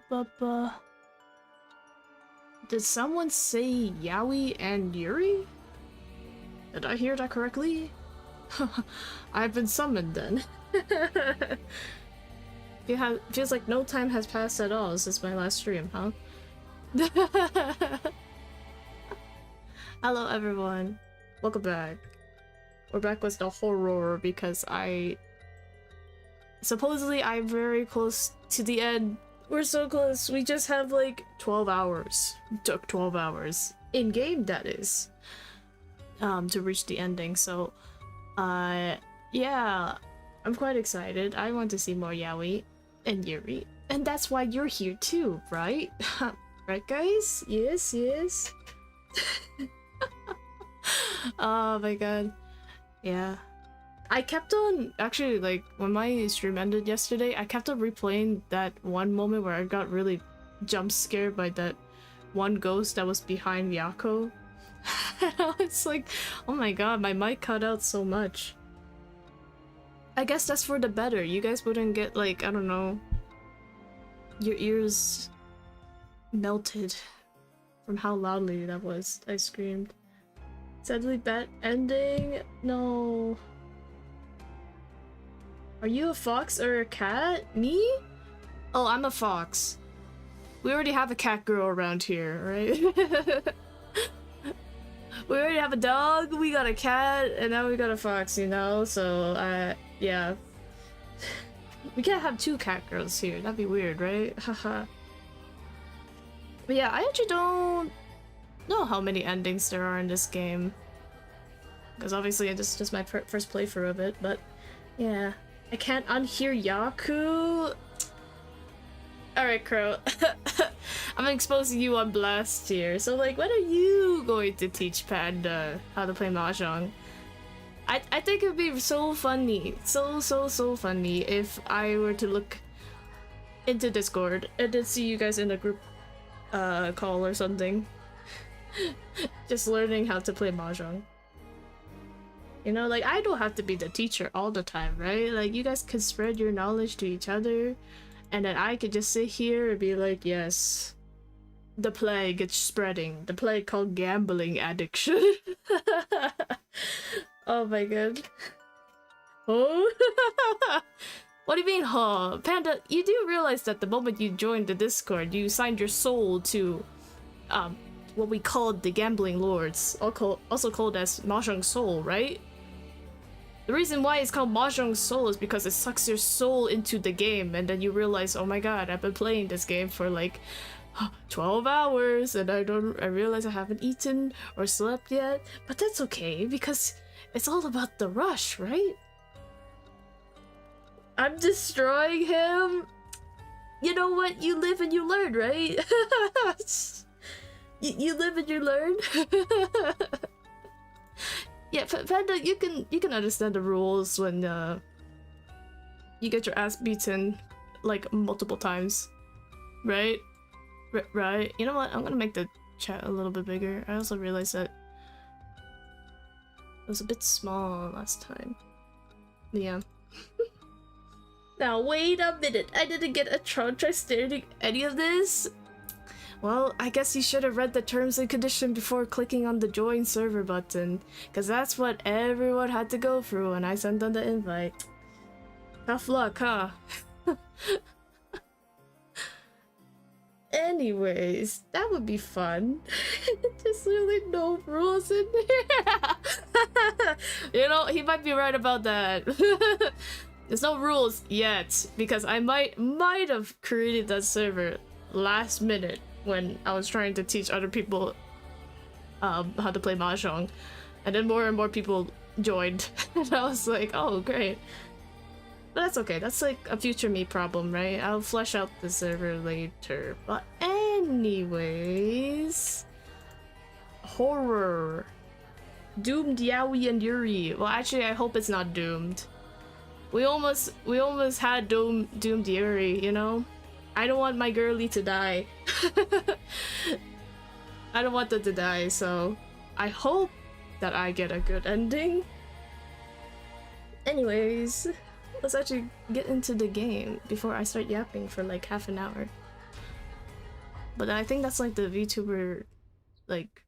Did someone say Yaoi and Yuri? Did I hear that correctly? I've been summoned then. Feels like no time has passed at all since my last stream, huh? Hello everyone. Welcome back. We're back with the horror because supposedly I'm very close to the end. We're so close. We just have like 12 hours. It took 12 hours. In game, that is. To reach the ending, so yeah, I'm quite excited. I want to see more Yaoi and Yuri, and that's why you're here too, right? Right, guys? Yes. Oh my god. Yeah, I kept on actually, like, when my stream ended yesterday, I kept on replaying that one moment where I got really jump scared by that one ghost that was behind Yako. It's like, oh my god, my mic cut out so much. I guess that's for the better. You guys wouldn't get, like, I don't know, your ears melted from how loudly that was. I screamed. Sadly bad ending? No. Are you a fox or a cat? Me? Oh, I'm a fox. We already have a cat girl around here, right? We already have a dog, we got a cat, and now we got a fox, you know? So, yeah. We can't have two cat girls here. That'd be weird, right? Haha. But yeah, I actually don't know how many endings there are in this game. Because obviously it's just my first playthrough of it, but yeah. I can't unhear Yaku. Alright, Crow. I'm exposing you on blast here. So, like, when are you going to teach Panda how to play Mahjong? I think it would be so funny. So funny if I were to look into Discord and then see you guys in a group call or something. Just learning how to play Mahjong. You know, like, I don't have to be the teacher all the time, right? Like, you guys can spread your knowledge to each other. And then I could just sit here and be like, yes, the plague is spreading. The plague called gambling addiction. Oh my god. Oh? What do you mean, huh? Panda, you do realize that the moment you joined the Discord, you signed your soul to, what we called the Gambling Lords, also called as Mahjong Soul, right? The reason why it's called Mahjong Soul is because it sucks your soul into the game, and then you realize, oh my god, I've been playing this game for like 12 hours, and I realize I haven't eaten or slept yet, but that's okay, because it's all about the rush, right? I'm destroying him! You know what? You live and you learn, right? you live and you learn. Yeah, Panda, you can understand the rules when you get your ass beaten like multiple times, right? Right. You know what? I'm gonna make the chat a little bit bigger. I also realized that it was a bit small last time. Yeah. Now wait a minute. I didn't get a try staring any of this. Well, I guess you should have read the terms and conditions before clicking on the join server button, because that's what everyone had to go through when I sent them the invite. Tough luck, huh? Anyways, that would be fun. There's really no rules in here. You know, he might be right about that. There's no rules yet, because I might have created that server last minute when I was trying to teach other people how to play Mahjong, and then more and more people joined, and I was like, oh great. But that's okay, that's like a future me problem, right? I'll flesh out the server later. But anyways, horror. Doomed Yaoi and Yuri. Well, actually, I hope it's not doomed. We almost had doomed Yuri, you know? I don't want my girly to die. I don't want them to die, so I hope that I get a good ending. Anyways, let's actually get into the game before I start yapping for like half an hour. But I think that's like the VTuber, like,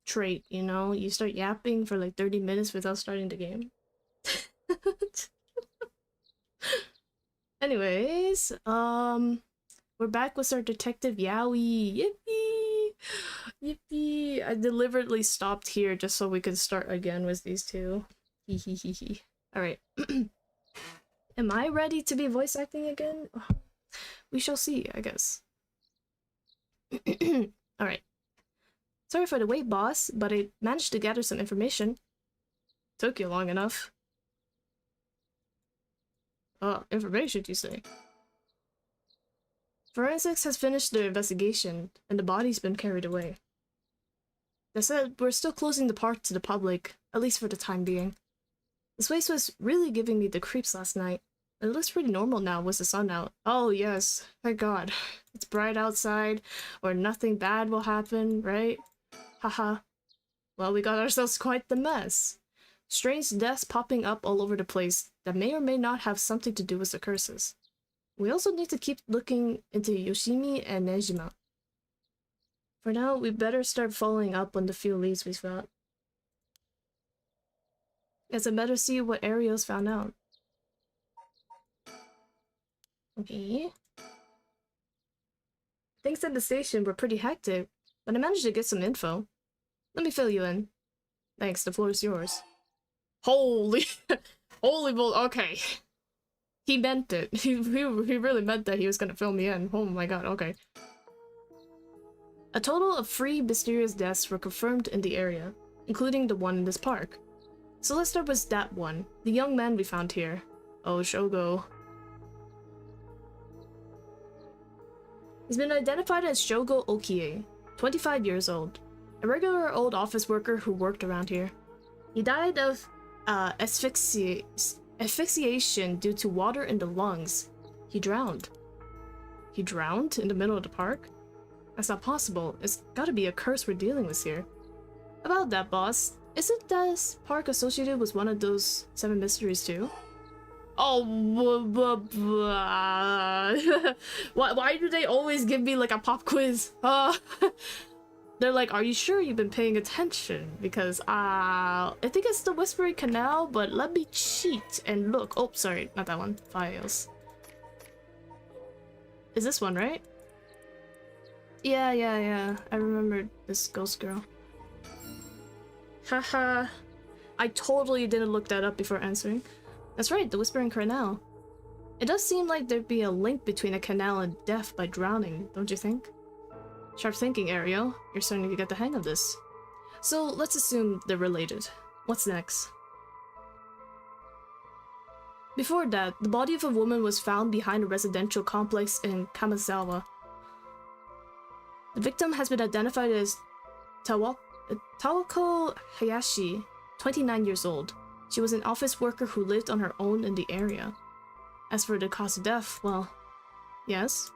trait, you know? You start yapping for like 30 minutes without starting the game. Anyways, we're back with our Detective Yowie. Yippee! Yippee! I deliberately stopped here just so we could start again with these two. Hehehehe. Alright. Am I ready to be voice acting again? We shall see, I guess. Alright. Sorry for the wait, boss, but I managed to gather some information. Took you long enough. Information, you say? Forensics has finished their investigation, and the body's been carried away. They said we're still closing the park to the public, at least for the time being. This place was really giving me the creeps last night. It looks pretty normal now with the sun out. Oh yes, thank God. It's bright outside, or nothing bad will happen, right? Haha. Well, we got ourselves quite the mess. Strange deaths popping up all over the place that may or may not have something to do with the curses. We also need to keep looking into Yoshimi and Nejima. For now, we better start following up on the few leads we've got. Guess I better see what Ariel's found out. Okay. Things at the station were pretty hectic, but I managed to get some info. Let me fill you in. Thanks, the floor is yours. Holy... Holy bull... Okay. He meant it. He really meant that he was gonna fill me in. Oh my god, okay. A total of 3 mysterious deaths were confirmed in the area, including the one in this park. So let's start with that one, the young man we found here. Oh, Shogo. He's been identified as Shogo Okie, 25 years old, a regular old office worker who worked around here. He died of asphyxiation due to water in the lungs. He drowned. He drowned in the middle of the park? That's not possible. It's gotta be a curse we're dealing with here. About that, boss. Isn't this park associated with one of those 7 mysteries too? Oh, why do they always give me like a pop quiz? They're like, are you sure you've been paying attention? Because I think it's the Whispering Canal, but let me cheat and look. Oh, sorry, not that one. Files. Is this one, right? Yeah. I remember this ghost girl. Haha. I totally didn't look that up before answering. That's right, the Whispering Canal. It does seem like there'd be a link between a canal and death by drowning, don't you think? Sharp thinking, Ariel. You're starting to get the hang of this. So, let's assume they're related. What's next? Before that, the body of a woman was found behind a residential complex in Kamizawa. The victim has been identified as Tawako Hayashi, 29 years old. She was an office worker who lived on her own in the area. As for the cause of death, well, yes.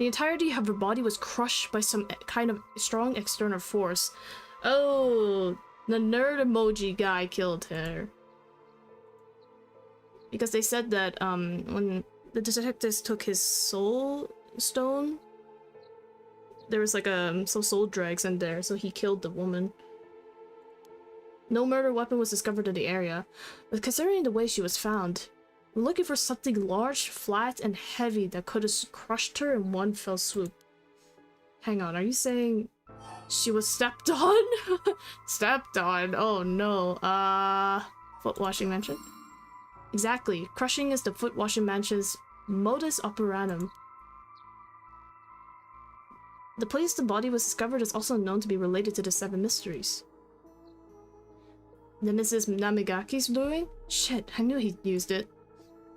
The entirety of her body was crushed by some kind of strong external force. Oh, the nerd emoji guy killed her. Because they said that when the detectives took his soul stone, there was like some soul dregs in there, so he killed the woman. No murder weapon was discovered in the area, but considering the way she was found, we're looking for something large, flat, and heavy that could have crushed her in one fell swoop. Hang on, are you saying she was stepped on? Stepped on? Oh no. Foot washing mansion? Exactly. Crushing is the foot washing mansion's modus operandum. The place the body was discovered is also known to be related to the 7 mysteries. Then is this Namigaki's doing? Shit, I knew he'd used it.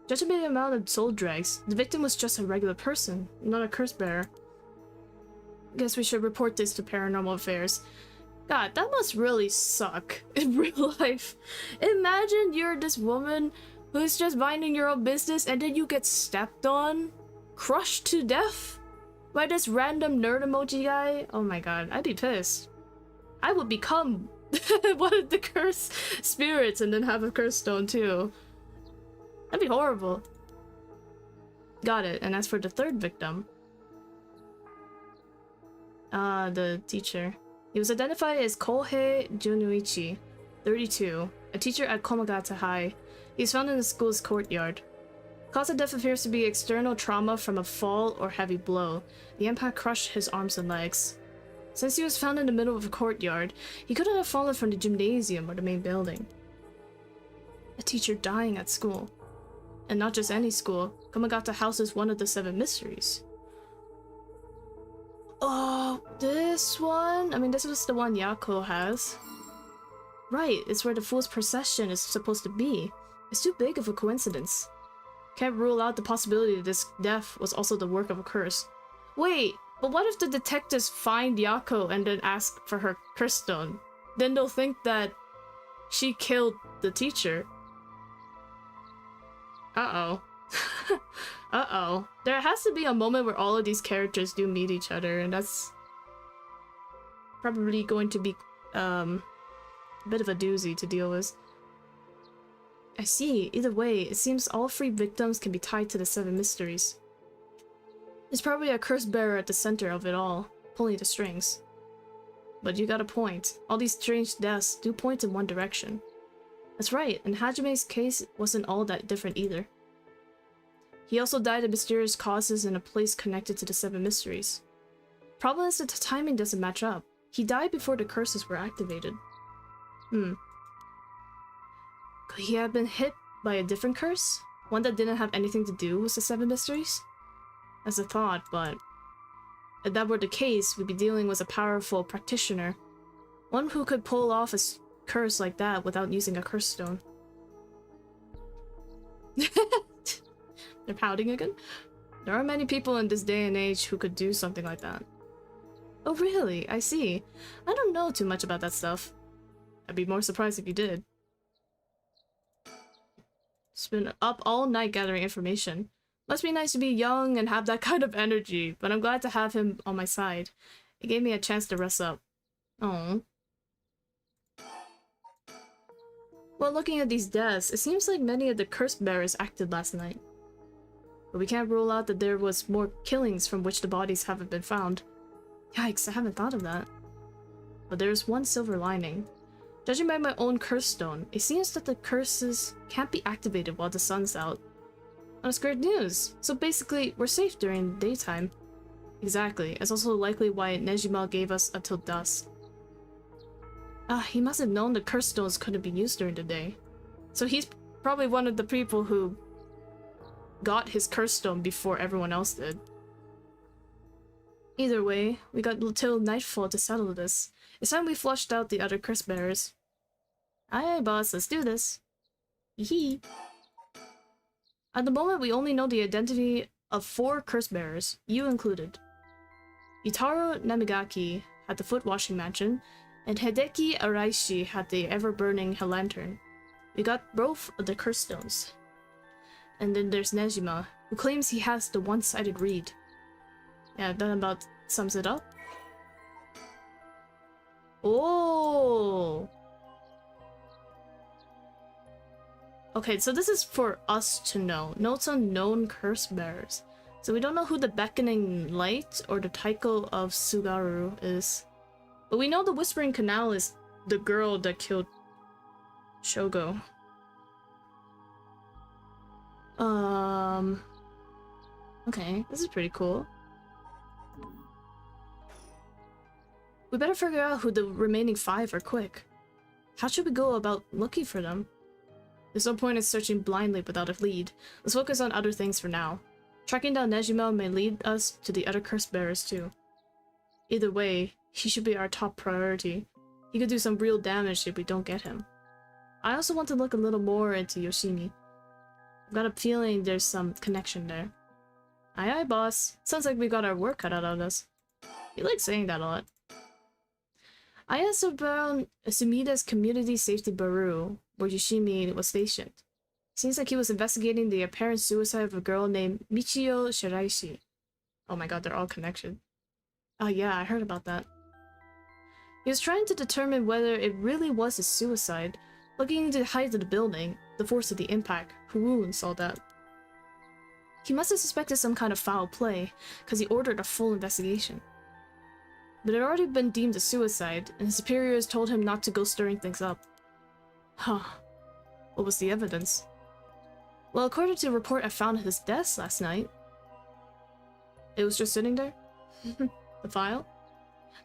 Judging by the amount of soul dregs, the victim was just a regular person, not a curse bearer. Guess we should report this to Paranormal Affairs. God, that must really suck in real life. Imagine you're this woman who's just minding your own business and then you get stepped on, crushed to death by this random nerd emoji guy. Oh my god, I'd be pissed. I would become one of the cursed spirits and then have a curse stone too. That'd be horrible. Got it. And as for the third victim, The teacher. He was identified as Kohei Junuichi, 32, a teacher at Komagata High. He was found in the school's courtyard. Cause of death appears to be external trauma from a fall or heavy blow. The impact crushed his arms and legs. Since he was found in the middle of a courtyard, he couldn't have fallen from the gymnasium or the main building. A teacher dying at school. And not just any school. Komagata houses one of the Seven Mysteries. Oh, this one? I mean, this was the one Yako has. Right, it's where the Fool's Procession is supposed to be. It's too big of a coincidence. Can't rule out the possibility that this death was also the work of a curse. Wait, but what if the detectives find Yako and then ask for her curse stone? Then they'll think that she killed the teacher. Uh-oh. Uh-oh. There has to be a moment where all of these characters do meet each other, and that's probably going to be a bit of a doozy to deal with. I see. Either way, it seems all 3 victims can be tied to the 7 mysteries. There's probably a curse bearer at the center of it all, pulling the strings. But you got a point. All these strange deaths do point in one direction. That's right, and Hajime's case wasn't all that different either. He also died of mysterious causes in a place connected to the 7 mysteries. Problem is that the timing doesn't match up. He died before the curses were activated. Could he have been hit by a different curse? One that didn't have anything to do with the 7 mysteries? That's a thought, but if that were the case, we'd be dealing with a powerful practitioner. One who could pull off a curse like that without using a curse stone. They're pouting again? There are many people in this day and age who could do something like that. Oh really? I see. I don't know too much about that stuff. I'd be more surprised if you did. It's been up all night gathering information. Must be nice to be young and have that kind of energy, but I'm glad to have him on my side. It gave me a chance to rest up. Oh. Well, looking at these deaths, it seems like many of the curse bearers acted last night. But we can't rule out that there was more killings from which the bodies haven't been found. Yikes, I haven't thought of that. But there's one silver lining. Judging by my own curse stone, it seems that the curses can't be activated while the sun's out. That's great news! So basically, we're safe during the daytime. Exactly, it's also likely why Nejima gave us until dusk. He must have known the curse stones couldn't be used during the day. So he's probably one of the people who got his curse stone before everyone else did. Either way, we got till nightfall to settle this. It's time we flushed out the other curse bearers. Aye, boss, let's do this. Hee. At the moment, we only know the identity of 4 curse bearers, you included. Yutaro Namigaki had the foot washing mansion, and Hideki Araishi had the ever-burning lantern. We got both of the curse stones. And then there's Nejima, who claims he has the one-sided read. Yeah, that about sums it up. Oh! Okay, so this is for us to know. Notes on known curse bearers. So we don't know who the Beckoning Light or the Taiko of Sugaru is. But we know the Whispering Canal is the girl that killed Shogo. Okay, this is pretty cool. We better figure out who the remaining 5 are quick. How should we go about looking for them? There's no point in searching blindly without a lead. Let's focus on other things for now. Tracking down Nejima may lead us to the other curse bearers too. Either way, he should be our top priority. He could do some real damage if we don't get him. I also want to look a little more into Yoshimi. I've got a feeling there's some connection there. Aye aye, boss. Sounds like we got our work cut out of us. You like saying that a lot. I asked about Sumida's Community Safety Bureau, where Yoshimi was stationed. Seems like he was investigating the apparent suicide of a girl named Michio Shiraishi. Oh my god, they're all connected. Oh yeah, I heard about that. He was trying to determine whether it really was a suicide, looking into the height of the building, the force of the impact, her wounds, all that. He must have suspected some kind of foul play, because he ordered a full investigation. but it had already been deemed a suicide, and his superiors told him not to go stirring things up. Huh. What was the evidence? Well, according to a report I found at his desk last night, it was just sitting there. The file?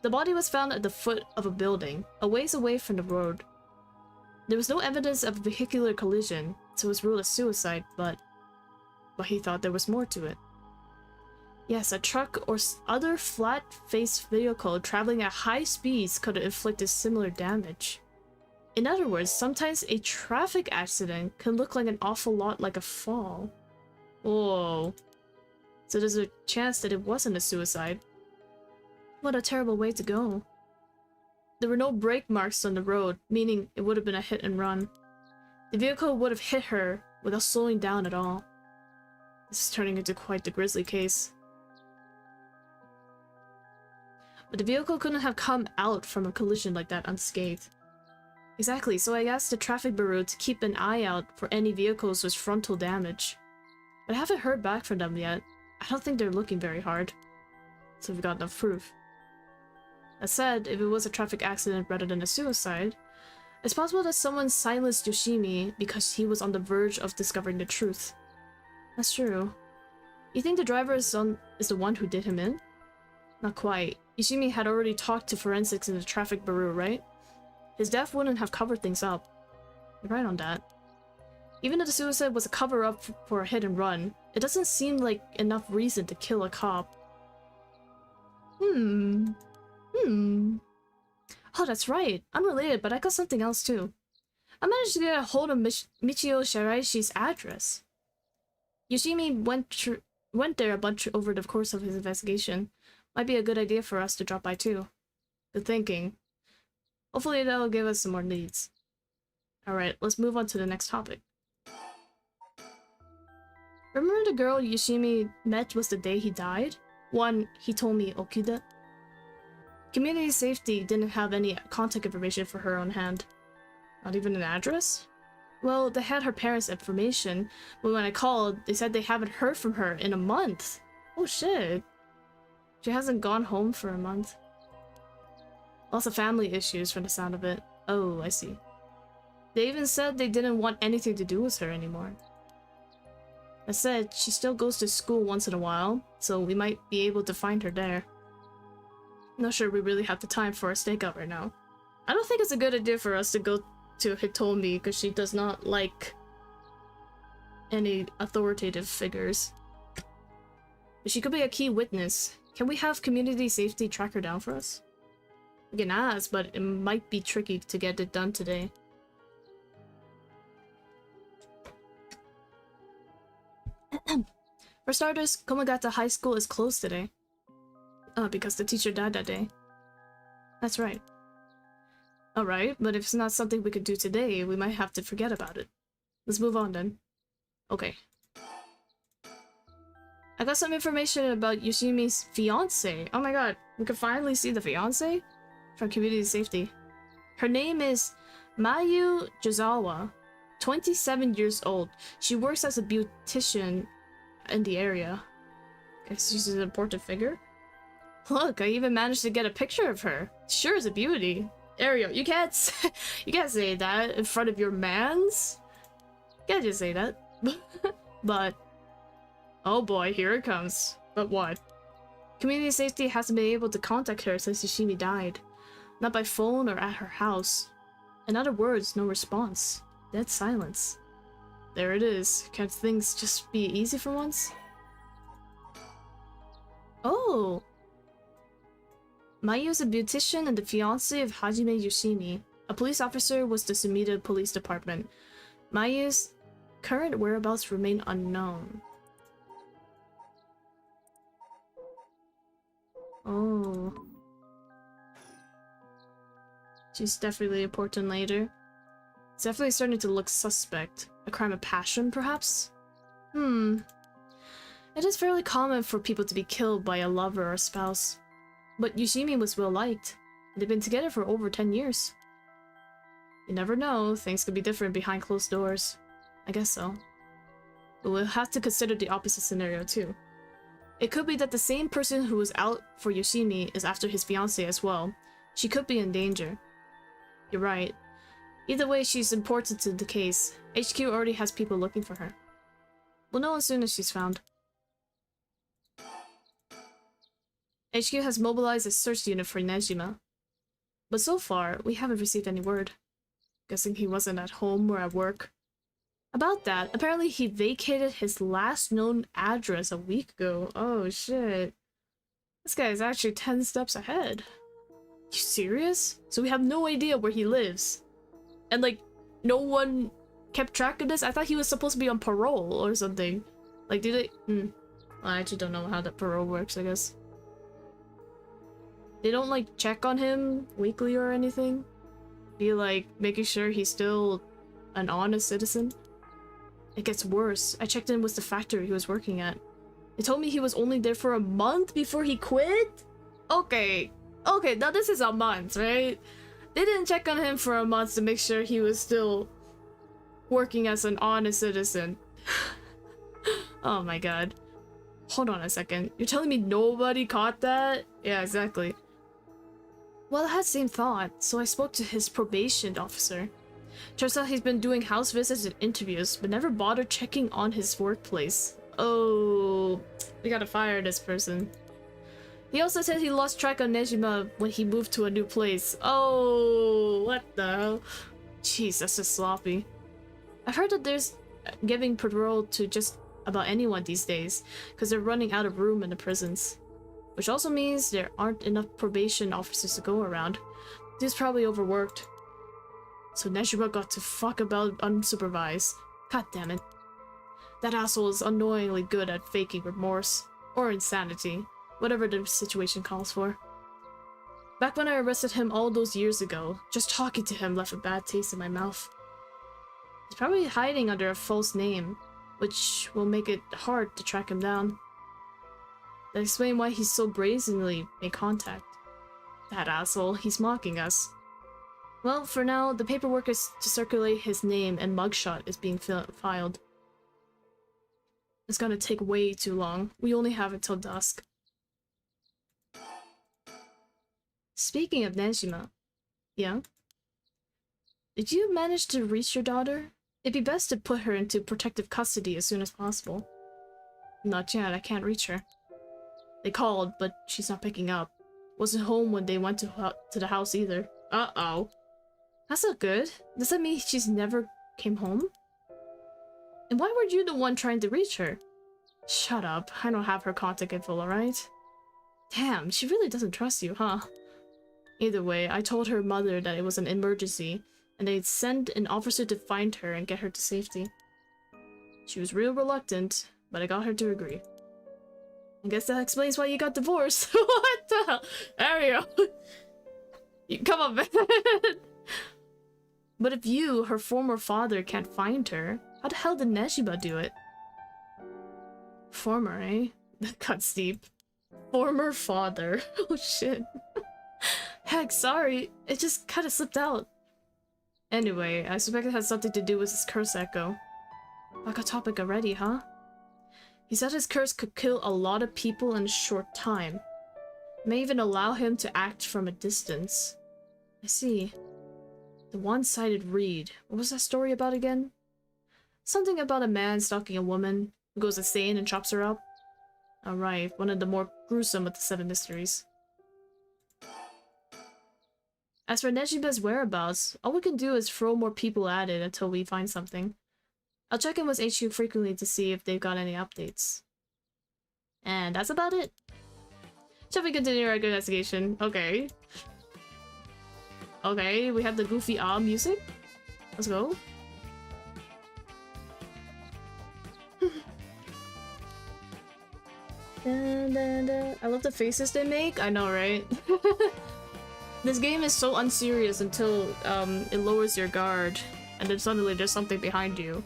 The body was found at the foot of a building, a ways away from the road. There was no evidence of a vehicular collision, so it was ruled a suicide, but he thought there was more to it. Yes, a truck or other flat-faced vehicle traveling at high speeds could have inflicted similar damage. In other words, sometimes a traffic accident can look like an awful lot like a fall. Whoa. So there's a chance that it wasn't a suicide. What a terrible way to go. There were no brake marks on the road, meaning it would have been a hit and run. The vehicle would have hit her without slowing down at all. This is turning into quite the grisly case. But the vehicle couldn't have come out from a collision like that unscathed. Exactly, so I asked the traffic bureau to keep an eye out for any vehicles with frontal damage. But I haven't heard back from them yet. I don't think they're looking very hard. So we've got enough proof. That said, if it was a traffic accident rather than a suicide, it's possible that someone silenced Yoshimi because he was on the verge of discovering the truth. That's true. You think the driver is the one who did him in? Not quite. Yoshimi had already talked to forensics in the traffic bureau, right? His death wouldn't have covered things up. You're right on that. Even if the suicide was a cover-up for a hit and run, it doesn't seem like enough reason to kill a cop. Oh, that's right. Unrelated, but I got something else too. I managed to get a hold of Michio Shiraishi's address. Yoshimi went there a bunch over the course of his investigation. Might be a good idea for us to drop by too. Good thinking. Hopefully that'll give us some more leads. Alright, let's move on to the next topic. Remember the girl Yoshimi met was the day he died? One Hitomi Okuda? Community safety didn't have any contact information for her on hand. Not even an address? Well, they had her parents' information, but when I called, they said they haven't heard from her in a month. Oh shit. She hasn't gone home for a month. Lots of family issues from the sound of it. Oh, I see. They even said they didn't want anything to do with her anymore. That said, she still goes to school once in a while, so we might be able to find her there. Not sure we really have the time for a stakeout right now. I don't think it's a good idea for us to go to Hitomi because she does not like any authoritative figures. But she could be a key witness. Can we have community safety track her down for us? We can ask, but it might be tricky to get it done today. For starters, Komagata High School is closed today. Because the teacher died that day. That's right. Alright, but if it's not something we could do today, we might have to forget about it. Let's move on then. Okay. I got some information about Yoshimi's fiancé. Oh my god, we can finally see the fiancé? From community safety. Her name is Mayu Jozawa, 27 years old. She works as a beautician in the area. Guess she's an important figure. Look, I even managed to get a picture of her. Sure is a beauty. Ariel, you can't say that in front of your mans. You can't just say that. But oh boy, here it comes. But what? Community safety hasn't been able to contact her since Yoshimi died. Not by phone or at her house. In other words, no response. Dead silence. There it is. Can't things just be easy for once? Oh! Mayu is a beautician and the fiancé of Hajime Yoshimi. A police officer was the Sumida Police Department. Mayu's current whereabouts remain unknown. Oh. She's definitely important later. It's definitely starting to look suspect. A crime of passion, perhaps? It is fairly common for people to be killed by a lover or spouse. But Yoshimi was well liked. They've been together for over 10 years. You never know, things could be different behind closed doors. I guess so. But we'll have to consider the opposite scenario too. It could be that the same person who was out for Yoshimi is after his fiancée as well. She could be in danger. You're right. Either way, she's important to the case. HQ already has people looking for her. We'll know as soon as she's found. HQ has mobilized a search unit for Nejima. But so far, we haven't received any word. Guessing he wasn't at home or at work. About that, apparently he vacated his last known address a week ago. Oh shit. This guy is actually 10 steps ahead. You serious? So we have no idea where he lives. And like, no one kept track of this? I thought he was supposed to be on parole or something. Like, did it? Well, I actually don't know how that parole works, I guess. They don't like check on him weekly or anything? Be like making sure he's still an honest citizen? It gets worse. I checked in with the factory he was working at. They told me he was only there for a month before he quit? Okay. Okay, now this is a month, right? They didn't check on him for a month to make sure he was still working as an honest citizen. Oh my god. Hold on a second. You're telling me nobody caught that? Yeah, exactly. Well, I had the same thought, so I spoke to his probation officer. Turns out he's been doing house visits and interviews, but never bothered checking on his workplace. Oh, we gotta fire this person. He also said he lost track of Nejima when he moved to a new place. Oh, what the hell? Jeez, that's just sloppy. I've heard that there's giving parole to just about anyone these days, because they're running out of room in the prisons. Which also means there aren't enough probation officers to go around. Dude's probably overworked. So Nejima got to fuck about unsupervised. God damn it. That asshole is annoyingly good at faking remorse. Or insanity. Whatever the situation calls for. Back when I arrested him all those years ago, just talking to him left a bad taste in my mouth. He's probably hiding under a false name, which will make it hard to track him down. That explains why he's so brazenly made contact. That asshole, he's mocking us. Well, for now, the paperwork is to circulate his name and mugshot is being filed. It's gonna take way too long. We only have until dusk. Speaking of Nejima. Yeah? Did you manage to reach your daughter? It'd be best to put her into protective custody as soon as possible. Not yet, I can't reach her. They called, but she's not picking up. Wasn't home when they went to the house either. Uh-oh. That's not good. Does that mean she's never came home? And why were you the one trying to reach her? Shut up. I don't have her contact info, alright? Damn, she really doesn't trust you, huh? Either way, I told her mother that it was an emergency, and they'd send an officer to find her and get her to safety. She was real reluctant, but I got her to agree. I guess that explains why you got divorced. What the hell? There we go. Come on, man. But if you, her former father, can't find her, how the hell did Nejima do it? Former, eh? That got steep. Former father. Oh shit. Heck, sorry. It just kinda slipped out. Anyway, I suspect it has something to do with his curse echo. Back on topic already, huh? He said his curse could kill a lot of people in a short time. May even allow him to act from a distance. I see. The one-sided reed. What was that story about again? Something about a man stalking a woman who goes insane and chops her up. Alright, one of the more gruesome of the Seven Mysteries. As for Nejima's whereabouts, all we can do is throw more people at it until we find something. I'll check in with HQ frequently to see if they've got any updates. And that's about it. Shall we continue our investigation? Okay. Okay, we have the goofy music. Let's go. I love the faces they make. I know, right? This game is so unserious until it lowers your guard, and then suddenly there's something behind you.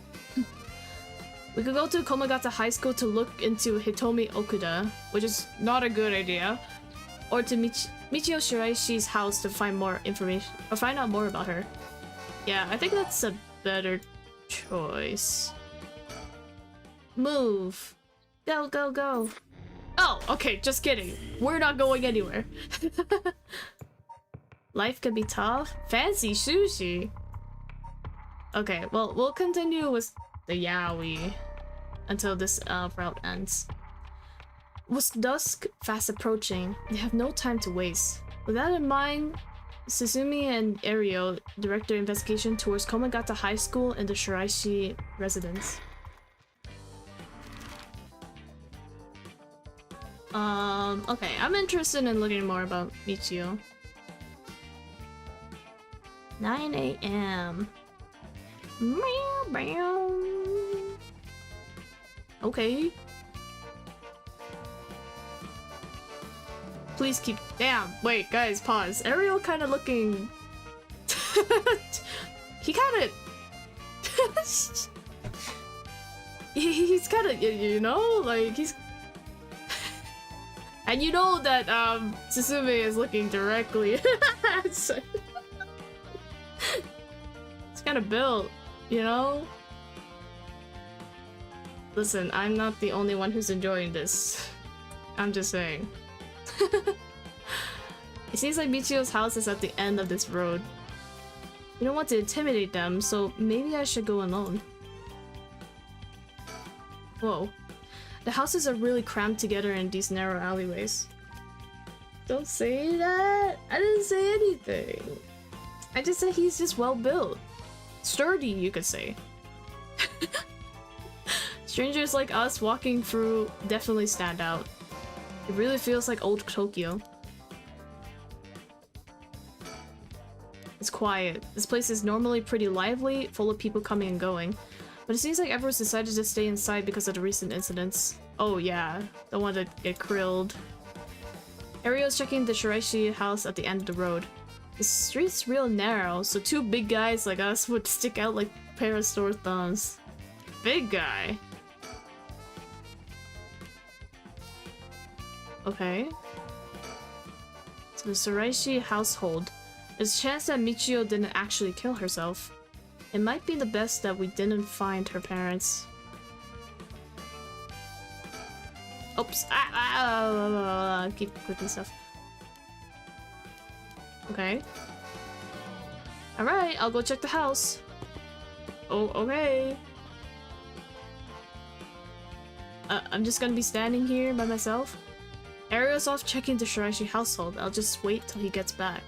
We could go to Komagata High School to look into Hitomi Okuda, which is not a good idea, or to Michio Shiraishi's house to find more information, or find out more about her. Yeah, I think that's a better choice. Move! Go, go, go! Oh, okay, just kidding. We're not going anywhere. Life can be tough. Fancy sushi. Okay, well, we'll continue with the yaoi until this route ends. With dusk fast approaching, they have no time to waste. With that in mind, Suzumi and Ario direct their investigation towards Komagata High School and the Shiraishi residence. Okay, I'm interested in looking more about Michio. 9 a.m. Okay. Please keep. Damn. Wait, guys, pause. Ariel kind of looking. He kind of. He's kind of, you know, like he's. And you know that Susume is looking directly. It's kind of built, you know. Listen, I'm not the only one who's enjoying this. I'm just saying. It seems like Michio's house is at the end of this road. We don't want to intimidate them, so maybe I should go alone. Whoa. The houses are really crammed together in these narrow alleyways. Don't say that! I didn't say anything. I just said he's just well built. Sturdy, you could say. Strangers like us walking through definitely stand out. It really feels like old Tokyo. It's quiet. This place is normally pretty lively, full of people coming and going. But it seems like everyone's decided to stay inside because of the recent incidents. Oh yeah, don't want to get grilled. Ario's checking the Shiraishi house at the end of the road. The street's real narrow, so two big guys like us would stick out like a pair of sore thumbs. Big guy. Okay. So the Shiraishi household. There's a chance that Michio didn't actually kill herself. It might be the best that we didn't find her parents. Oops. Keep clicking stuff. Okay. Alright, I'll go check the house. Oh, okay. I'm just gonna be standing here by myself. Ario's off checking the Shiraishi household. I'll just wait till he gets back.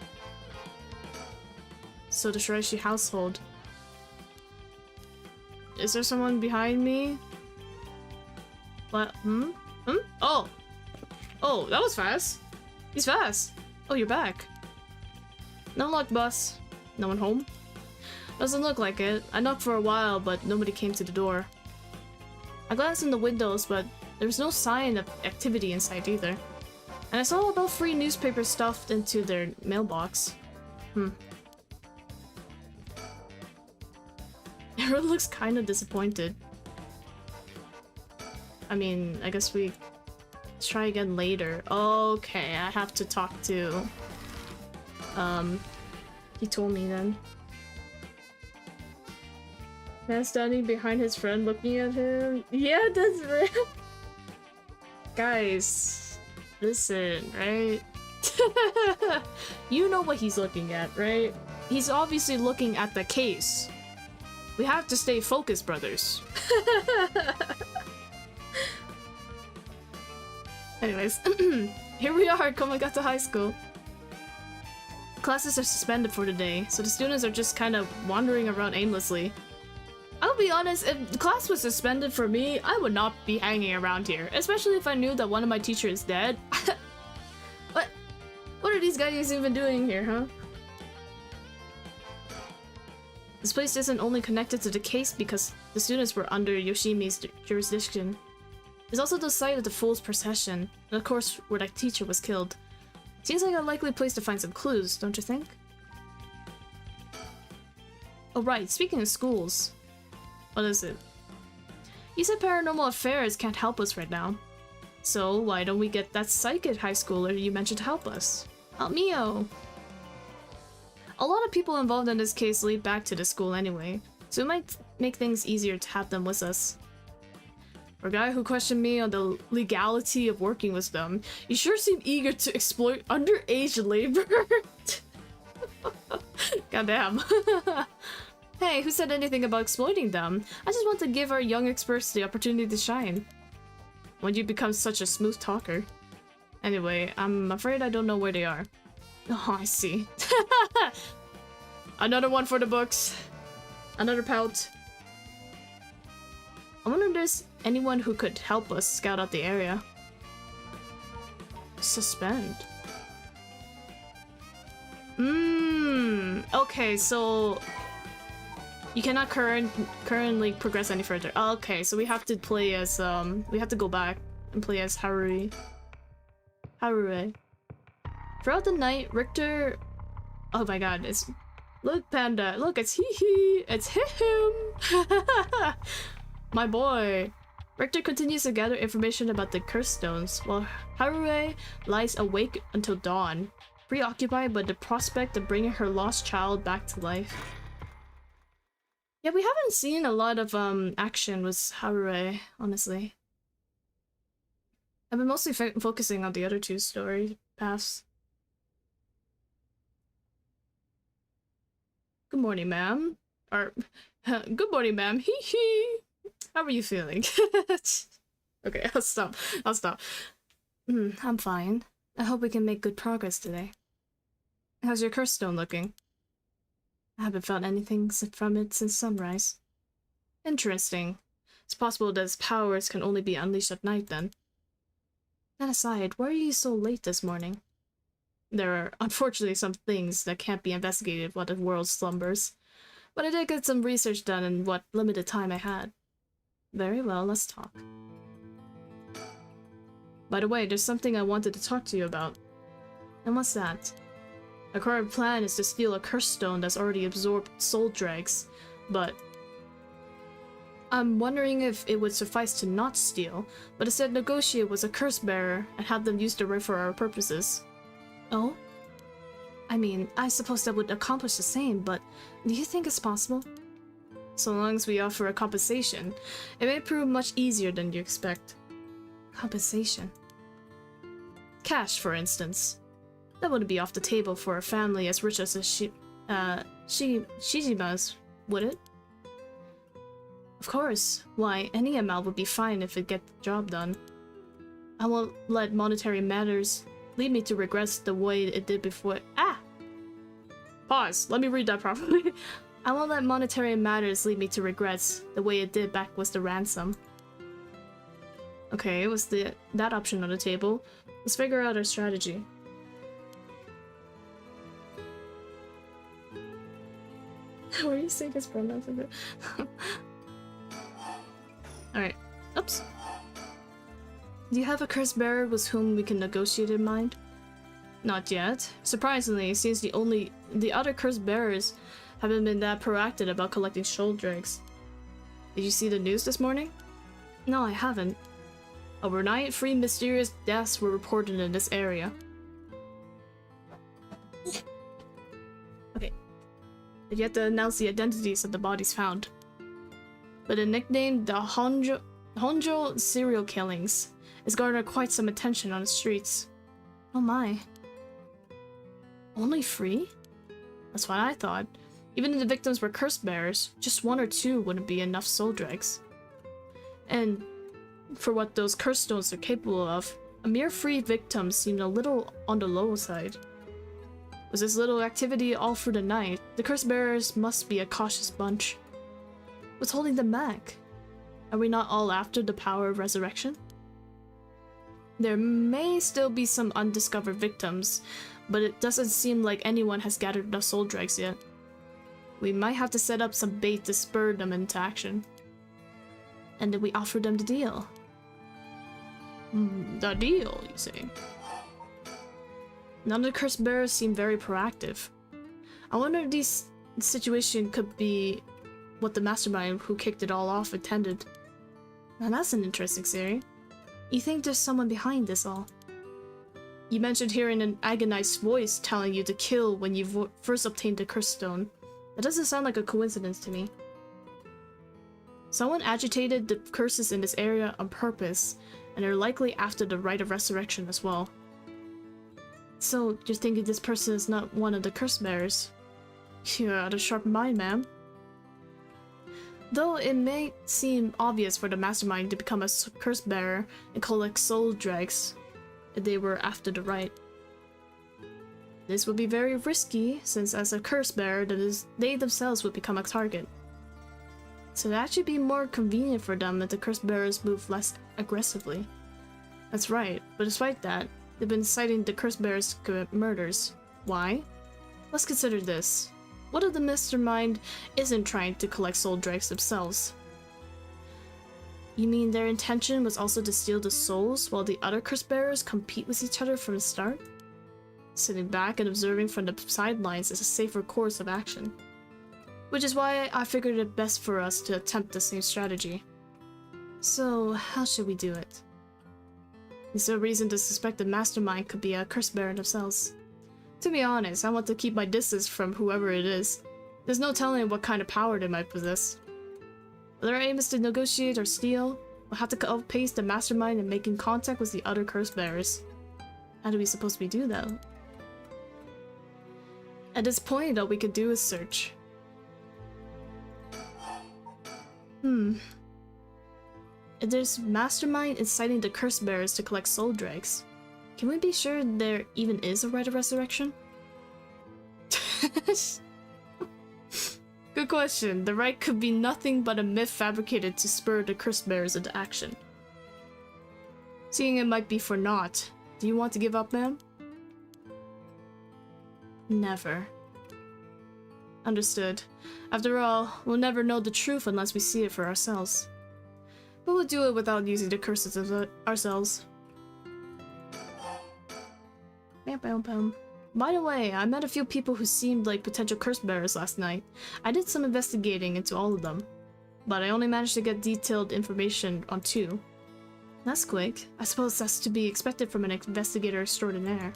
So the Shiraishi household. Is there someone behind me? What? Oh! Oh, that was fast. He's fast. Oh, you're back. No luck, boss. No one home? Doesn't look like it. I knocked for a while, but nobody came to the door. I glanced in the windows, but there was no sign of activity inside either. And I saw about 3 newspapers stuffed into their mailbox. Everyone looks kind of disappointed. I mean, I guess we try again later. Okay, I have to talk to... he told me then. Man standing behind his friend looking at him. Yeah, that's real. Guys, listen, right? You know what he's looking at, right? He's obviously looking at the case. We have to stay focused, brothers. Anyways, here we are at Komagata High School. Classes are suspended for the day, so the students are just kind of wandering around aimlessly. I'll be honest, if the class was suspended for me, I would not be hanging around here, especially if I knew that one of my teachers is dead. What are these guys even doing here, huh? This place isn't only connected to the case because the students were under Yoshimi's jurisdiction. It's also the site of the Fool's Procession, and of course where that teacher was killed. Seems like a likely place to find some clues, don't you think? Oh right, speaking of schools. What is it? You said Paranormal Affairs can't help us right now. So why don't we get that psychic high schooler you mentioned to help us? Help me-o! A lot of people involved in this case lead back to the school anyway, so it might make things easier to have them with us. For a guy who questioned me on the legality of working with them, you sure seem eager to exploit underage labor. Goddamn. Hey, who said anything about exploiting them? I just want to give our young experts the opportunity to shine. When you become such a smooth talker. Anyway, I'm afraid I don't know where they are. Oh, I see. Another one for the books. Another pout. I wonder if there's anyone who could help us scout out the area. Suspend. Okay, so you cannot currently progress any further. Okay, so we have to play as we have to go back and play as Harure. Throughout the night, Richter. Oh my god, it's look, Panda. Look, it's it's him. My boy. Richter continues to gather information about the cursed stones, while Harue lies awake until dawn, preoccupied by the prospect of bringing her lost child back to life. Yeah, we haven't seen a lot of action with Harue, honestly. I've been mostly focusing on the other two story paths. Good morning, ma'am. Or, good morning, ma'am. Hee hee. How are you feeling? Okay, I'll stop. I'm fine. I hope we can make good progress today. How's your curse stone looking? I haven't felt anything from it since sunrise. Interesting. It's possible that its powers can only be unleashed at night then. That aside, why are you so late this morning? There are unfortunately some things that can't be investigated while the world slumbers, but I did get some research done in what limited time I had. Very well, let's talk. By the way, there's something I wanted to talk to you about. And what's that? Our current plan is to steal a curse stone that's already absorbed soul dregs, but I'm wondering if it would suffice to not steal, but instead negotiate with a curse bearer and have them use the ring for our purposes. Oh? I mean, I suppose that would accomplish the same, but do you think it's possible? So long as we offer a compensation, it may prove much easier than you expect. Compensation? Cash, for instance. That wouldn't be off the table for a family as rich as Shijima's, would it? Of course. Why, any amount would be fine if it gets the job done. I won't let monetary matters lead me to regrets the way it did before. Ah! Pause. Let me read that properly. I won't let monetary matters lead me to regrets the way it did back with the ransom. Okay, was that option on the table? Let's figure out our strategy. Where do you say this pronouns of it? Alright. Oops. Do you have a curse bearer with whom we can negotiate in mind? Not yet. Surprisingly, it seems the other curse bearers haven't been that proactive about collecting soul dregs. Did you see the news this morning? No, I haven't. Overnight, 3 mysterious deaths were reported in this area. Okay. They've yet to announce the identities of the bodies found. But the nickname the Honjo serial killings has garnered quite some attention on the streets. Oh my. Only 3? That's what I thought. Even if the victims were curse bearers, just 1 or 2 wouldn't be enough soul dregs. And for what those curse stones are capable of, a mere 3 victims seemed a little on the low side. With this little activity all through the night, the curse bearers must be a cautious bunch. What's holding them back? Are we not all after the power of resurrection? There may still be some undiscovered victims, but it doesn't seem like anyone has gathered enough soul dregs yet. We might have to set up some bait to spur them into action. And then we offer them the deal. The deal, you say? None of the curse bearers seem very proactive. I wonder if this situation could be what the mastermind who kicked it all off intended. Now that's an interesting theory. You think there's someone behind this all? You mentioned hearing an agonized voice telling you to kill when you first obtained the curse stone. That doesn't sound like a coincidence to me. Someone agitated the curses in this area on purpose, and are likely after the rite of resurrection as well. So, you're thinking this person is not one of the curse bearers? You're out of sharp mind, ma'am. Though it may seem obvious for the mastermind to become a curse bearer and collect soul dregs if they were after the rite. This would be very risky, since as a curse bearer, they themselves would become a target. So it'd actually be more convenient for them if the curse bearers move less aggressively. That's right, but despite that, they've been citing the curse bearers to commit murders. Why? Let's consider this. What if the mastermind isn't trying to collect soul dregs themselves? You mean their intention was also to steal the souls while the other curse bearers compete with each other from the start? Sitting back and observing from the sidelines is a safer course of action. Which is why I figured it best for us to attempt the same strategy. So, how should we do it? There's no reason to suspect the mastermind could be a curse bearer themselves. To be honest, I want to keep my distance from whoever it is. There's no telling what kind of power they might possess. If their aim is to negotiate or steal, we'll have to outpace the mastermind in making contact with the other curse bearers. How do we suppose we do that? At this point, all we could do is search. If there's mastermind inciting the curse bearers to collect soul dregs, can we be sure there even is a rite of resurrection? Good question. The rite could be nothing but a myth fabricated to spur the curse bearers into action. Seeing it might be for naught, do you want to give up, ma'am? Never. Understood. After all, we'll never know the truth unless we see it for ourselves. But we'll do it without using the curses ourselves. By the way, I met a few people who seemed like potential curse bearers last night. I did some investigating into all of them, but I only managed to get detailed information on 2. That's quick. I suppose that's to be expected from an investigator extraordinaire.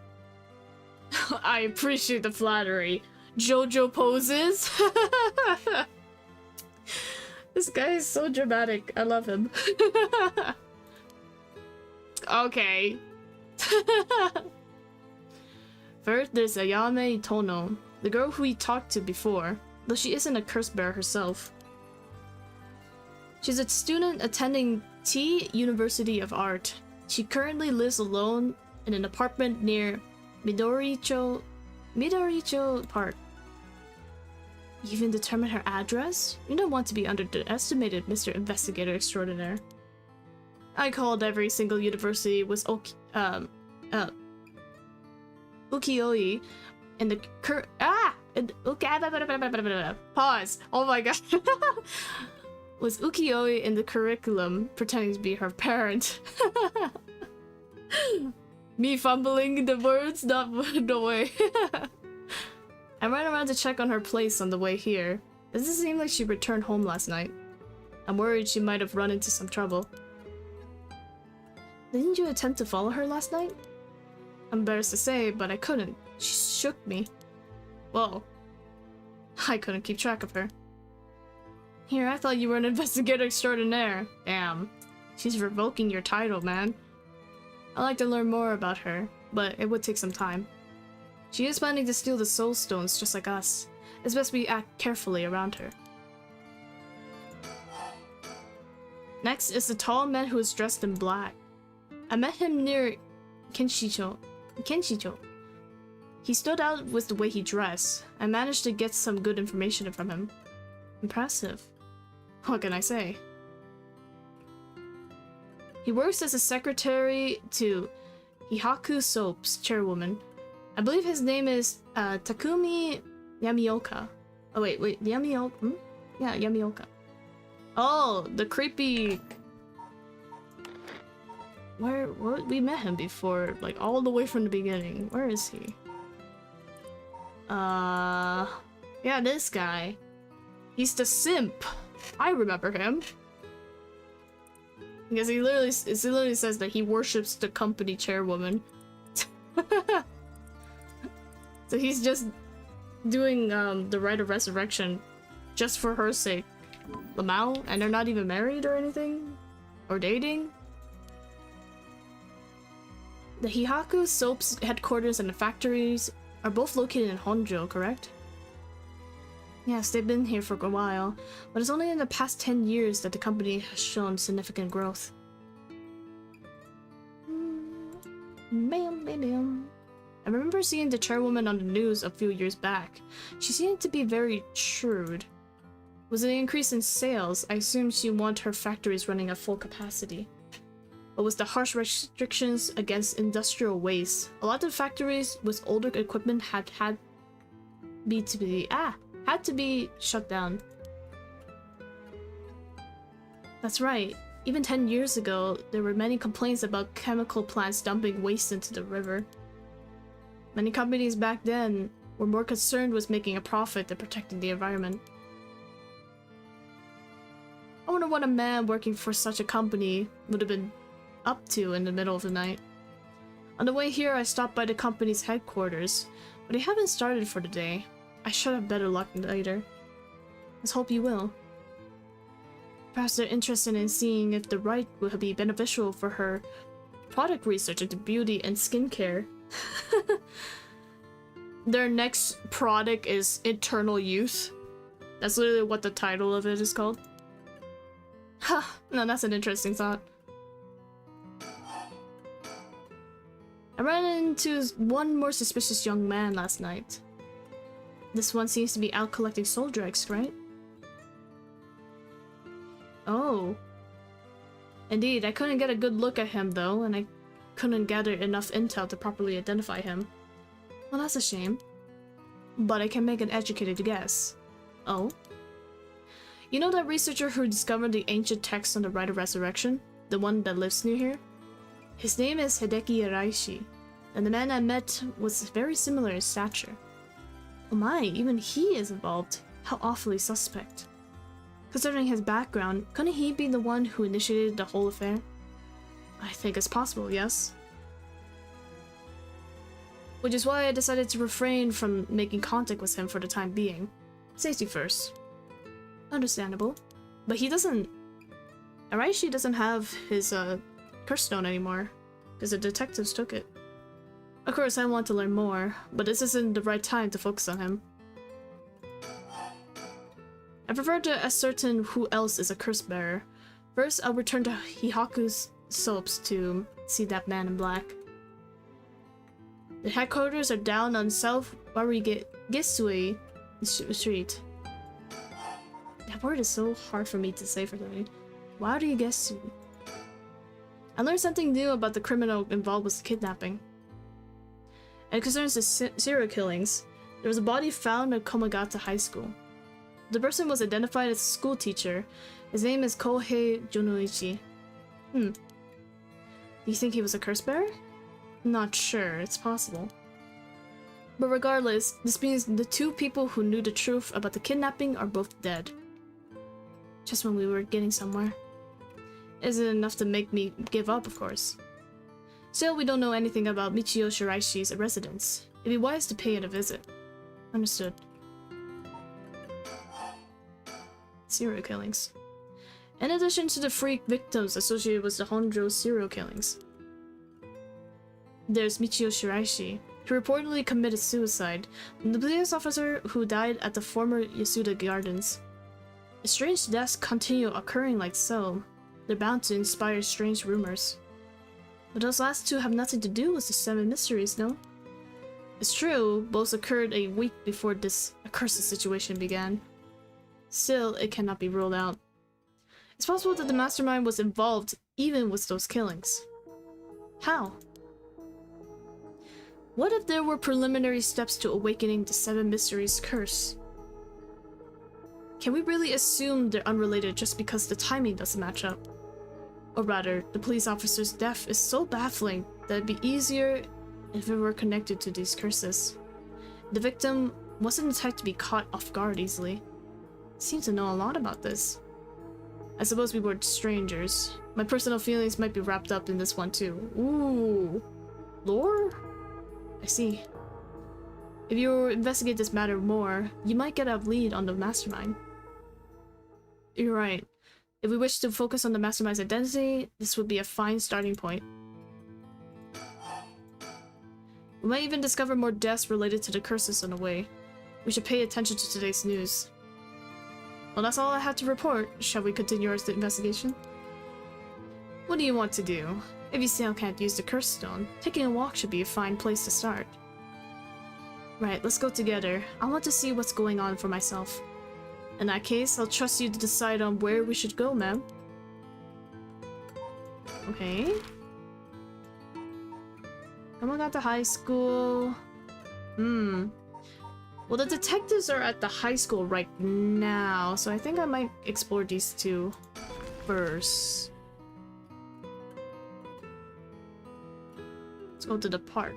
I appreciate the flattery. JoJo poses. This guy is so dramatic. I love him. Okay. First, there's Ayame Tono, the girl who we talked to before, though she isn't a curse bearer herself. She's a student attending T University of Art. She currently lives alone in an apartment near Midoricho Park. You even determined her address? You don't want to be underestimated, Mr. Investigator Extraordinaire. I called every single university with ukiyo-e in the pause. Oh my god. Was ukiyo-e in the curriculum, pretending to be her parent. Me fumbling the words, not the way. I ran around to check on her place on the way here. It doesn't seem like she returned home last night. I'm worried she might have run into some trouble. Didn't you attempt to follow her last night? I'm embarrassed to say, but I couldn't. She shook me. Whoa. I couldn't keep track of her. Here, I thought you were an investigator extraordinaire. Damn. She's revoking your title, man. I'd like to learn more about her, but it would take some time. She is planning to steal the soul stones just like us. It's best we act carefully around her. Next is the tall man who is dressed in black. I met him near Kenshicho. He stood out with the way he dressed. I managed to get some good information from him. Impressive. What can I say? He works as a secretary to Hihaku Soap's chairwoman. I believe his name is Takumi Yamioka. Oh wait, Yamioka? Yeah, Yamioka. Oh, the creepy... Where we met him before, like all the way from the beginning. Where is he? Yeah, this guy. He's the simp. I remember him. Because it literally says that he worships the company chairwoman. So he's just doing the rite of resurrection just for her sake. Lamau, and they're not even married or anything? Or dating? The Hihaku Soap's headquarters and the factories are both located in Honjo, correct? Yes, they've been here for a while, but it's only in the past 10 years that the company has shown significant growth. I remember seeing the chairwoman on the news a few years back. She seemed to be very shrewd. With the increase in sales, I assumed she wanted her factories running at full capacity. But with the harsh restrictions against industrial waste, a lot of factories with older equipment had to be shut down. That's right. Even 10 years ago, there were many complaints about chemical plants dumping waste into the river. Many companies back then were more concerned with making a profit than protecting the environment. I wonder what a man working for such a company would have been up to in the middle of the night. On the way here, I stopped by the company's headquarters, but they haven't started for the day. I should have better luck later. Let's hope you will. Perhaps they're interested in seeing if the right will be beneficial for her product research into beauty and skincare. Their next product is Eternal Youth. That's literally what the title of it is called. Huh, no, that's an interesting thought. I ran into one more suspicious young man last night. This one seems to be out collecting soul dregs, right? Oh. Indeed, I couldn't get a good look at him though, and I couldn't gather enough intel to properly identify him. Well, that's a shame. But I can make an educated guess. Oh? You know that researcher who discovered the ancient text on the Rite of Resurrection? The one that lives near here? His name is Hideki Araishi, and the man I met was very similar in stature. Oh my, even he is involved. How awfully suspect. Considering his background, couldn't he be the one who initiated the whole affair? I think it's possible, yes. Which is why I decided to refrain from making contact with him for the time being. Safety first. Understandable. But he doesn't... Araishi doesn't have his, curse stone anymore, because the detectives took it. Of course, I want to learn more, but this isn't the right time to focus on him. I prefer to ascertain who else is a curse bearer. First, I'll return to Hihaku's soaps to see that man in black. The headquarters are down on South Warigesui Street. That word is so hard for me to say for me. Warigesui. I learned something new about the criminal involved with kidnapping. And it concerns the serial killings. There was a body found at Komagata High School. The person was identified as a school teacher. His name is Kohei Junoichi. Do you think he was a curse bearer? Not sure, it's possible. But regardless, this means the two people who knew the truth about the kidnapping are both dead. Just when we were getting somewhere. Isn't enough to make me give up, of course. Still, we don't know anything about Michio Shiraishi's residence. It'd be wise to pay it a visit. Understood. Serial killings. In addition to the freak victims associated with the Honjo serial killings, there's Michio Shiraishi, who reportedly committed suicide, the police officer who died at the former Yasuda Gardens. Strange deaths continue occurring like so. They're bound to inspire strange rumors. But those last two have nothing to do with the Seven Mysteries, no? It's true, both occurred a week before this accursed situation began. Still, it cannot be ruled out. It's possible that the mastermind was involved even with those killings. How? What if there were preliminary steps to awakening the Seven Mysteries curse? Can we really assume they're unrelated just because the timing doesn't match up? Or rather, the police officer's death is so baffling that it'd be easier if it were connected to these curses. The victim wasn't the type to be caught off guard easily. Seemed to know a lot about this. I suppose we were strangers. My personal feelings might be wrapped up in this one too. Ooh. Lore? I see. If you investigate this matter more, you might get a lead on the mastermind. You're right. If we wish to focus on the mastermind's identity, this would be a fine starting point. We might even discover more deaths related to the curses on the way. We should pay attention to today's news. Well, that's all I have to report. Shall we continue our investigation? What do you want to do? If you still can't use the curse stone, taking a walk should be a fine place to start. Right, let's go together. I want to see what's going on for myself. In that case, I'll trust you to decide on where we should go, ma'am. Okay. Someone got to high school. Well, the detectives are at the high school right now, so I think I might explore these two first. Let's go to the park.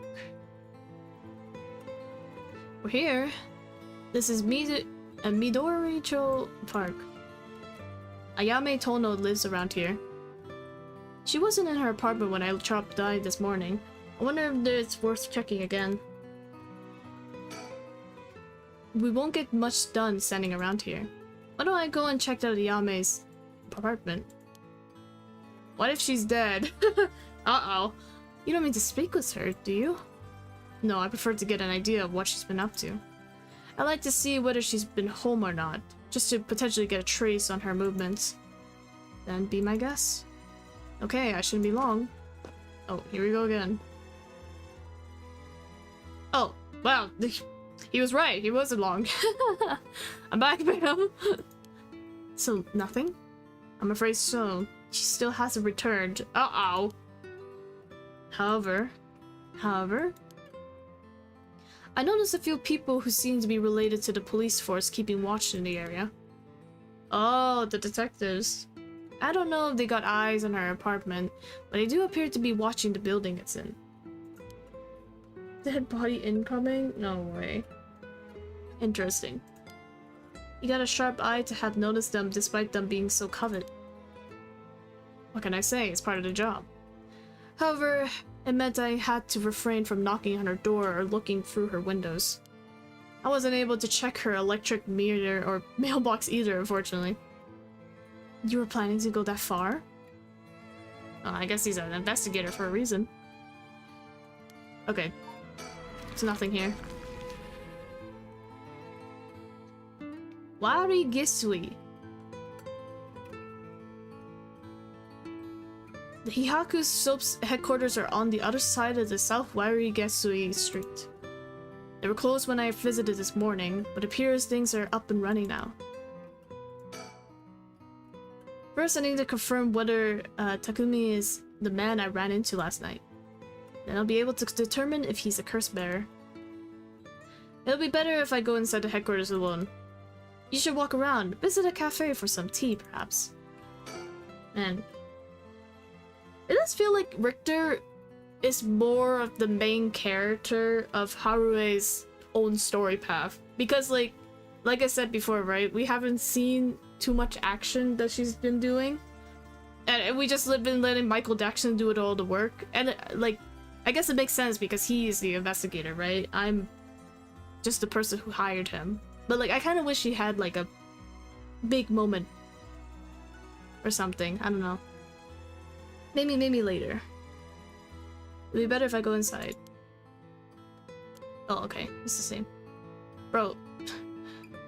We're here. This is Midoricho Park. Ayame Tono lives around here. She wasn't in her apartment when I dropped by this morning. I wonder if it's worth checking again. We won't get much done standing around here. Why don't I go and check out Ayame's apartment? What if she's dead? Uh-oh. You don't mean to speak with her, do you? No, I prefer to get an idea of what she's been up to. I'd like to see whether she's been home or not, just to potentially get a trace on her movements. Then be my guess. Okay, I shouldn't be long. Oh, here we go again. Oh, wow. He was right, he wasn't long. I'm back, ma'am. So, nothing? I'm afraid so. She still hasn't returned. Uh-oh. However, I noticed a few people who seem to be related to the police force keeping watch in the area. Oh, the detectives. I don't know if they got eyes on her apartment, but they do appear to be watching the building it's in. Dead body incoming? No way. Interesting. You got a sharp eye to have noticed them despite them being so coveted. What can I say? It's part of the job. However, it meant I had to refrain from knocking on her door or looking through her windows. I wasn't able to check her electric meter or mailbox either, unfortunately. You were planning to go that far? Oh, I guess he's an investigator for a reason. Okay. There's nothing here. Wari Gisui. The Hihaku Soap's headquarters are on the other side of the South Wari Gisui street. They were closed when I visited this morning, but it appears things are up and running now. First, I need to confirm whether Takumi is the man I ran into last night. Then I'll be able to determine if he's a curse bearer. It'll be better if I go inside the headquarters alone. You should walk around, visit a cafe for some tea, perhaps. Man. It does feel like Richter is more of the main character of Harue's own story path. Because like I said before, right? We haven't seen too much action that she's been doing. And we just been letting Michael Jackson do it all the work. And like, I guess it makes sense because he is the investigator, right? I'm just the person who hired him. But like, I kind of wish he had like a big moment or something. I don't know. Maybe later. It'd be better if I go inside. Oh, okay. It's the same. Bro.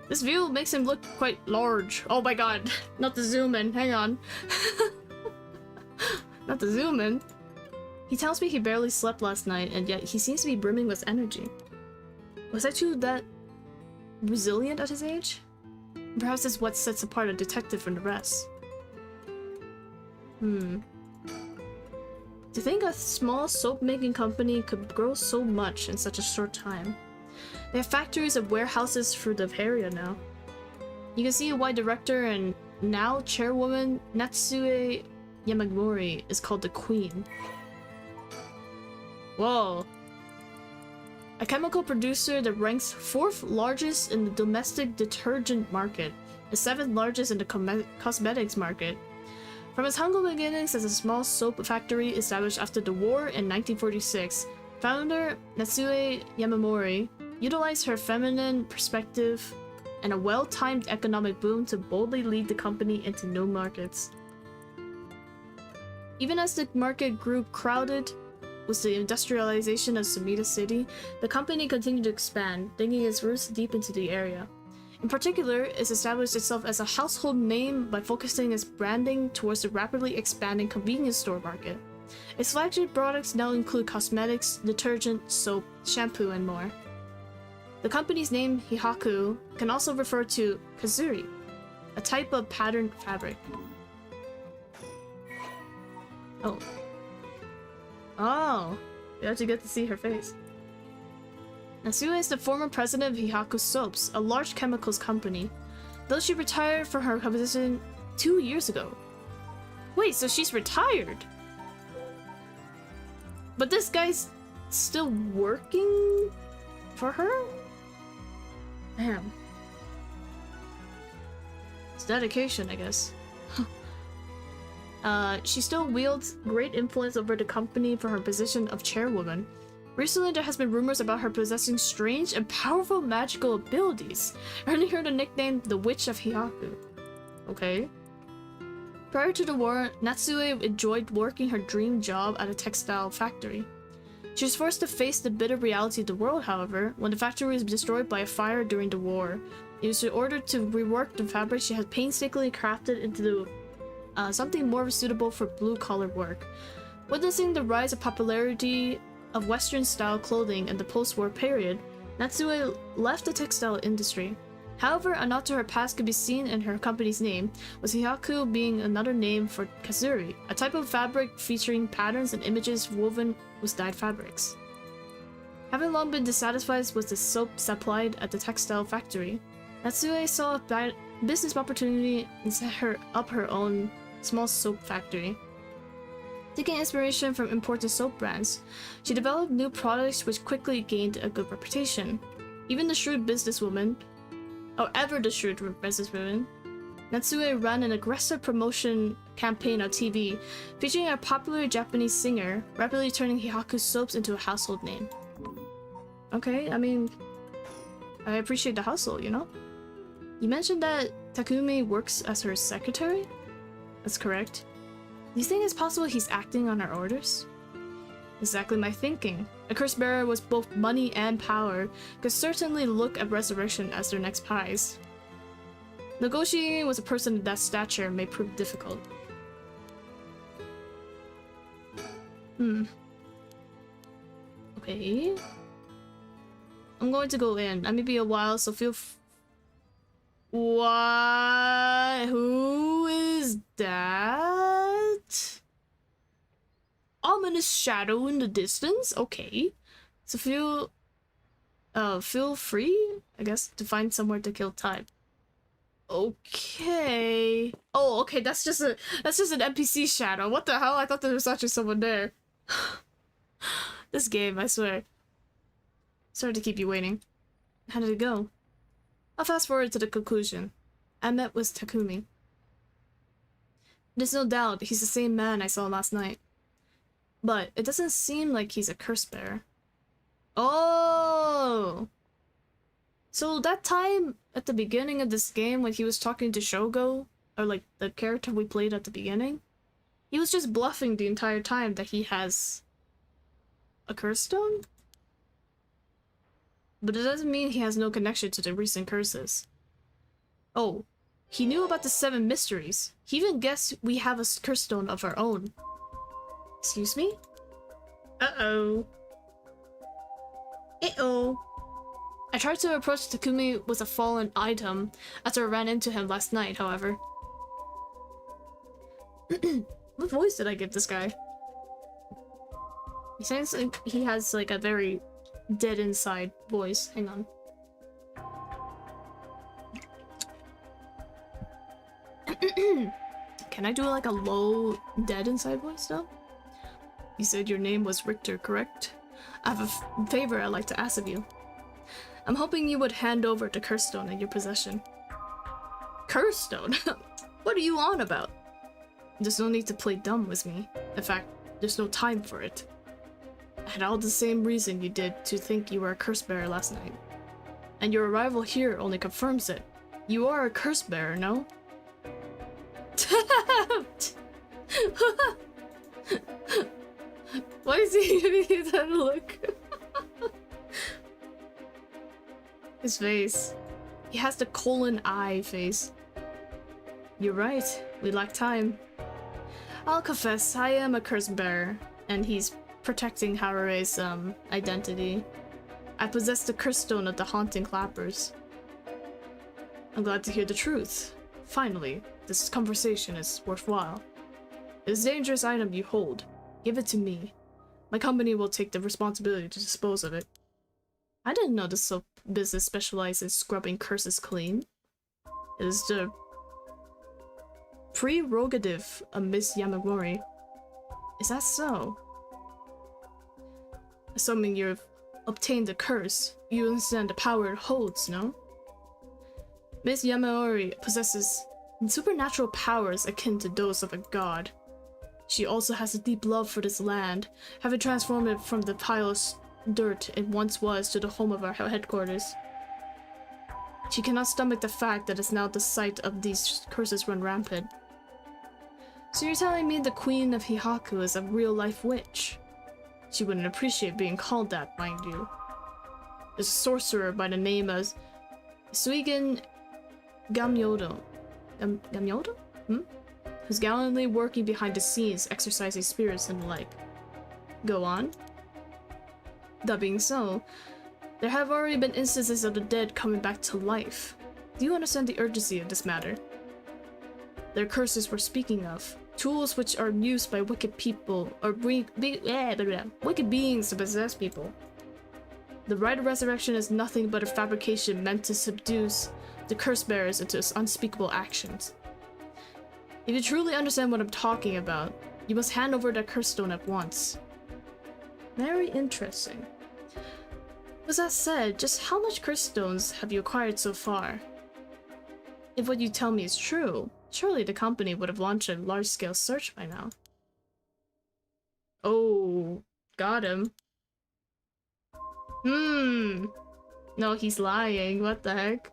This view makes him look quite large. Oh my god. Not the zoom in. Hang on. Not the zoom in. He tells me he barely slept last night, and yet he seems to be brimming with energy. Was I too that resilient at his age? Perhaps that's what sets apart a detective from the rest. To think a small soap-making company could grow so much in such a short time. They have factories and warehouses through the area now. You can see why director and now chairwoman Natsue Yamamori is called the Queen. Whoa. A chemical producer that ranks 4th largest in the domestic detergent market, the 7th largest in the cosmetics market. From its humble beginnings as a small soap factory established after the war in 1946, founder Natsue Yamamori utilized her feminine perspective and a well-timed economic boom to boldly lead the company into new markets. Even as the market grew crowded with the industrialization of Sumida City, the company continued to expand, digging its roots deep into the area. In particular, it established itself as a household name by focusing its branding towards the rapidly expanding convenience store market. Its flagship products now include cosmetics, detergent, soap, shampoo, and more. The company's name, Hihaku, can also refer to kazuri, a type of patterned fabric. Oh. Oh, you actually get to see her face. Natsuo is the former president of Hihaku Soaps, a large chemicals company, though she retired from her position 2 years ago. Wait, so she's retired? But this guy's still working for her? Damn. It's dedication, I guess. She still wields great influence over the company for her position of chairwoman. Recently, there has been rumors about her possessing strange and powerful magical abilities, earning her the nickname the Witch of Hihaku. Okay. Prior to the war, Natsuo enjoyed working her dream job at a textile factory. She was forced to face the bitter reality of the world, however, when the factory was destroyed by a fire during the war. It was ordered to rework the fabric she had painstakingly crafted into something more suitable for blue-collar work. Witnessing the rise of popularity of Western-style clothing in the post-war period, Natsuo left the textile industry. However, a nod to her past could be seen in her company's name, with Hihaku being another name for kazuri, a type of fabric featuring patterns and images woven with dyed fabrics. Having long been dissatisfied with the soap supplied at the textile factory, Natsuo saw a business opportunity and set up her own small soap factory. Taking inspiration from imported soap brands, she developed new products which quickly gained a good reputation. Even the shrewd businesswoman, Natsuo ran an aggressive promotion campaign on TV, featuring a popular Japanese singer, rapidly turning Hihaku soaps into a household name. Okay, I mean, I appreciate the hustle, you know? You mentioned that Takumi works as her secretary? That's correct. Do you think it's possible he's acting on her orders? Exactly my thinking. A curse bearer with both money and power could certainly look at resurrection as their next prize. Negotiating with a person of that stature may prove difficult. Okay. I'm going to go in. I may be a while, so feel What? Who is that? Ominous shadow in the distance? Okay. So feel free, I guess, to find somewhere to kill time. Okay. Oh, okay, that's just an NPC shadow. What the hell? I thought there was actually someone there. This game, I swear. Sorry to keep you waiting. How did it go? I'll fast forward to the conclusion. I met with Takumi. There's no doubt he's the same man I saw last night. But it doesn't seem like he's a curse bearer. Oh! So that time at the beginning of this game when he was talking to Shogo, or like the character we played at the beginning, he was just bluffing the entire time that he has a curse stone? But it doesn't mean he has no connection to the recent curses. Oh, he knew about the 7 mysteries. He even guessed we have a curse stone of our own. Excuse me? Uh-oh. Uh-oh. I tried to approach Takumi with a fallen item after I ran into him last night, however. What voice did I give this guy? He sounds like he has like a very dead inside voice. Hang on. Can I do like a low dead inside voice though? You said your name was Richter, correct? I have a favor I'd like to ask of you. I'm hoping you would hand over the curse stone in your possession. Curse stone? What are you on about? There's no need to play dumb with me. In fact, there's no time for it. I had all the same reason you did to think you were a curse bearer last night. and your arrival here only confirms it. You are a curse bearer, no? Why is he giving you that look? His face. He has the colon eye face. You're right, we lack time. I'll confess, I am a curse bearer, and he's protecting Harue's identity. I possess the curse stone of the haunting clappers. I'm glad to hear the truth. Finally, this conversation is worthwhile. This dangerous item you hold, give it to me. My company will take the responsibility to dispose of it. I didn't know this soap business specializes in scrubbing curses clean. It is the prerogative of Miss Yamamori. Is that so? Assuming you've obtained the curse, you understand the power it holds, no? Miss Yamamori possesses supernatural powers akin to those of a god. She also has a deep love for this land, having transformed it from the pile of dirt it once was to the home of our headquarters. She cannot stomach the fact that it's now the site of these curses run rampant. So you're telling me the Queen of Hihaku is a real-life witch? She wouldn't appreciate being called that, mind you. There's a sorcerer by the name of Suigen Gamyodo. Gamyodo? Who's gallantly working behind the scenes, exercising spirits and the like. Go on. That being so, there have already been instances of the dead coming back to life. Do you understand the urgency of this matter? Their curses we're speaking of. Tools which are used by wicked people, or wicked beings to possess people. The rite of resurrection is nothing but a fabrication meant to subdue the curse bearers into unspeakable actions. If you truly understand what I'm talking about, you must hand over that curse stone at once. Very interesting. With that said, just how much curse stones have you acquired so far? If what you tell me is true, surely the company would have launched a large-scale search by now. Oh, got him. No, he's lying. What the heck?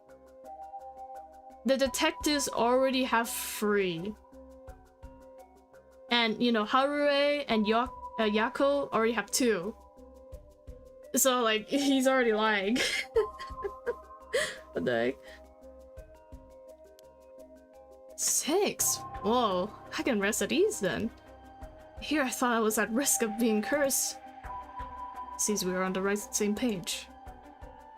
The detectives already have 3. And, you know, Harue and Yako already have 2. So, like, he's already lying. What the heck? 6? Whoa, I can rest at ease then. Here I thought I was at risk of being cursed. Seems we are on the same page.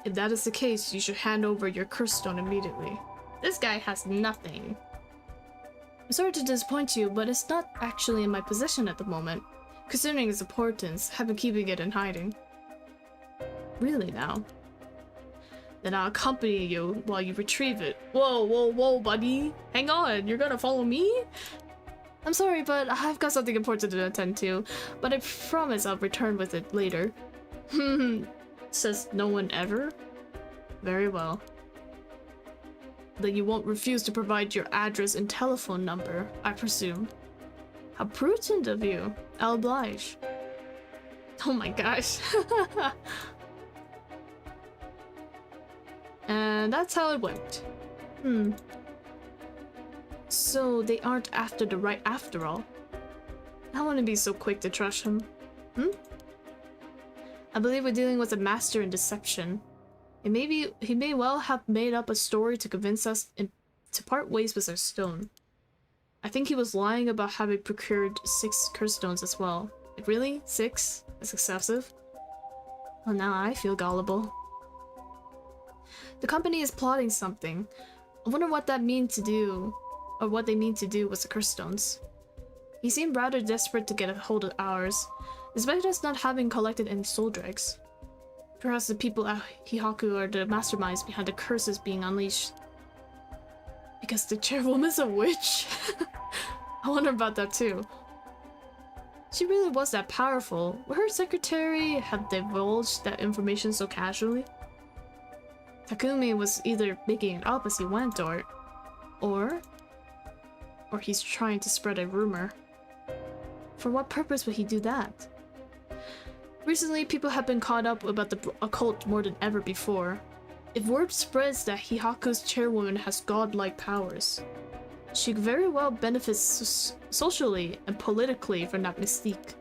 If that is the case, you should hand over your curse stone immediately. This guy has nothing. I'm sorry to disappoint you, but it's not actually in my possession at the moment. Considering its importance, I've been keeping it in hiding. Really now? Then I'll accompany you while you retrieve it. Whoa, whoa, whoa, buddy. Hang on, you're gonna follow me? I'm sorry, but I've got something important to attend to, but I promise I'll return with it later. Says no one ever? Very well. Then you won't refuse to provide your address and telephone number, I presume. How prudent of you. I'll oblige. Oh my gosh. And that's how it went. So they aren't after the right after all. I wouldn't be so quick to trust him. I believe we're dealing with a master in deception. He may well have made up a story to convince us to part ways with our stone. I think he was lying about having procured 6 curse stones as well. Like, really? 6? That's excessive? Well, now I feel gullible. The company is plotting something. I wonder what that means to do, or what they mean to do with the curse stones. He seemed rather desperate to get a hold of ours, despite us not having collected any soul dregs. Perhaps the people at Hihaku are the masterminds behind the curses being unleashed. Because the chairwoman's a witch? I wonder about that too. She really was that powerful. Would her secretary have divulged that information so casually? Takumi was either making it up as he went, or he's trying to spread a rumor. For what purpose would he do that? Recently, people have been caught up about the occult more than ever before. If word spreads that Hihaku's chairwoman has godlike powers, she could very well benefit socially and politically from that mystique.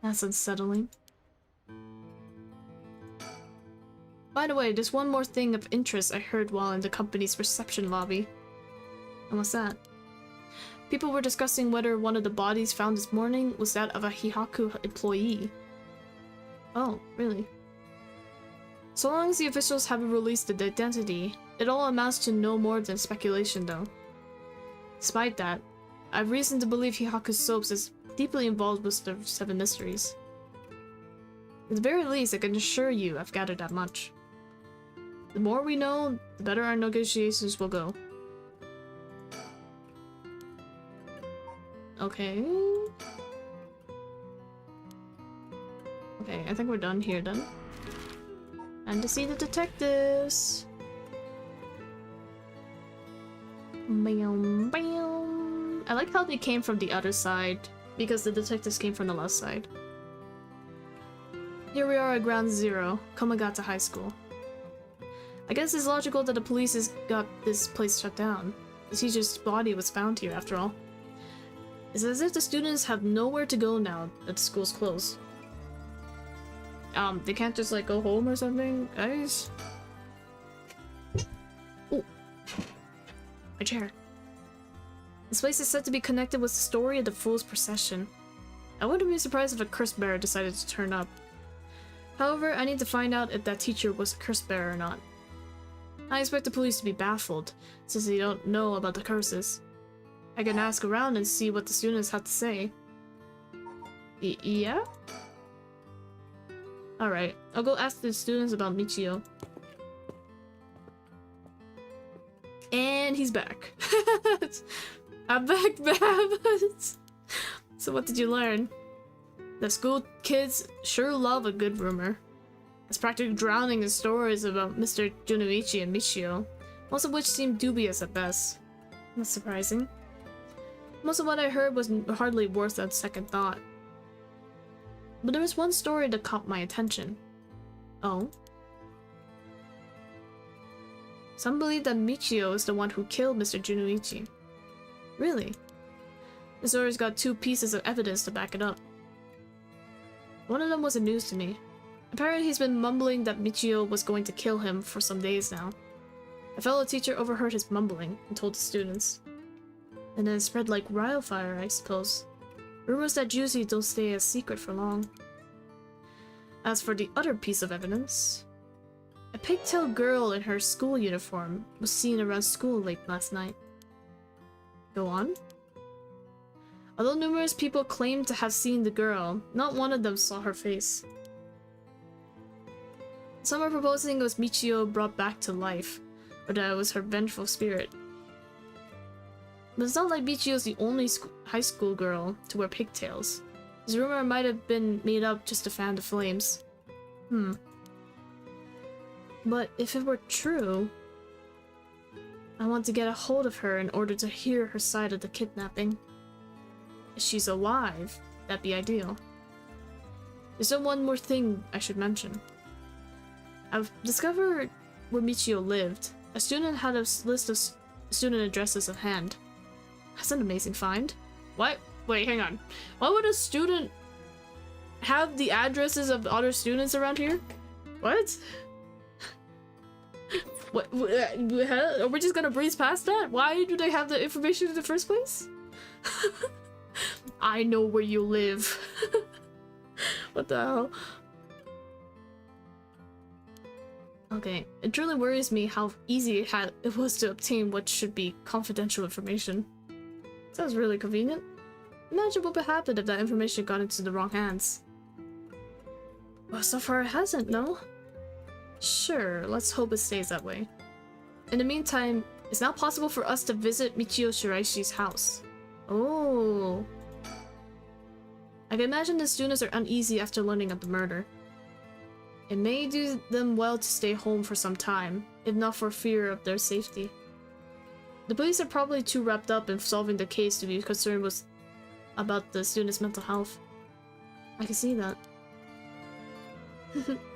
That's unsettling. By the way, there's one more thing of interest I heard while in the company's reception lobby. And what's that? People were discussing whether one of the bodies found this morning was that of a Hihaku employee. Oh, really? So long as the officials haven't released the identity, it all amounts to no more than speculation though. Despite that, I have reason to believe Hihaku Soaps is deeply involved with the Seven Mysteries. At the very least, I can assure you I've gathered that much. The more we know, the better our negotiations will go. Okay. Okay, I think we're done here then. And to see the detectives. Bam, bam. I like how they came from the other side, because the detectives came from the left side. Here we are at Ground Zero, Komagata High School. I guess it's logical that the police has got this place shut down. The teacher's body was found here, after all. It's as if the students have nowhere to go now that the school's closed. They can't just like go home or something, guys? Oh, my chair. This place is said to be connected with the story of the Fool's Procession. I wouldn't be surprised if a curse bearer decided to turn up. However, I need to find out if that teacher was a curse bearer or not. I expect the police to be baffled, since they don't know about the curses. I can ask around and see what the students have to say. Yeah? Alright, I'll go ask the students about Michio. And he's back. I'm back, Babs! So what did you learn? The school kids sure love a good rumor. It's practically drowning in stories about Mr. Junoichi and Michio, most of which seem dubious at best. Not surprising. Most of what I heard was hardly worth a second thought. But there was one story that caught my attention. Oh? Some believe that Michio is the one who killed Mr. Junoichi. Really? The story's got two pieces of evidence to back it up. One of them wasn't news to me. Apparently he's been mumbling that Michio was going to kill him for some days now. A fellow teacher overheard his mumbling and told the students. And then it spread like wildfire, I suppose. Rumors that juicy don't stay a secret for long. As for the other piece of evidence, a pigtailed girl in her school uniform was seen around school late last night. Go on? Although numerous people claimed to have seen the girl, not one of them saw her face. Some are proposing it was Michio brought back to life, or that it was her vengeful spirit. But it's not like Michio's the only high school girl to wear pigtails. This rumor might have been made up just to fan the flames. But if it were true, I want to get a hold of her in order to hear her side of the kidnapping. If she's alive, that'd be ideal. There's still one more thing I should mention. I've discovered where Michio lived. A student had a list of student addresses at hand. That's an amazing find. What? Wait, hang on. Why would a student have the addresses of other students around here? What? What? Are we just gonna breeze past that? Why do they have the information in the first place? I know where you live. What the hell? Okay, it truly worries me how easy it was to obtain what should be confidential information. Sounds really convenient. Imagine what would happen if that information got into the wrong hands. Well, so far it hasn't, no? Sure, let's hope it stays that way. In the meantime, it's now possible for us to visit Michio Shiraishi's house. Oh. I can imagine the students are uneasy after learning of the murder. It may do them well to stay home for some time, if not for fear of their safety. The police are probably too wrapped up in solving the case to be concerned about the students' mental health. I can see that.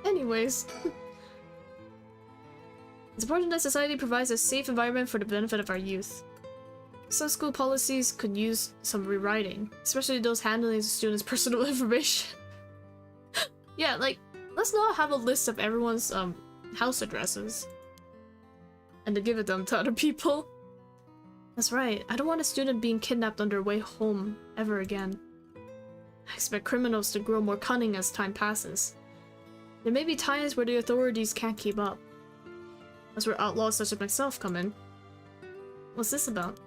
Anyways, It's important that society provides a safe environment for the benefit of our youth. Some school policies could use some rewriting, especially those handling the students' personal information. Yeah, like, let's not have a list of everyone's house addresses and to give it them to other people. That's right, I don't want a student being kidnapped on their way home ever again. I expect criminals to grow more cunning as time passes. There may be times where the authorities can't keep up. That's where outlaws such as myself come in. What's this about?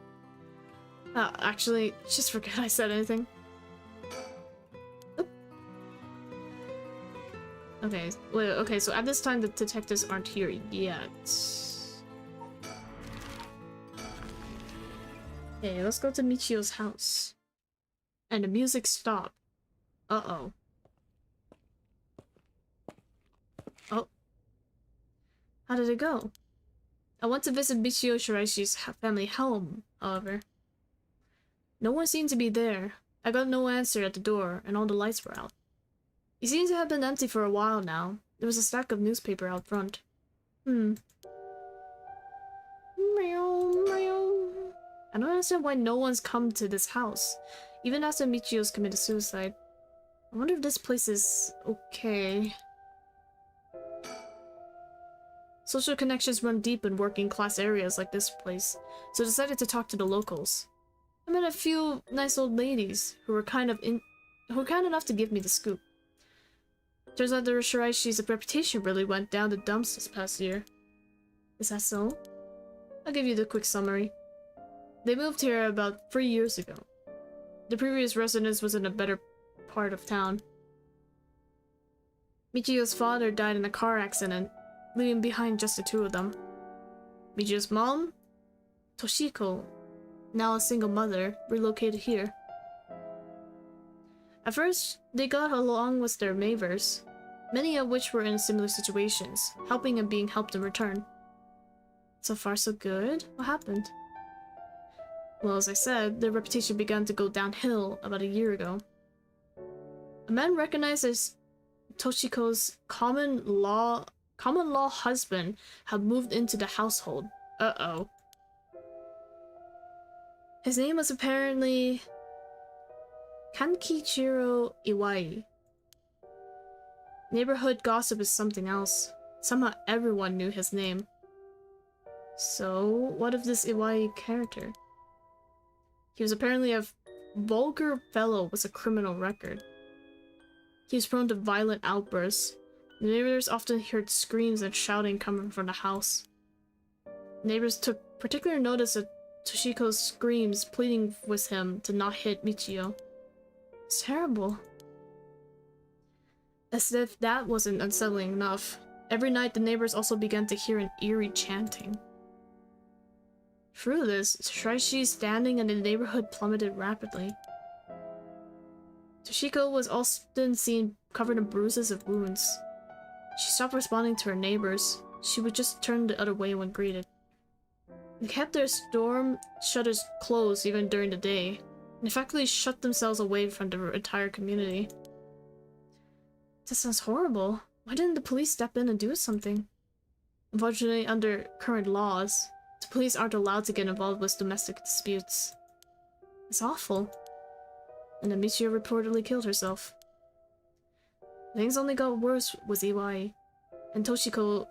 Actually, just forget I said anything. Oop. Okay, wait, okay, so at this time the detectives aren't here yet. Okay, let's go to Michio's house. And the music stopped. Uh-oh. Oh. How did it go? I want to visit Michio Shiraishi's family home, however. No one seemed to be there. I got no answer at the door, and all the lights were out. It seems to have been empty for a while now. There was a stack of newspaper out front. Meow, meow. I don't understand why no one's come to this house, even after Michio's committed suicide. I wonder if this place is okay. Social connections run deep in working class areas like this place, so I decided to talk to the locals. I met a few nice old ladies who were kind enough to give me the scoop. Turns out the Shiraishi's reputation really went down the dumps this past year. Is that so? I'll give you the quick summary. They moved here about 3 years ago. The previous residence was in a better part of town. Michio's father died in a car accident, leaving behind just the two of them. Michio's mom, Toshiko, now a single mother, relocated here. At first, they got along with their neighbors, many of which were in similar situations, helping and being helped in return. So far so good? What happened? Well, as I said, their reputation began to go downhill about a year ago. A man recognized as Toshiko's common law husband had moved into the household. Uh-oh. His name was apparently Kankichiro Iwai. Neighborhood gossip is something else. Somehow everyone knew his name. So, what of this Iwai character? He was apparently a vulgar fellow with a criminal record. He was prone to violent outbursts. The neighbors often heard screams and shouting coming from the house. Neighbors took particular notice of Toshiko's screams, pleading with him to not hit Michio. It's terrible. As if that wasn't unsettling enough, every night the neighbors also began to hear an eerie chanting. Through this, Shiraishi's standing in the neighborhood plummeted rapidly. Toshiko was often seen covered in bruises and wounds. She stopped responding to her neighbors. She would just turn the other way when greeted. They kept their storm shutters closed even during the day, and effectively shut themselves away from the entire community. That sounds horrible. Why didn't the police step in and do something? Unfortunately, under current laws, the police aren't allowed to get involved with domestic disputes. It's awful. And then Michio reportedly killed herself. Things only got worse with Iwai, and Toshiko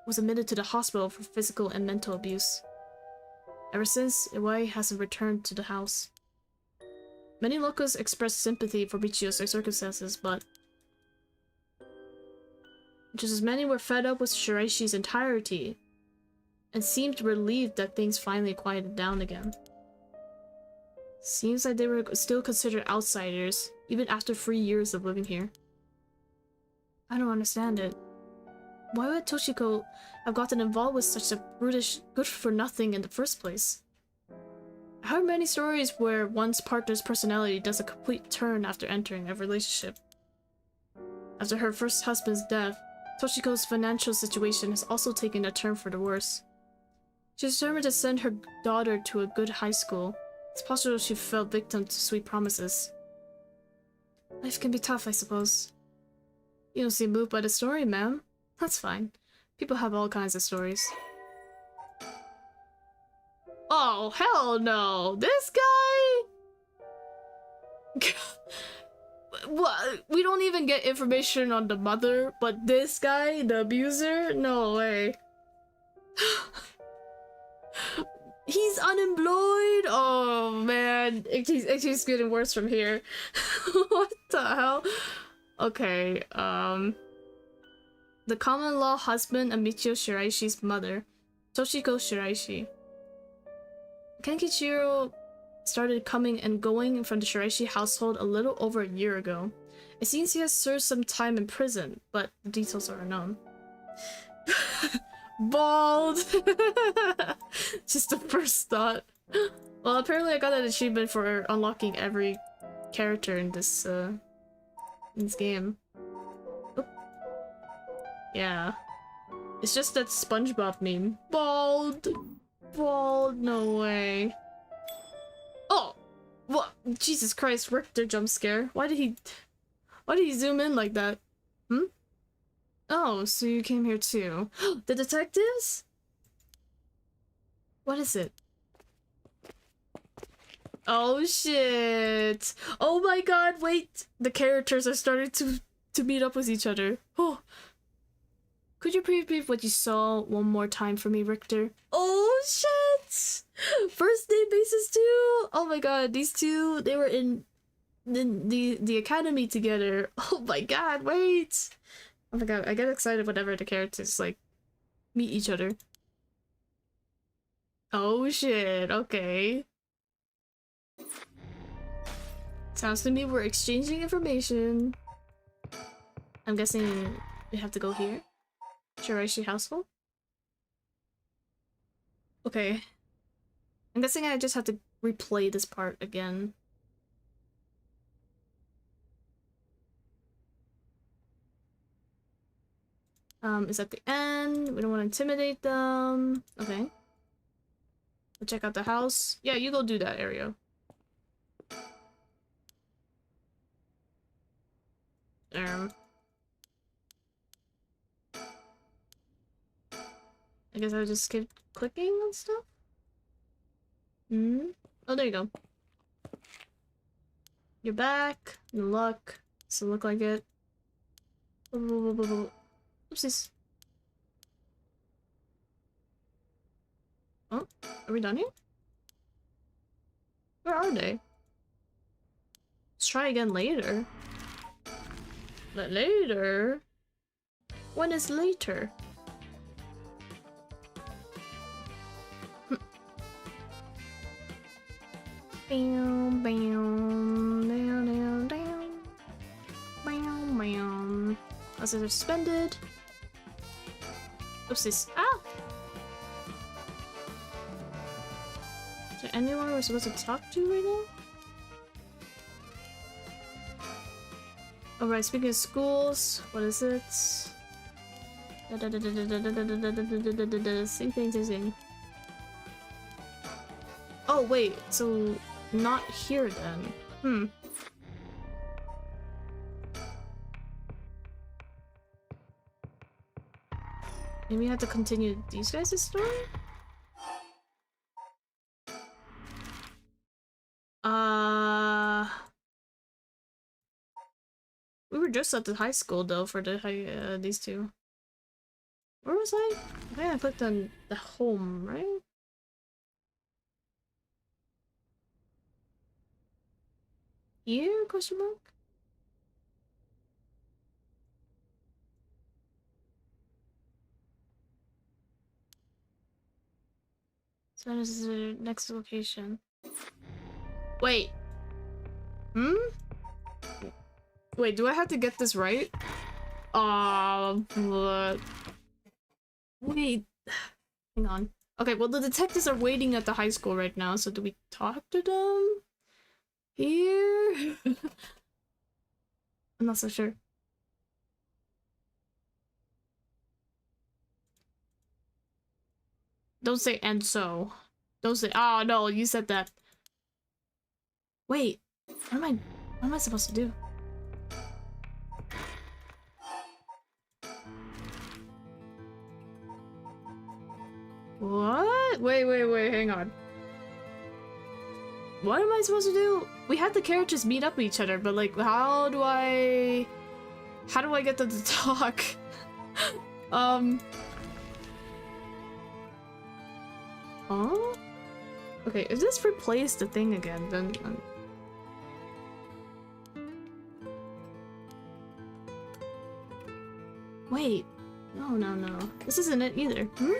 was admitted to the hospital for physical and mental abuse. Ever since, Iwai hasn't returned to the house. Many locals expressed sympathy for Michio's circumstances, but just as many were fed up with Shiraishi's entirety, and seemed relieved that things finally quieted down again. Seems like they were still considered outsiders, even after 3 years of living here. I don't understand it. Why would Toshiko have gotten involved with such a brutish good-for-nothing in the first place? I heard many stories where one's partner's personality does a complete turn after entering a relationship. After her first husband's death, Toshiko's financial situation has also taken a turn for the worse. She's determined to send her daughter to a good high school. It's possible she fell victim to sweet promises. Life can be tough, I suppose. You don't seem moved by the story, ma'am. That's fine. People have all kinds of stories. Oh, hell no. This guy? What? We don't even get information on the mother, but this guy, the abuser? No way. He's unemployed? Oh man, it keeps getting worse from here. What the hell? Okay, the common law husband of Michio Shiraishi's mother, Toshiko Shiraishi. Kenkichiro started coming and going from the Shiraishi household a little over a year ago. It seems he has served some time in prison, but the details are unknown. Bald! Just the first thought. Well, apparently I got an achievement for unlocking every character in this game. Oop. Yeah. It's just that SpongeBob meme. Bald! Bald, no way. Oh! What? Jesus Christ, Richter jump scare. Why did he zoom in like that? Hmm? Oh, so you came here too. The detectives? What is it? Oh shit! Oh my god, wait! The characters are starting to meet up with each other. Oh. Could you preview what you saw one more time for me, Richter? Oh shit! First name basis too? Oh my god, these two, they were in the academy together. Oh my god, wait! Oh my god, I get excited whenever the characters, like, meet each other. Oh shit, okay. Sounds to me we're exchanging information. I'm guessing we have to go here? Shiraishi household? Okay. I'm guessing I just have to replay this part again. Is at the end. We don't want to intimidate them. Okay. We'll check out the house. Yeah, you go do that area. I guess I'll just keep clicking on stuff? Hmm? Oh, there you go. You're back. No luck. Doesn't look like it. Oopsies. Oh, are we done here? Where are they? Let's try again later. But later? When is later? Bam, bam, down, down, down. Bam, bam. As they're suspended. Oopsies. Ah! Is there anyone we're supposed to talk to right now? Alright, speaking of schools, what is it? Same thing. Oh wait, so not here then. Maybe we have to continue these guys' story? We were just at the high school though for the these two. Where was I? I think I clicked on the home, right? Here? Question mark? So this is the next location. Wait. Hmm? Wait, do I have to get this right? Wait. Hang on. Okay, well the detectives are waiting at the high school right now, so do we talk to them? Here? I'm not so sure. Don't say "and so." Don't say, oh no, you said that. Wait, what am I supposed to do? What? Wait, hang on. What am I supposed to do? We had the characters meet up with each other, but like, how do I get them to talk? Huh? Okay, if this replaced the thing again, then wait. No. This isn't it either. Hmm?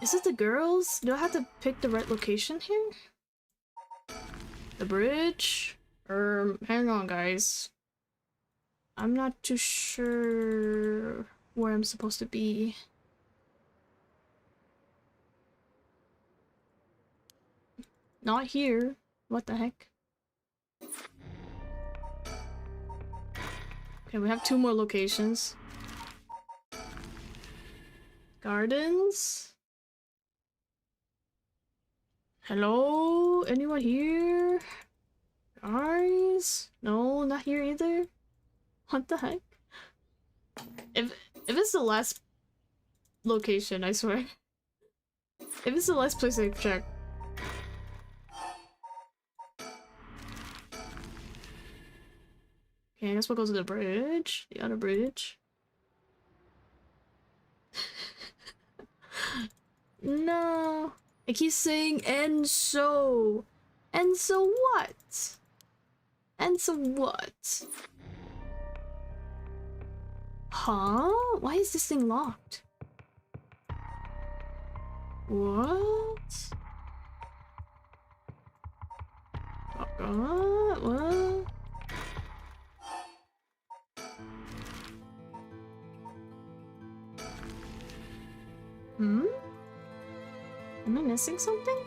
Is it the girls? Do I have to pick the right location here? The bridge? Hang on, guys. I'm not too sure where I'm supposed to be. Not here. What the heck? Okay, we have 2 more locations. Gardens? Hello? Anyone here? Guys? No, not here either? What the heck? If it's the last location, I swear. If it's the last place I've checked. Okay, I guess we'll go to the bridge. The other bridge. No. I keep saying and so. And so what? And so what? Huh? Why is this thing locked? What? What? Hmm? Am I missing something?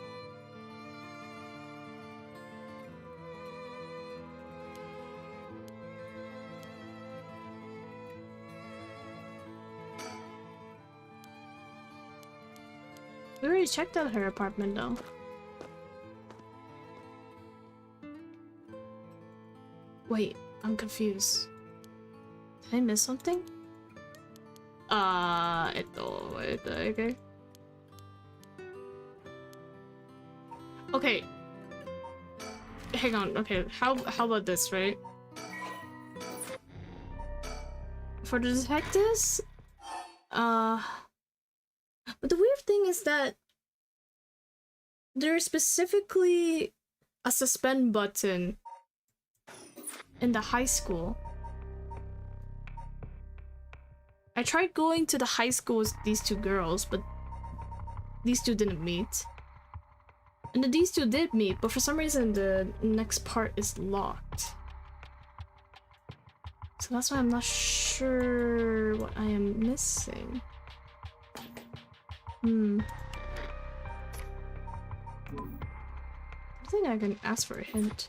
We already checked out her apartment though. Wait, I'm confused. Did I miss something? Okay. Okay. Hang on, okay, how about this, right? For the detectives? But the weird thing is that there's specifically a suspend button in the high school. I tried going to the high school with these 2 girls, but these 2 didn't meet. And then these 2 did meet, but for some reason the next part is locked. So that's why I'm not sure what I am missing. I think I can ask for a hint.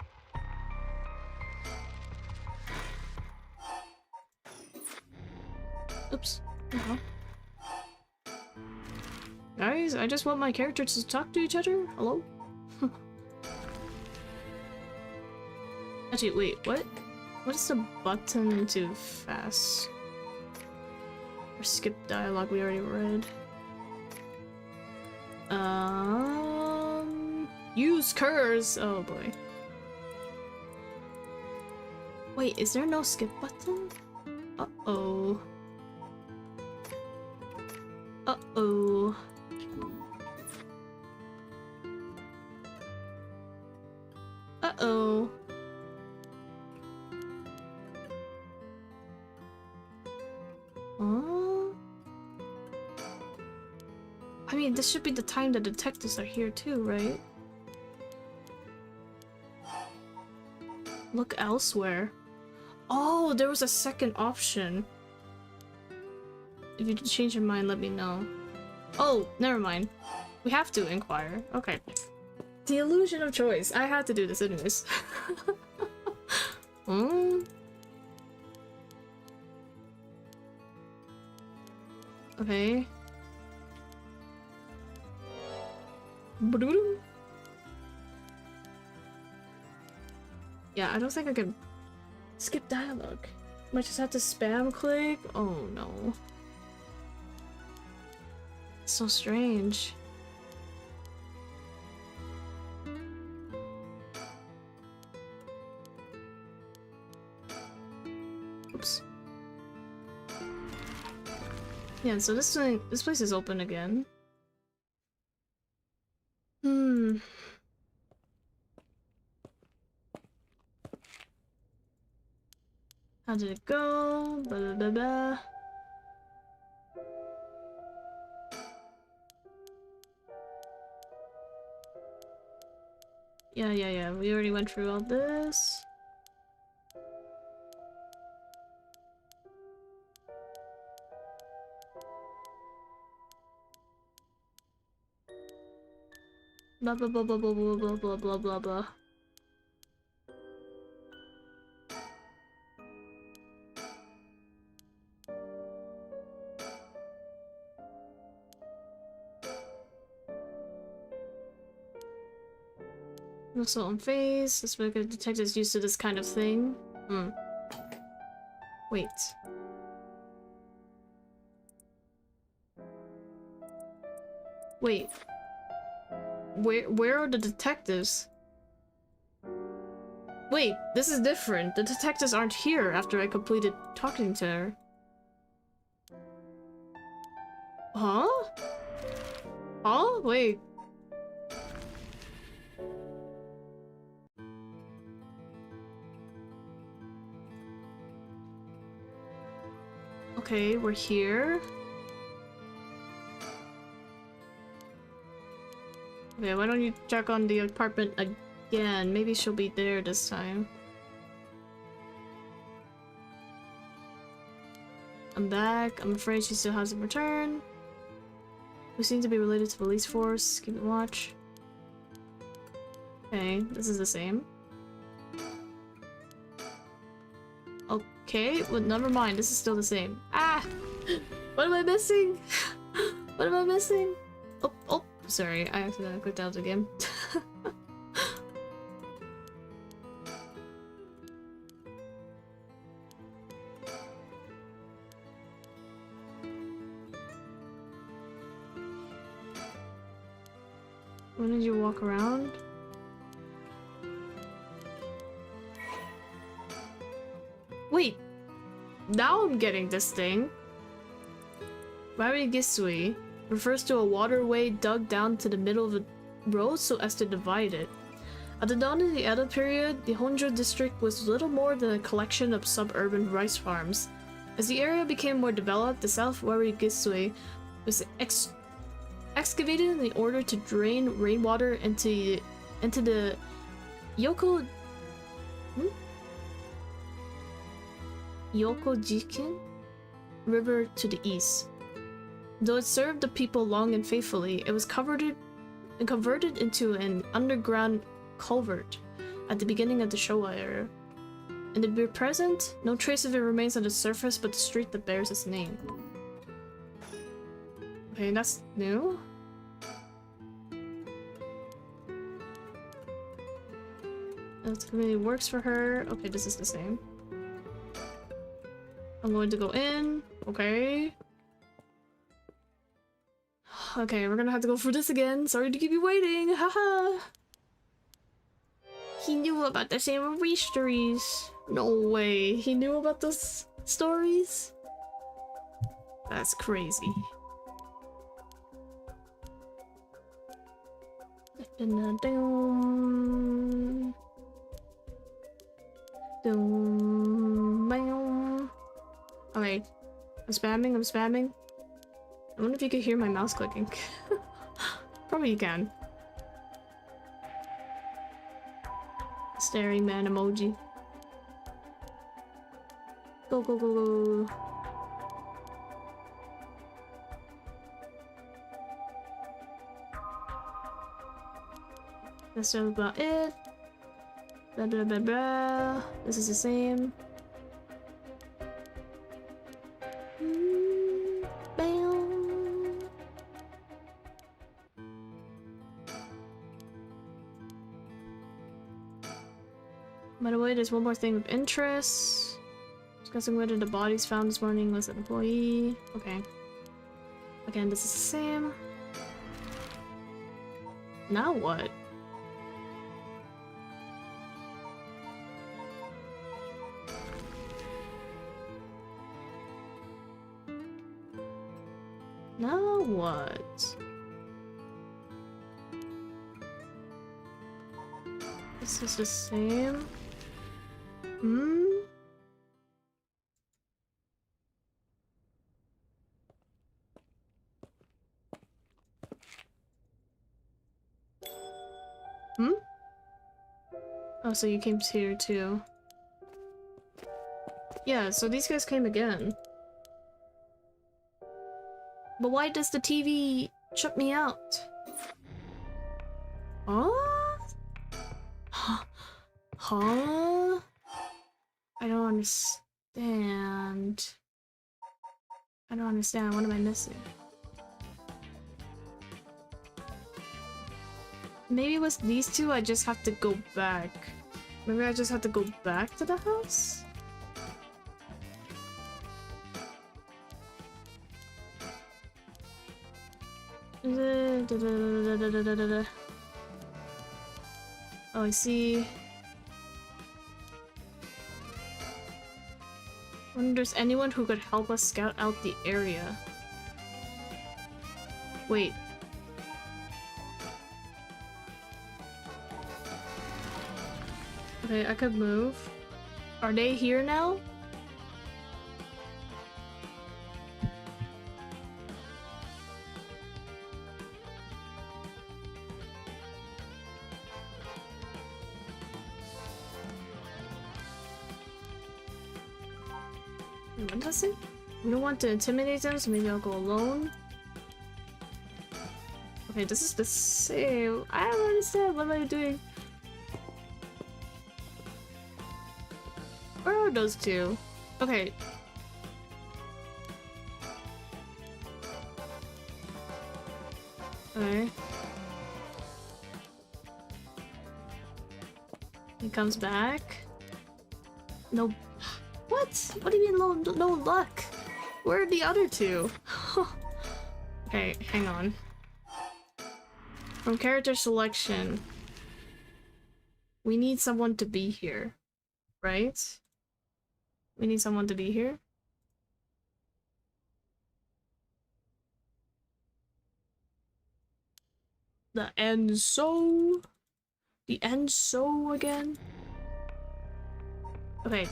Oops. Uh-huh. Guys, I just want my characters to talk to each other. Hello? Actually, wait, what? What is the button to fast? Or skip dialogue we already read? Use curse! Oh boy. Wait, is there no skip button? Uh-oh. Uh-oh. Uh-oh. I mean, this should be the time the detectives are here too, right? Look elsewhere. Oh, there was a second option. If you change your mind, let me know. Oh, never mind. We have to inquire. Okay. The illusion of choice. I had to do this anyways. Okay. Yeah, I don't think I can skip dialogue. Might just have to spam click. Oh no. So strange. Oops. Yeah, so this place is open again. Hmm. How did it go? Blah blah blah blah. Yeah. We already went through all this. Blah blah blah blah blah blah blah blah blah blah blah. Also on face. This way the detective's used to this kind of thing. Hmm. Wait. Wait. Where are the detectives? Wait, this is different. The detectives aren't here after I completed talking to her. Huh? Huh? Wait. Okay, we're here. Okay, why don't you check on the apartment again? Maybe she'll be there this time. I'm back. I'm afraid she still hasn't returned. We seem to be related to police force. Keep it watch. Okay, this is the same. Okay, well, never mind. This is still the same. Ah! What am I missing? What am I missing? Oh, sorry. I accidentally clicked out again. When did you walk around? Wait! Now I'm getting this thing. Warigisui refers to a waterway dug down to the middle of a road so as to divide it. At the dawn of the Edo period, the Honjo district was little more than a collection of suburban rice farms. As the area became more developed, the South Warigisui was excavated in order to drain rainwater into the Yokojikin River to the east. Though it served the people long and faithfully, it was converted into an underground culvert at the beginning of the Showa era. In the present, no trace of it remains on the surface but the street that bears its name. Okay, that's new. That really works for her. Okay, this is the same. I'm going to go in. Okay. Okay, we're gonna have to go through this again. Sorry to keep you waiting. Haha. He knew about the Seven Mysteries. No way. He knew about those stories? That's crazy. Okay, I'm spamming. I wonder if you could hear my mouse clicking. Probably you can. Staring man emoji. Go, go, go, go. That's all about it. Blah blah blah blah. This is the same. Bam. By the way, there's one more thing of interest. Discussing whether the bodies found this morning was an employee. Okay. Again, this is the same. Now what? Now what? This is the same. Hmm? Hmm? Oh, so you came here too. Yeah, so these guys came again. But why does the TV shut me out? Huh? Huh? I don't understand. I don't understand. What am I missing? Maybe it was these two. I just have to go back. Maybe I just have to go back to the house? Oh, I see. Wonder if there's anyone who could help us scout out the area. Wait. Okay, I could move. Are they here now? What does it? We don't want to intimidate them, so maybe I'll go alone. Okay, this is the same. I don't understand. What am I doing? Where are those two? Okay. Okay. He comes back. No. What? What do you mean no luck? Where are the other two? Okay, hang on. From character selection, we need someone to be here, right? We need someone to be here. The Enso? The Enso again? Okay.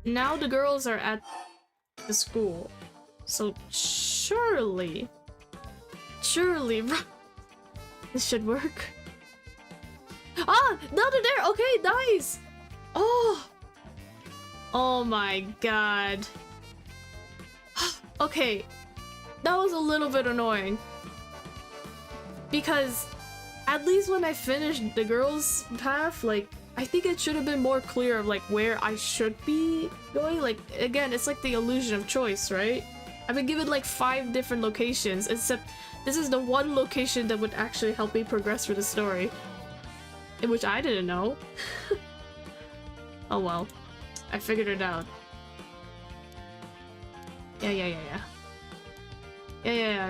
Now the girls are at the school. So surely, this should work. Ah! Now they're there! Okay, nice! Oh! Oh my god. Okay. That was a little bit annoying. Because at least when I finished the girls' path, like, I think it should have been more clear of like where I should be going. Like, again, it's like the illusion of choice, right? I've been given like 5 different locations, except this is the one location that would actually help me progress through the story. In which I didn't know. Oh well. I figured it out. Yeah,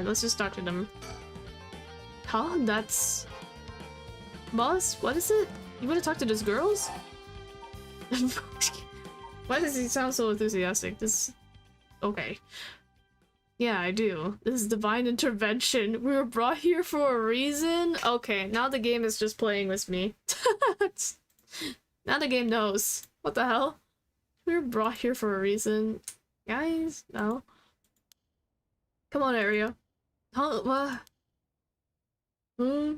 let's just talk to them. Huh? That's... Boss? What is it? You want to talk to those girls? Why does he sound so enthusiastic? This... Okay. Yeah, I do. This is divine intervention. We were brought here for a reason? Okay, now the game is just playing with me. Now the game knows. What the hell? We were brought here for a reason. Guys, no. Come on, Aria. Huh? What? Hmm?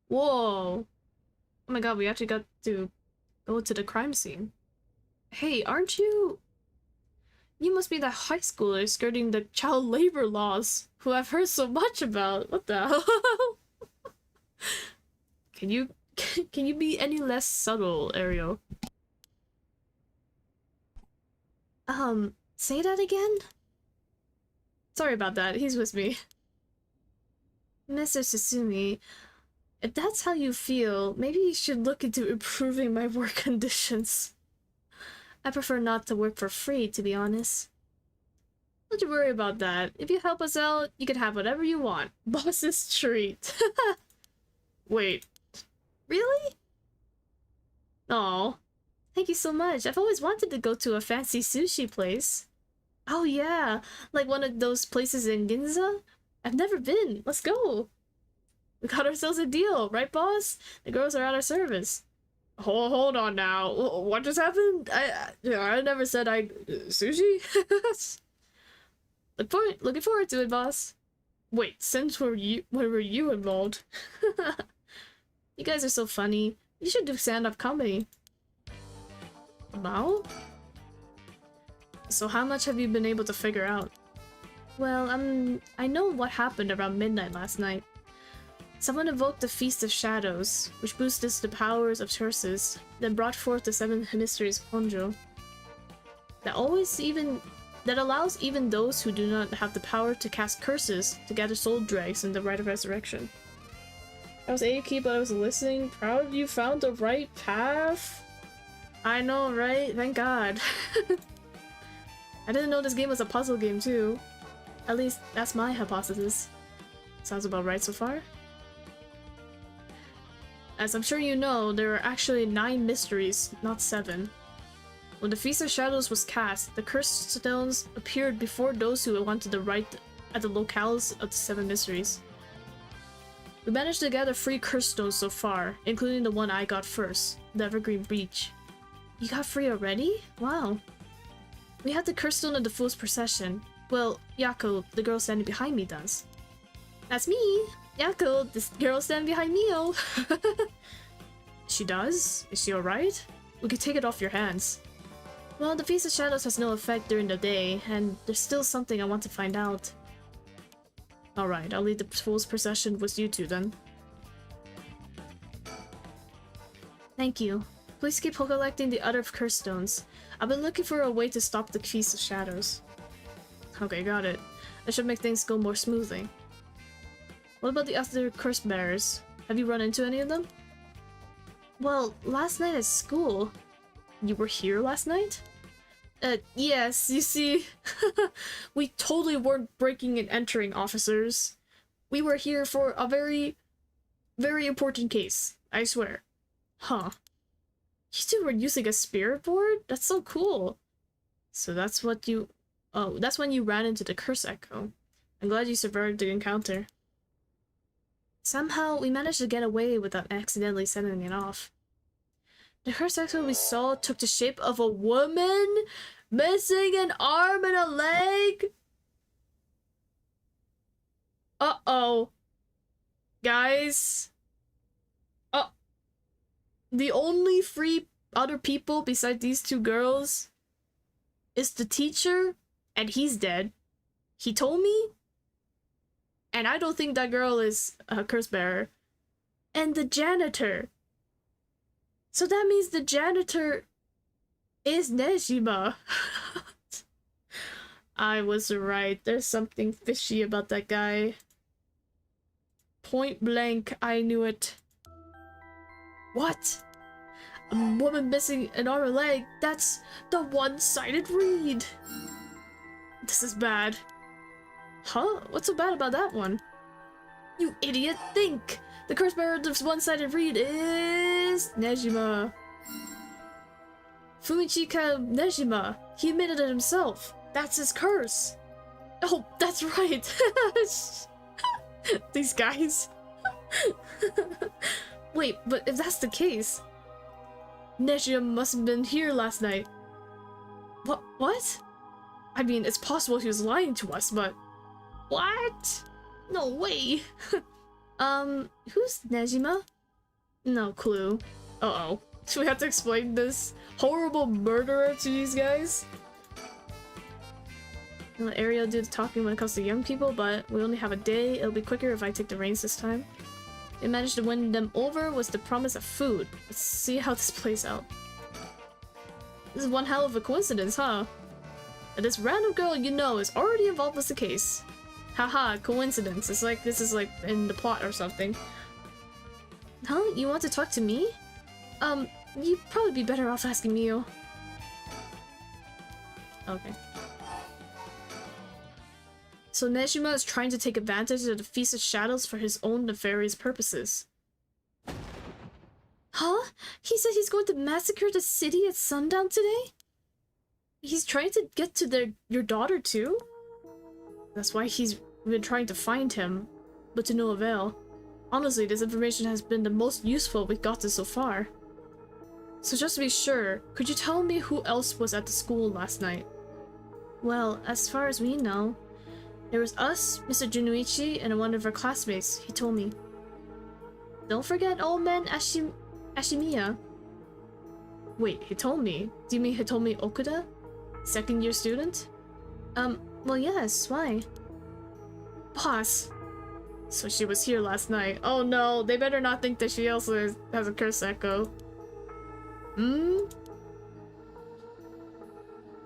Whoa. Oh my god, we actually got to go to the crime scene. Hey, aren't you... You must be the high schooler skirting the child labor laws, who I've heard so much about. What the hell? Can you be any less subtle, Ariel? Say that again? Sorry about that, he's with me. Mr. Susumi, if that's how you feel, maybe you should look into improving my work conditions. I prefer not to work for free, to be honest. Don't you worry about that. If you help us out, you can have whatever you want. Boss's treat. Wait. Really? Oh, thank you so much. I've always wanted to go to a fancy sushi place. Oh yeah, like one of those places in Ginza? I've never been. Let's go. We got ourselves a deal, right boss? The girls are at our service. Hold on now. What just happened? I never said sushi? Looking forward to it, boss. Wait, since when were you involved? You guys are so funny. You should do stand-up comedy. Wow? So how much have you been able to figure out? Well, I know what happened around midnight last night. Someone invoked the Feast of Shadows, which boosted the powers of curses, then brought forth the Seven Mysteries of Honjo. That allows even those who do not have the power to cast curses to gather soul dregs in the rite of resurrection. I was achy, but I was listening. Proud you found the right path. I know, right? Thank God. I didn't know this game was a puzzle game too. At least that's my hypothesis. Sounds about right so far. As I'm sure you know, there are actually 9 mysteries, not 7. When the Feast of Shadows was cast, the cursed stones appeared before those who wanted to write at the locales of the 7 mysteries. We managed to gather 3 cursed stones so far, including the one I got first, the Evergreen Breach. You got 3 already? Wow. We have the cursed stone of the Fool's Procession. Well, Yako, the girl standing behind me, does. That's me! Yako, this girl standing behind me, oh! She does? Is she alright? We could take it off your hands. Well, the Feast of Shadows has no effect during the day, and there's still something I want to find out. Alright, I'll leave the Fool's Procession with you two then. Thank you. Please keep collecting the other cursed stones. I've been looking for a way to stop the Feast of Shadows. Okay, got it. That should make things go more smoothly. What about the other curse bearers? Have you run into any of them? Well, last night at school... You were here last night? Yes, you see... We totally weren't breaking and entering, officers. We were here for a very important case, I swear. Huh. You two were using a spirit board? That's so cool. So that's what you... Oh, that's when you ran into the curse echo. I'm glad you survived the encounter. Somehow, we managed to get away without accidentally setting it off. The curse echo we saw took the shape of a woman, missing an arm and a leg. Uh-oh. Guys. The only 3 other people besides these 2 girls is the teacher, and he's dead. He told me. And I don't think that girl is a curse bearer. And the janitor. So that means the janitor is Nejima. I was right. There's something fishy about that guy. Point blank, I knew it. What? A woman missing an arm or leg? That's the one-sided read. This is bad. Huh? What's so bad about that one? You idiot, think! The curse bearer of this one-sided read is... Nejima. Fumichika Nejima. He admitted it himself. That's his curse. Oh, that's right. These guys. Wait, but if that's the case... Nejima must have been here last night. What? I mean, it's possible he was lying to us, but... What? No way. Who's Nejima? No clue. Uh-oh. Should we have to explain this horrible murderer to these guys? I'll let Ariel do the talking when it comes to young people, but we only have a day. It'll be quicker if I take the reins this time. We managed to win them over was the promise of food. Let's see how this plays out. This is one hell of a coincidence, huh? And this random girl you know is already involved with the case. Haha, coincidence. It's like this is like in the plot or something. Huh? You want to talk to me? You'd probably be better off asking Mio. Okay. So Nejima is trying to take advantage of the Feast of Shadows for his own nefarious purposes. Huh? He said he's going to massacre the city at sundown today? He's trying to get to your daughter too? That's why he's been trying to find him, but to no avail. Honestly, this information has been the most useful we've gotten so far. So just to be sure, could you tell me who else was at the school last night? Well, as far as we know, there was us, Mr. Junuichi, and one of our classmates, he told me. Don't forget old man Ashimiya. Wait, Hitomi? Do you mean Hitomi Okuda? Second year student? Well yes, why? Boss. So she was here last night. Oh no, they better not think that she also has a curse echo.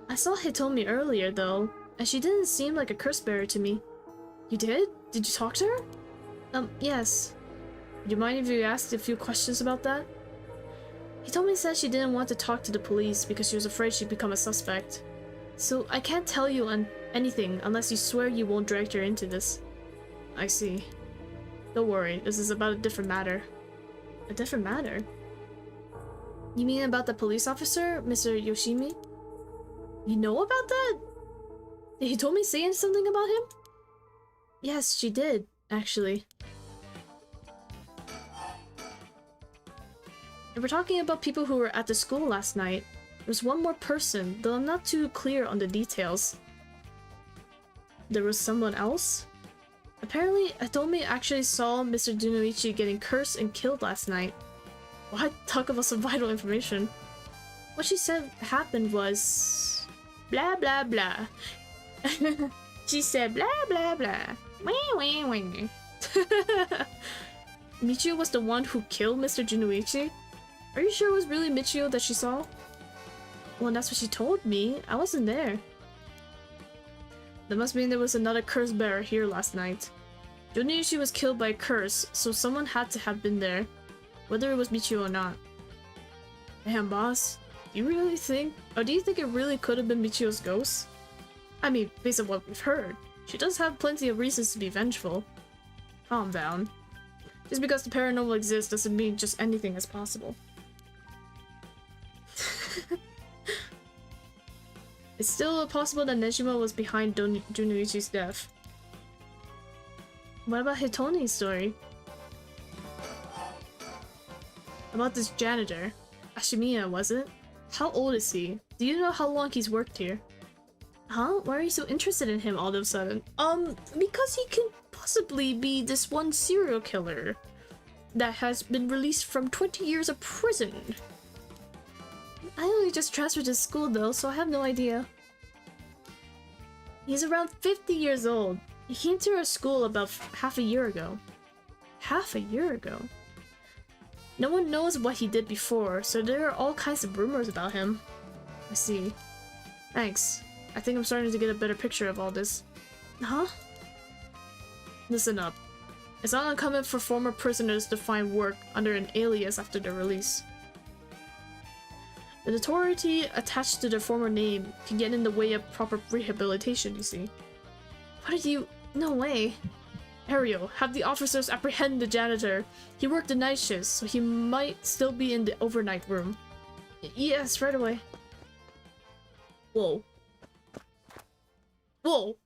I saw Hitomi earlier though, and she didn't seem like a curse bearer to me. You did? Did you talk to her? Yes. Would you mind if you asked a few questions about that? Hitomi said she didn't want to talk to the police because she was afraid she'd become a suspect. So I can't tell you on anything unless you swear you won't drag her into this. I see. Don't worry, this is about a different matter. A different matter? You mean about the police officer, Mr. Yoshimi? You know about that? Did Hitomi say something about him? Yes, she did, actually. If we're talking about people who were at the school last night, there's one more person, though I'm not too clear on the details. There was someone else? Apparently, Hitomi actually saw Mr. Junuichi getting cursed and killed last night. What? Talk about some vital information. What she said happened was... blah blah blah. She said blah blah blah. Wee wee wee. Michio was the one who killed Mr. Junuichi? Are you sure it was really Michio that she saw? Well, that's what she told me. I wasn't there. That must mean there was another curse bearer here last night. Junuichi was killed by a curse, so someone had to have been there, whether it was Michio or not. Damn, boss. Do you really think, or do you think it really could have been Michio's ghost? I mean, based on what we've heard, she does have plenty of reasons to be vengeful. Calm down. Just because the paranormal exists doesn't mean just anything is possible. It's still possible that Nejima was behind Junuichi's death. What about Hitomi's story? About this janitor. Ashimiya, was it? How old is he? Do you know how long he's worked here? Huh? Why are you so interested in him all of a sudden? Because he can possibly be this one serial killer that has been released from 20 years of prison. I only just transferred to school though, so I have no idea. He's around 50 years old. He came to our school about half a year ago. Half a year ago? No one knows what he did before, so there are all kinds of rumors about him. I see. Thanks. I think I'm starting to get a better picture of all this. Huh? Listen up. It's not uncommon for former prisoners to find work under an alias after their release. The notoriety attached to their former name can get in the way of proper rehabilitation, you see. What did you... No way. Ariel, have the officers apprehend the janitor. He worked the night shifts, so he might still be in the overnight room. Yes, right away. Whoa. Whoa!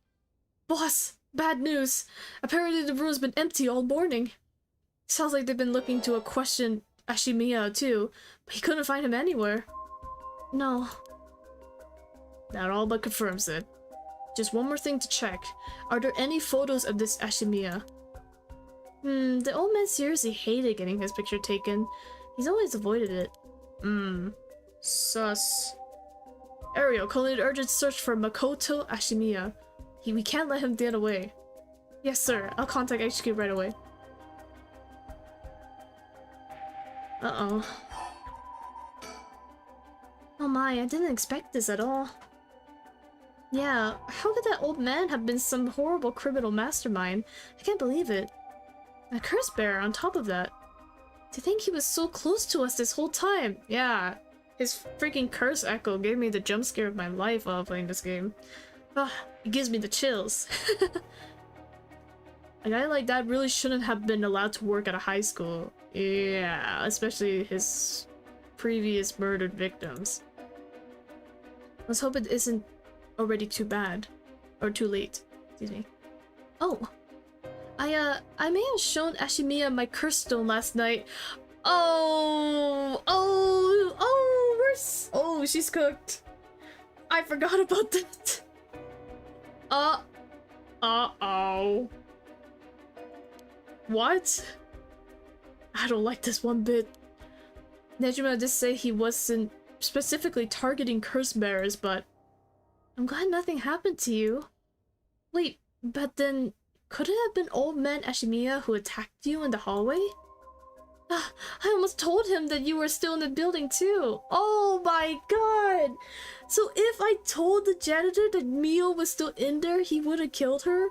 Boss! Bad news! Apparently the room's been empty all morning. Sounds like they've been looking to question Ashimiya too, but he couldn't find him anywhere. No. That all but confirms it. Just one more thing to check. Are there any photos of this Ashimiya? The old man seriously hated getting his picture taken. He's always avoided it. Sus. Ariel, call an urgent search for Makoto Ashimiya. We can't let him get away. Yes, sir. I'll contact HQ right away. Uh-oh. Oh my, I didn't expect this at all. Yeah, how could that old man have been some horrible criminal mastermind? I can't believe it. A curse bearer on top of that. To think he was so close to us this whole time. Yeah, His freaking curse echo gave me the jump scare of my life while playing this game. Ah, it gives me the chills. A guy like that really shouldn't have been allowed to work at a high school. Yeah, especially his previous murdered victims. Let's hope it isn't already too bad. Or too late. Excuse me. Oh! I may have shown Ashimiya my curse stone last night. Oh! Oh, she's cooked. I forgot about that. Uh-oh. What? I don't like this one bit. Nejima did say he wasn't specifically targeting curse bearers, but I'm glad nothing happened to you. Wait, but then could it have been old man Ashimiya who attacked you in the hallway? I almost told him that you were still in the building too. Oh my god! So if I told the janitor that Mio was still in there, he would have killed her?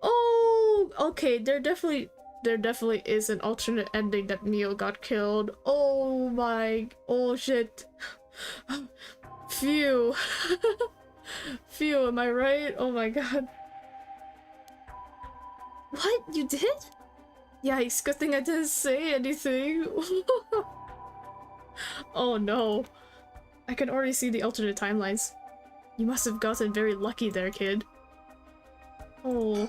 Oh, okay, there definitely is an alternate ending that Mio got killed. Oh shit. Phew. Phew, am I right? Oh my god. What? You did? Yikes, good thing I didn't say anything. Oh no. I can already see the alternate timelines. You must have gotten very lucky there, kid. Oh.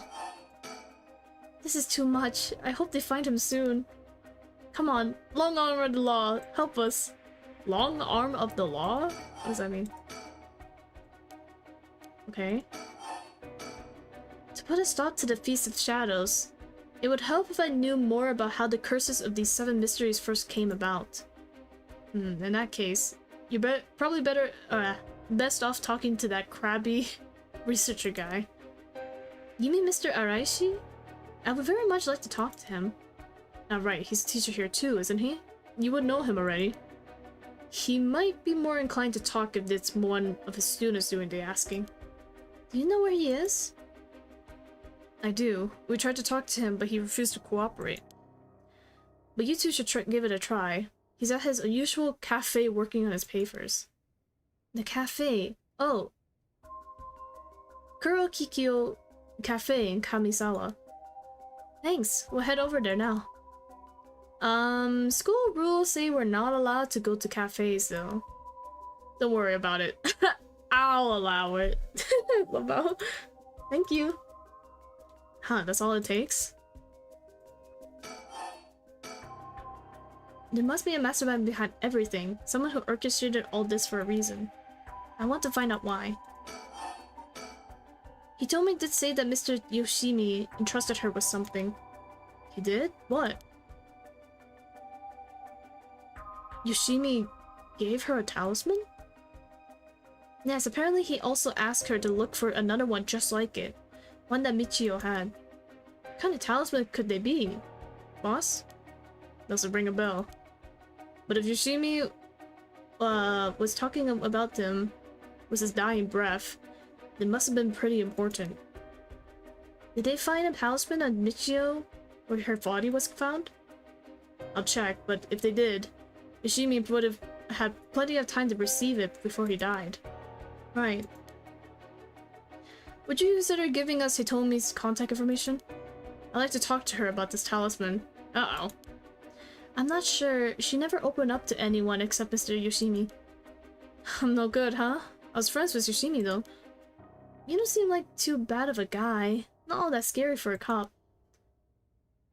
This is too much. I hope they find him soon. Come on, long arm of the law, help us. Long arm of the law? What does that mean? Okay. To put a stop to the Feast of Shadows, it would help if I knew more about how the curses of these 7 mysteries first came about. In that case, you probably better, best off talking to that crabby researcher guy. You mean Mr. Araishi? I would very much like to talk to him. Right, he's a teacher here too, isn't he? You would know him already. He might be more inclined to talk if it's one of his students doing the asking. Do you know where he is? I do. We tried to talk to him, but he refused to cooperate. But you two should give it a try. He's at his usual cafe working on his papers. The cafe? Oh. Kurokikyo Cafe in Kamisawa. Thanks, we'll head over there now. School rules say we're not allowed to go to cafes though. Don't worry about it. I'll allow it. Thank you. Huh, that's all it takes? There must be a mastermind behind everything. Someone who orchestrated all this for a reason. I want to find out why. He told me to say that Mr. Yoshimi entrusted her with something. He did? What? Yoshimi gave her a talisman? Yes, apparently he also asked her to look for another one just like it. One that Michio had. What kind of talisman could they be? Boss? Doesn't ring a bell. But if Yoshimi was talking about them with his dying breath, it must have been pretty important. Did they find a talisman on Michio where her body was found? I'll check, but if they did, Yoshimi would have had plenty of time to receive it before he died. Right. Would you consider giving us Hitomi's contact information? I'd like to talk to her about this talisman. Uh-oh. I'm not sure. She never opened up to anyone except Mr. Yoshimi. I'm no good, huh? I was friends with Yoshimi, though. You don't seem like too bad of a guy. Not all that scary for a cop.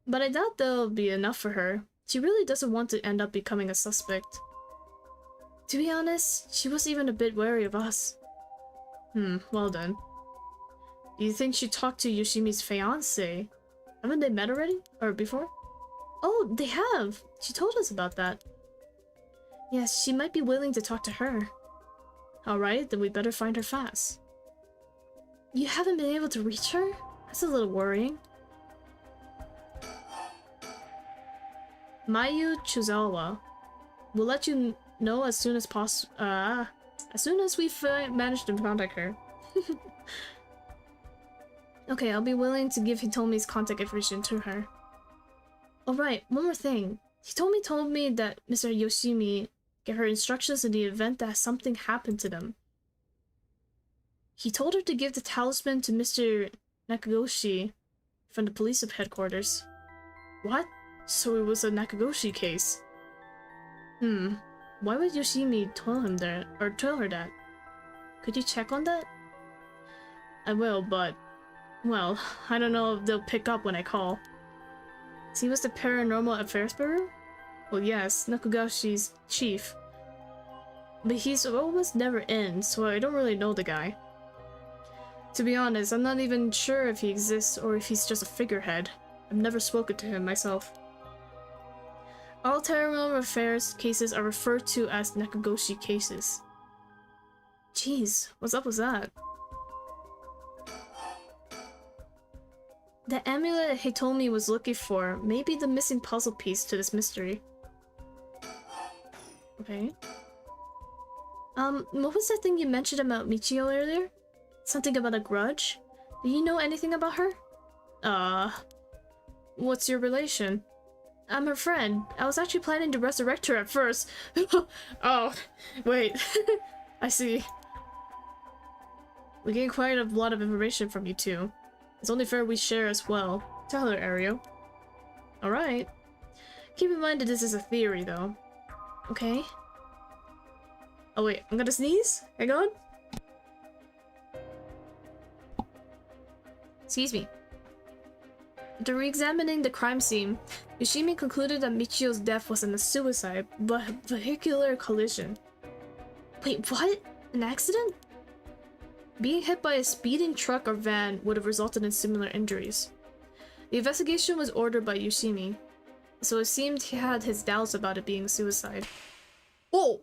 But I doubt that'll be enough for her. She really doesn't want to end up becoming a suspect. To be honest, she was even a bit wary of us. Well done. Do you think she talked to Yoshimi's fiancé? Haven't they met already? Or before? Oh, they have! She told us about that. Yes, she might be willing to talk to her. Alright, then we better find her fast. You haven't been able to reach her? That's a little worrying. Mayu Chuzawa. We'll let you know as soon as as soon as we manage to contact her. Okay, I'll be willing to give Hitomi's contact information to her. Alright, one more thing. Hitomi told me that Mr. Yoshimi Give her instructions in the event that something happened to them. He told her to give the talisman to Mr. Nakagoshi from the police headquarters. What? So it was a Nakagoshi case. Why would Yoshimi tell him that, or tell her that? Could you check on that? I will, but... well, I don't know if they'll pick up when I call. So he was the Paranormal Affairs Bureau? Well, yes, Nakagoshi's chief. But he's almost never in, so I don't really know the guy. To be honest, I'm not even sure if he exists or if he's just a figurehead. I've never spoken to him myself. All Paranormal Affairs cases are referred to as Nakagoshi cases. Jeez, what's up with that? The amulet Hitomi was looking for may be the missing puzzle piece to this mystery. Okay. What was that thing you mentioned about Michio earlier? Something about a grudge? Do you know anything about her? What's your relation? I'm her friend. I was actually planning to resurrect her at first. Oh, wait. I see. We gain quite a lot of information from you two. It's only fair we share as well. Tell her, Ario. Alright. Keep in mind that this is a theory, though. Okay. Oh wait, I'm gonna sneeze? Hang on. Excuse me. After re-examining the crime scene, Yoshimi concluded that Michio's death wasn't a suicide, but a vehicular collision. Wait, what? An accident? Being hit by a speeding truck or van would have resulted in similar injuries. The investigation was ordered by Yoshimi, so it seemed he had his doubts about it being suicide. Oh!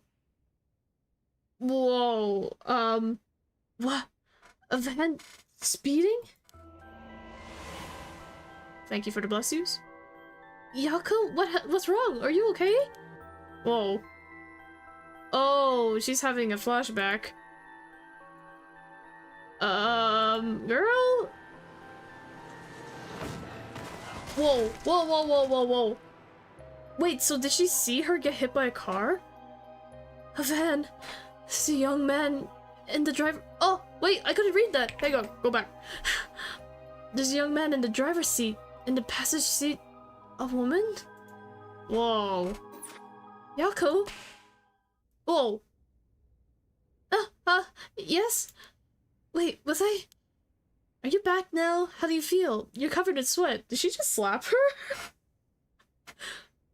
Whoa, what? A van speeding? Thank you for the bless yous. Yako, what's wrong? Are you okay? Whoa. Oh, she's having a flashback. Girl? Whoa, whoa, whoa, whoa, whoa, whoa. Wait, so did she see her get hit by a car? A van. This is a young man in the driver. Oh, wait, I couldn't read that. Hang on, go back. There's a young man in the driver's seat. In the passenger seat, a woman? Whoa. Yako? Whoa. Yes? Wait, was I... Are you back now? How do you feel? You're covered in sweat. Did she just slap her?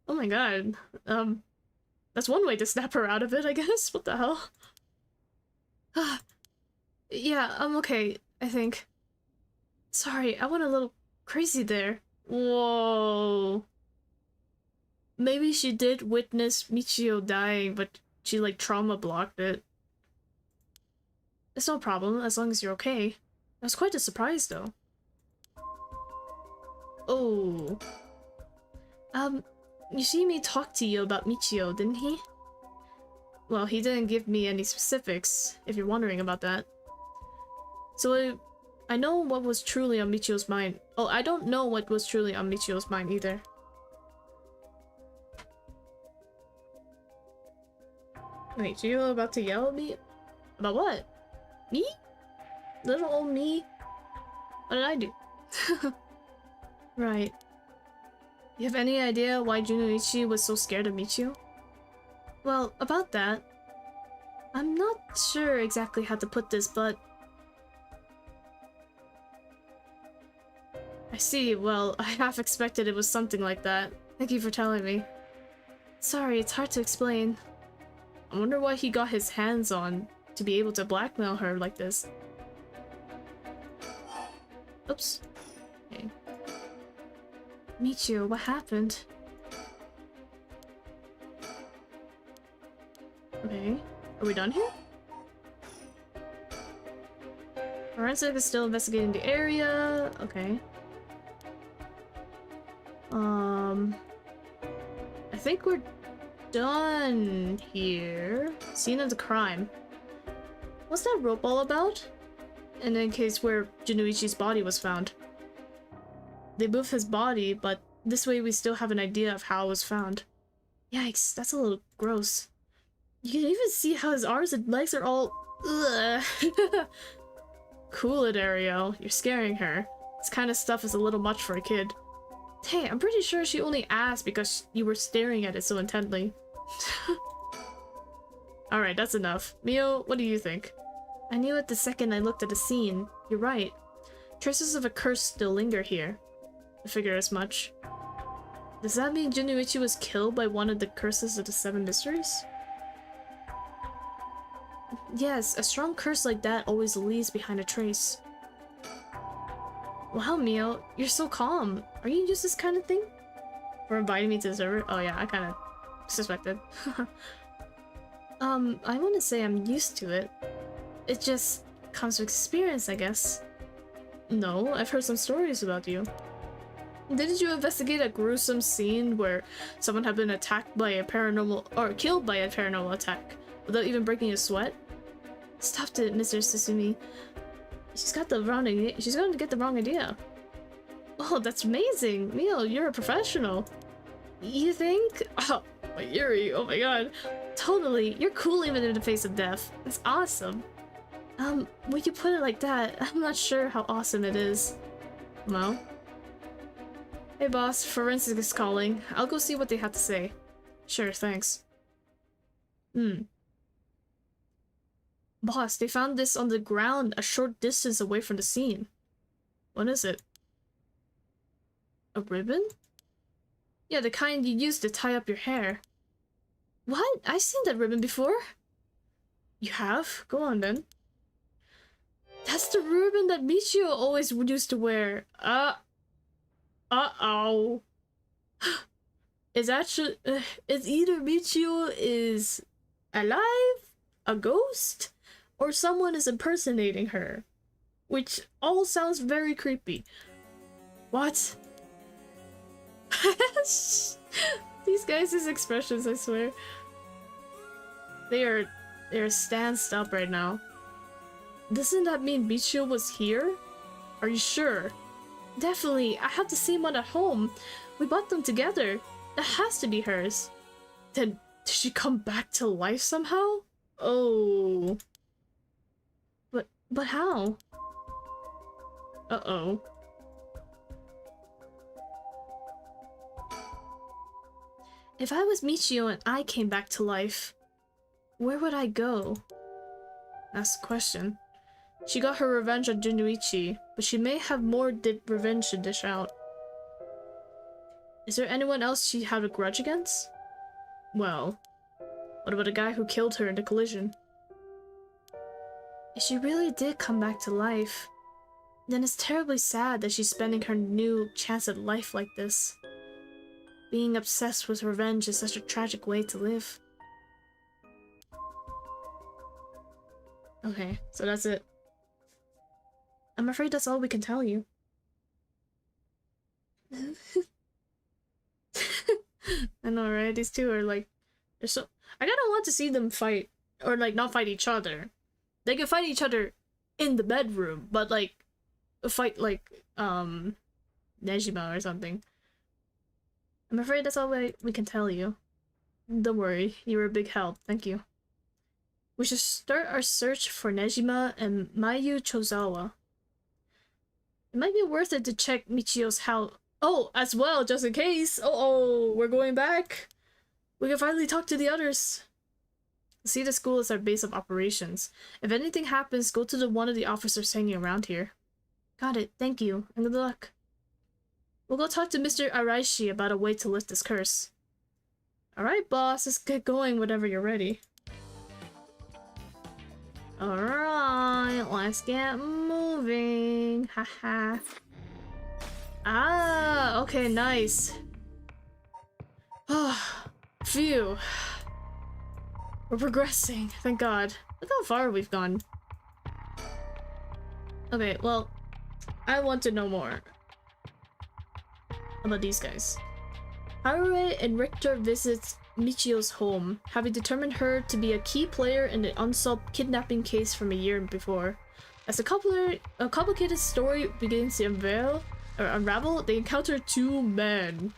Oh my god. That's one way to snap her out of it, I guess. What the hell? Yeah, I'm okay, I think. Sorry, I went a little crazy there. Whoa. Maybe she did witness Michio dying, but she, like, trauma blocked it. It's no problem, as long as you're okay. I was quite a surprise, though. Oh. Yoshimi talked to you about Michio, didn't he? Well, he didn't give me any specifics, if you're wondering about that. So, I know what was truly on Michio's mind. Oh, I don't know what was truly on Michio's mind either. Wait, you about to yell at me? About what? Me? Little old me? What did I do? Right. You have any idea why Junoichi was so scared of Michio? Well, about that, I'm not sure exactly how to put this, but... I see, well, I half expected it was something like that. Thank you for telling me. Sorry, it's hard to explain. I wonder what he got his hands on to be able to blackmail her like this. Oops. Okay. Michio, what happened? Okay. Are we done here? Forensic is still investigating the area. Okay. I think we're done here. Scene of the crime. What's that rope all about? And in case where Junoichi's body was found. They moved his body, but this way we still have an idea of how it was found. Yikes, that's a little gross. You can even see how his arms and legs are all... Ugh. Cool it, Ariel. You're scaring her. This kind of stuff is a little much for a kid. Hey, I'm pretty sure she only asked because you were staring at it so intently. Alright, that's enough. Mio, what do you think? I knew it the second I looked at the scene. You're right. Traces of a curse still linger here. I figure as much. Does that mean Junuichi was killed by one of the curses of the Seven Mysteries? Yes, a strong curse like that always leaves behind a trace. Wow, Mio, you're so calm. Are you used to this kind of thing? For inviting me to the server? Oh yeah, I kind of suspected. I want to say I'm used to it. It just comes with experience, I guess. No, I've heard some stories about you. Didn't you investigate a gruesome scene where someone had been attacked by a paranormal or killed by a paranormal attack without even breaking a sweat? Stop it, Mr. Susumi. She's got the wrong idea. She's going to get the wrong idea. Oh, that's amazing. Mio, you're a professional. You think? Oh, my Yuri, oh my god. Totally, you're cool even in the face of death. It's awesome. When you put it like that, I'm not sure how awesome it is. Well? Hey boss, forensics is calling. I'll go see what they have to say. Sure, thanks. Boss, they found this on the ground a short distance away from the scene. What is it? A ribbon? Yeah, the kind you use to tie up your hair. What? I've seen that ribbon before. You have? Go on then. That's the ribbon that Michio always used to wear. Uh-oh. It's actually... it's either Michio is alive, a ghost, or someone is impersonating her. Which all sounds very creepy. What? These guys' expressions, I swear. They're stanced up right now. Doesn't that mean Michio was here? Are you sure? Definitely, I have the same one at home. We bought them together. That has to be hers. Then, did she come back to life somehow? Oh. But how? Uh-oh. If I was Michio and I came back to life, where would I go? That's the question. She got her revenge on Junuichi, but she may have more revenge to dish out. Is there anyone else she had a grudge against? Well, what about the guy who killed her in the collision? If she really did come back to life, then it's terribly sad that she's spending her new chance at life like this. Being obsessed with revenge is such a tragic way to live. Okay, so that's it. I'm afraid that's all we can tell you. I know, right? These two are like... they're so... I kinda want to see them fight. Or like, not fight each other. They can fight each other in the bedroom, but like... fight like, Nejima or something. I'm afraid that's all we can tell you. Don't worry, you were a big help, thank you. We should start our search for Nejima and Mayu Chozawa. It might be worth it to check Michio's house. Oh, as well, just in case. Oh, we're going back. We can finally talk to the others. See the school as our base of operations. If anything happens, go to one of the officers hanging around here. Got it, thank you, and good luck. We'll go talk to Mr. Araishi about a way to lift this curse. Alright, boss, let's get going whenever you're ready. Alright, let's get moving. Haha. Ah, okay, nice. Ah, phew. We're progressing, thank God. Look how far we've gone. Okay, well, I want to know more about these guys. Harue and Richter visits Michio's home, having determined her to be a key player in the unsolved kidnapping case from a year before. As a complicated story begins to unravel, they encounter two men.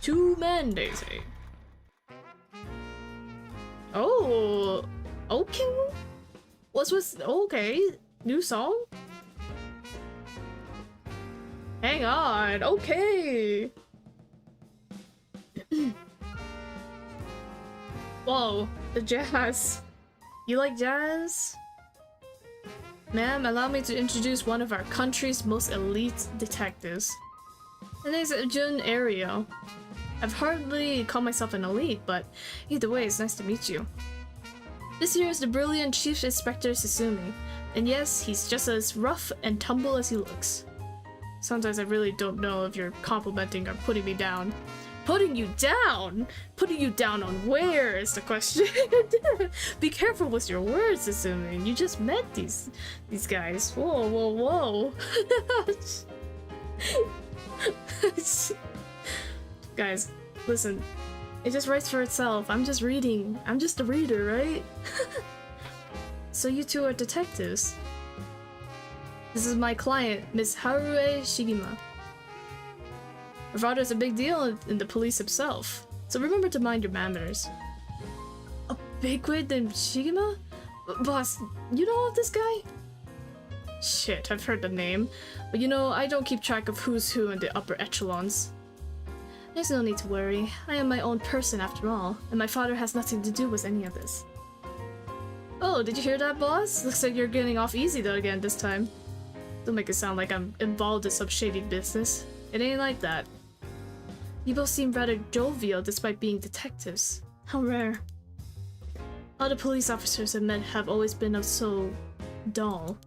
Two men, they say. Oh, okay. What's with okay? New song? Hang on. Okay. Whoa, the jazz. You like jazz? Ma'am, allow me to introduce one of our country's most elite detectives. His name's Jun Ario. I've hardly called myself an elite, but either way, it's nice to meet you. This here is the brilliant Chief Inspector Susumi, and yes, he's just as rough and tumble as he looks. Sometimes I really don't know if you're complimenting or putting me down. Putting you down? Putting you down on where is the question? Be careful with your words, Susumi. You just met these guys. Whoa, whoa, whoa. Guys, listen. It just writes for itself. I'm just reading. I'm just a reader, right? So you two are detectives. This is my client, Miss Harue Shigima. Her father is a big deal in the police himself, so remember to mind your manners. A bigwig named Shigima? Boss, you know of this guy? Shit, I've heard the name, but you know, I don't keep track of who's who in the upper echelons. There's no need to worry. I am my own person after all, and my father has nothing to do with any of this. Oh, did you hear that, boss? Looks like you're getting off easy though again this time. Don't make it sound like I'm involved in some shady business. It ain't like that. You both seem rather jovial despite being detectives. How rare. All the police officers I've met have always been so dull.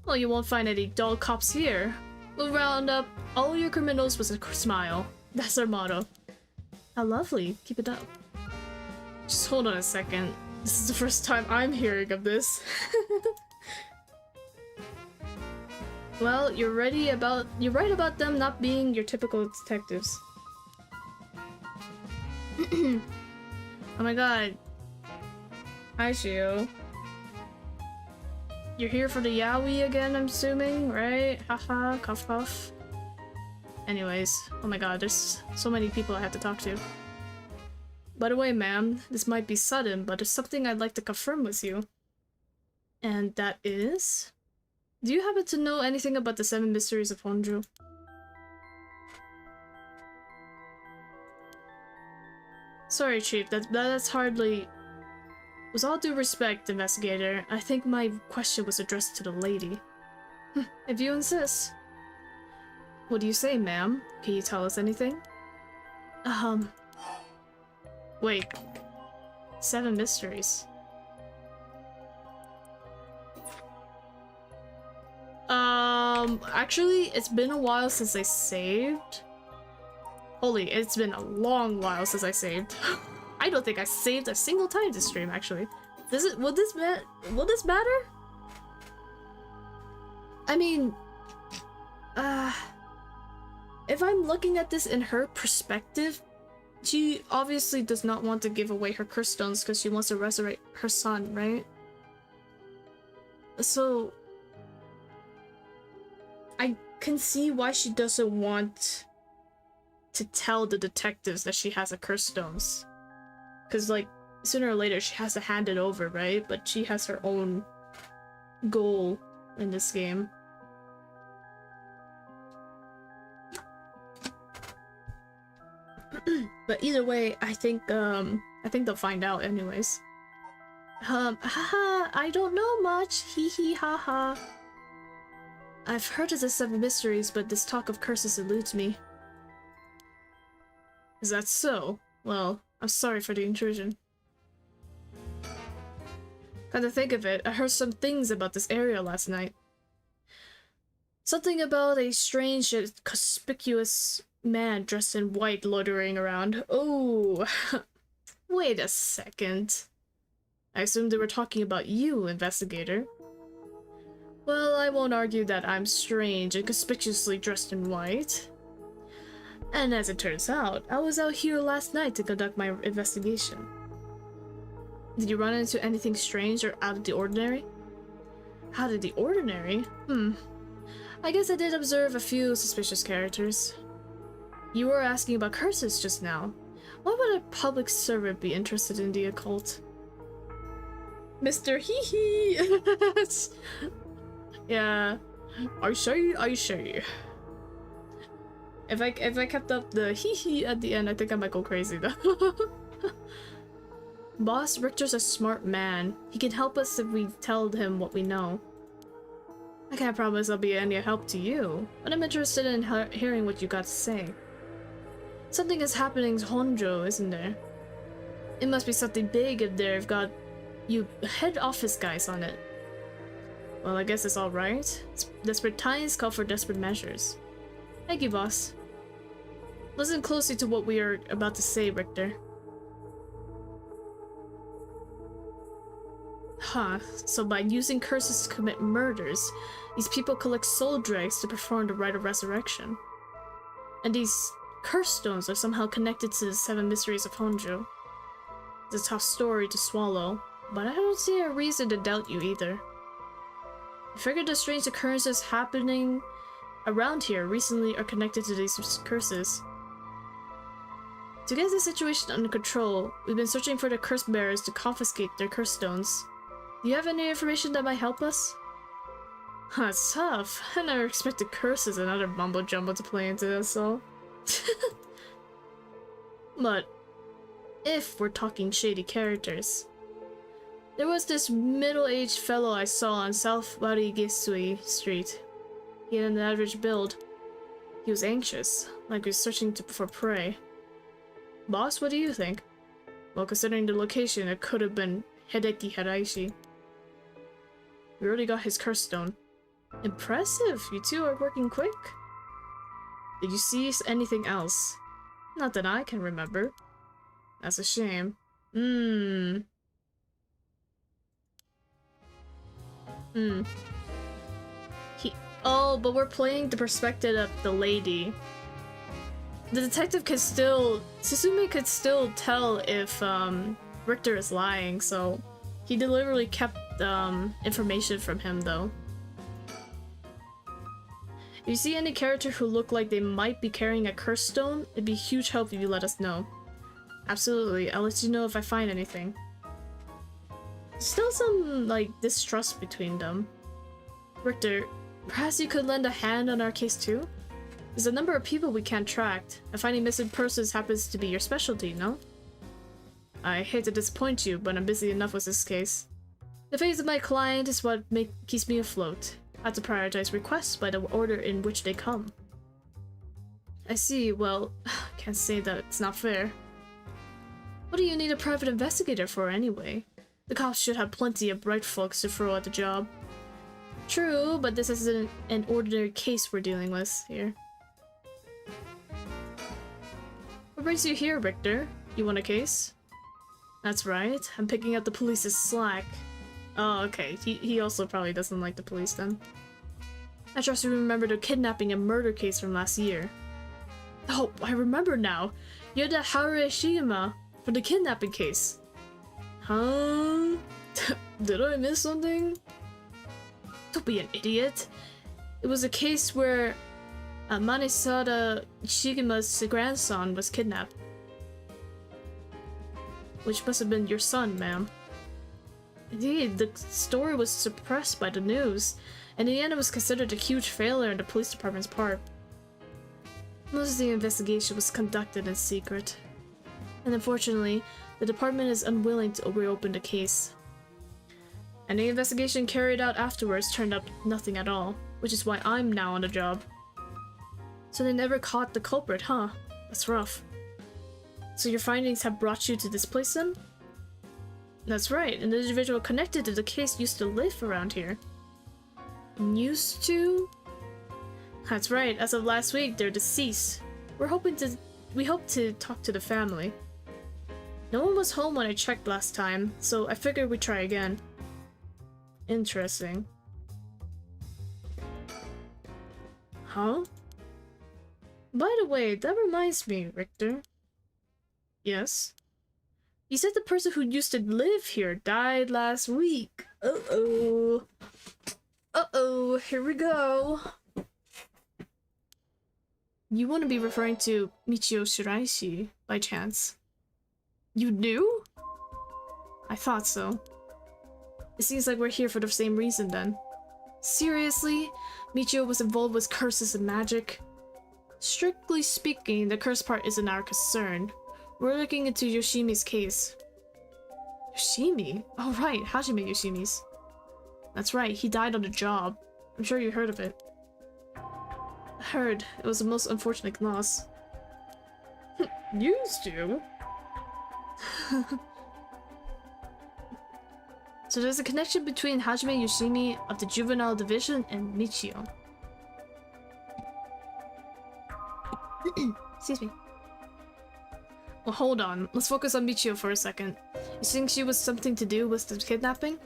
Well, you won't find any dull cops here. We'll round up all your criminals with a smile. That's our motto. How lovely. Keep it up. Just hold on a second. This is the first time I'm hearing of this. Well, you're right about them not being your typical detectives. Oh my god. Hi, Shio. You're here for the yaoi again, I'm assuming, right? Haha, cough cough. Anyways, oh my god, there's so many people I have to talk to. By the way, ma'am, this might be sudden, but there's something I'd like to confirm with you. And that is... Do you happen to know anything about the Seven Mysteries of Honjo? Sorry, Chief, that's hardly... With all due respect, investigator, I think my question was addressed to the lady. If you insist. What do you say, ma'am? Can you tell us anything? Wait. Seven Mysteries. Actually, it's been a while since I saved. Holy, it's been a long while since I saved. I don't think I saved a single time this stream, actually. Will this matter? I mean, if I'm looking at this in her perspective, she obviously does not want to give away her curse stones because she wants to resurrect her son, right? So I can see why she doesn't want to tell the detectives that she has a curse stones. Because, like, sooner or later she has to hand it over, right? But she has her own goal in this game. But either way, I think they'll find out anyways. Haha, I don't know much. Hee hee haha. I've heard of the Seven Mysteries, but this talk of curses eludes me. Is that so? Well, I'm sorry for the intrusion. Come to think of it, I heard some things about this area last night. Something about a strange yet conspicuous man dressed in white loitering around. Oh, wait a second. I assumed they were talking about you, investigator. Well, I won't argue that I'm strange and conspicuously dressed in white. And as it turns out, I was out here last night to conduct my investigation. Did you run into anything strange or out of the ordinary? Out of the ordinary? I guess I did observe a few suspicious characters. You were asking about curses just now. Why would a public servant be interested in the occult? Mr. Hee Hee! Yeah. I say. If I kept up the hee hee at the end, I think I might go crazy though. Boss, Richter's a smart man. He can help us if we tell him what we know. I can't promise I'll be any help to you, but I'm interested in hearing what you got to say. Something is happening in Honjo, isn't there? It must be something big if they've got you head office guys on it. Well, I guess it's alright. Desperate times call for desperate measures. Thank you, boss. Listen closely to what we are about to say, Richter. Huh, so by using curses to commit murders, these people collect soul dregs to perform the rite of resurrection. And these curse stones are somehow connected to the Seven Mysteries of Honjo. It's a tough story to swallow, but I don't see a reason to doubt you either. I figured the strange occurrences happening around here recently are connected to these curses. To get the situation under control, we've been searching for the curse bearers to confiscate their curse stones. Do you have any information that might help us? Huh, it's tough. I never expected curses and other mumbo jumbo to play into this, so. But if we're talking shady characters, there was this middle-aged fellow I saw on South Warigisui Street. He had an average build. He was anxious, like he was searching for prey. Boss, what do you think? Well, considering the location, it could have been Hideki Haraishi. We already got his curse stone. Impressive! You two are working quick. Did you see anything else? Not that I can remember. That's a shame. Oh, but we're playing the perspective of the lady. The detective could still... Susume could still tell if, Richter is lying, so... He deliberately kept, information from him, though. If you see any character who look like they might be carrying a curse stone, it'd be a huge help if you let us know. Absolutely, I'll let you know if I find anything. Still some, like, distrust between them. Richter, perhaps you could lend a hand on our case too? There's a number of people we can't track, and finding missing persons happens to be your specialty, no? I hate to disappoint you, but I'm busy enough with this case. The fate of my client is what keeps me afloat. I have to prioritize requests by the order in which they come. I see, well, can't say that it's not fair. What do you need a private investigator for anyway? The cops should have plenty of bright folks to throw at the job. True, but this isn't an ordinary case we're dealing with here. What brings you here, Richter? You want a case? That's right, I'm picking up the police's slack. Oh, okay, he also probably doesn't like the police then. I trust you remember the kidnapping and murder case from last year. Oh, I remember now! You're the Harashima for the kidnapping case. Huh? Did I miss something? Don't be an idiot. It was a case where Manisada Shigima's grandson was kidnapped. Which must have been your son, ma'am. Indeed, the story was suppressed by the news, and in the end it was considered a huge failure on the police department's part. Most of the investigation was conducted in secret, and unfortunately, the department is unwilling to reopen the case. And the investigation carried out afterwards turned up nothing at all, which is why I'm now on the job. So they never caught the culprit, huh? That's rough. So your findings have brought you to this place then? That's right, an individual connected to the case used to live around here. Used to? That's right, as of last week, they're deceased. We hope to talk to the family. No one was home when I checked last time, so I figured we'd try again. Interesting. Huh? By the way, that reminds me, Richter. Yes? You said the person who used to live here died last week. Uh-oh. Uh-oh, here we go. You wouldn't be referring to Michio Shiraishi, by chance. You knew? I thought so. It seems like we're here for the same reason then. Seriously? Michio was involved with curses and magic? Strictly speaking, the curse part isn't our concern. We're looking into Yoshimi's case. Yoshimi? Oh right, Hajime Yoshimi's. That's right, he died on the job. I'm sure you heard of it. I heard. It was the most unfortunate loss. Used to? So there's a connection between Hajime Yoshimi of the Juvenile Division and Michio. Excuse me. Well, hold on. Let's focus on Michio for a second. You think she was something to do with the kidnapping?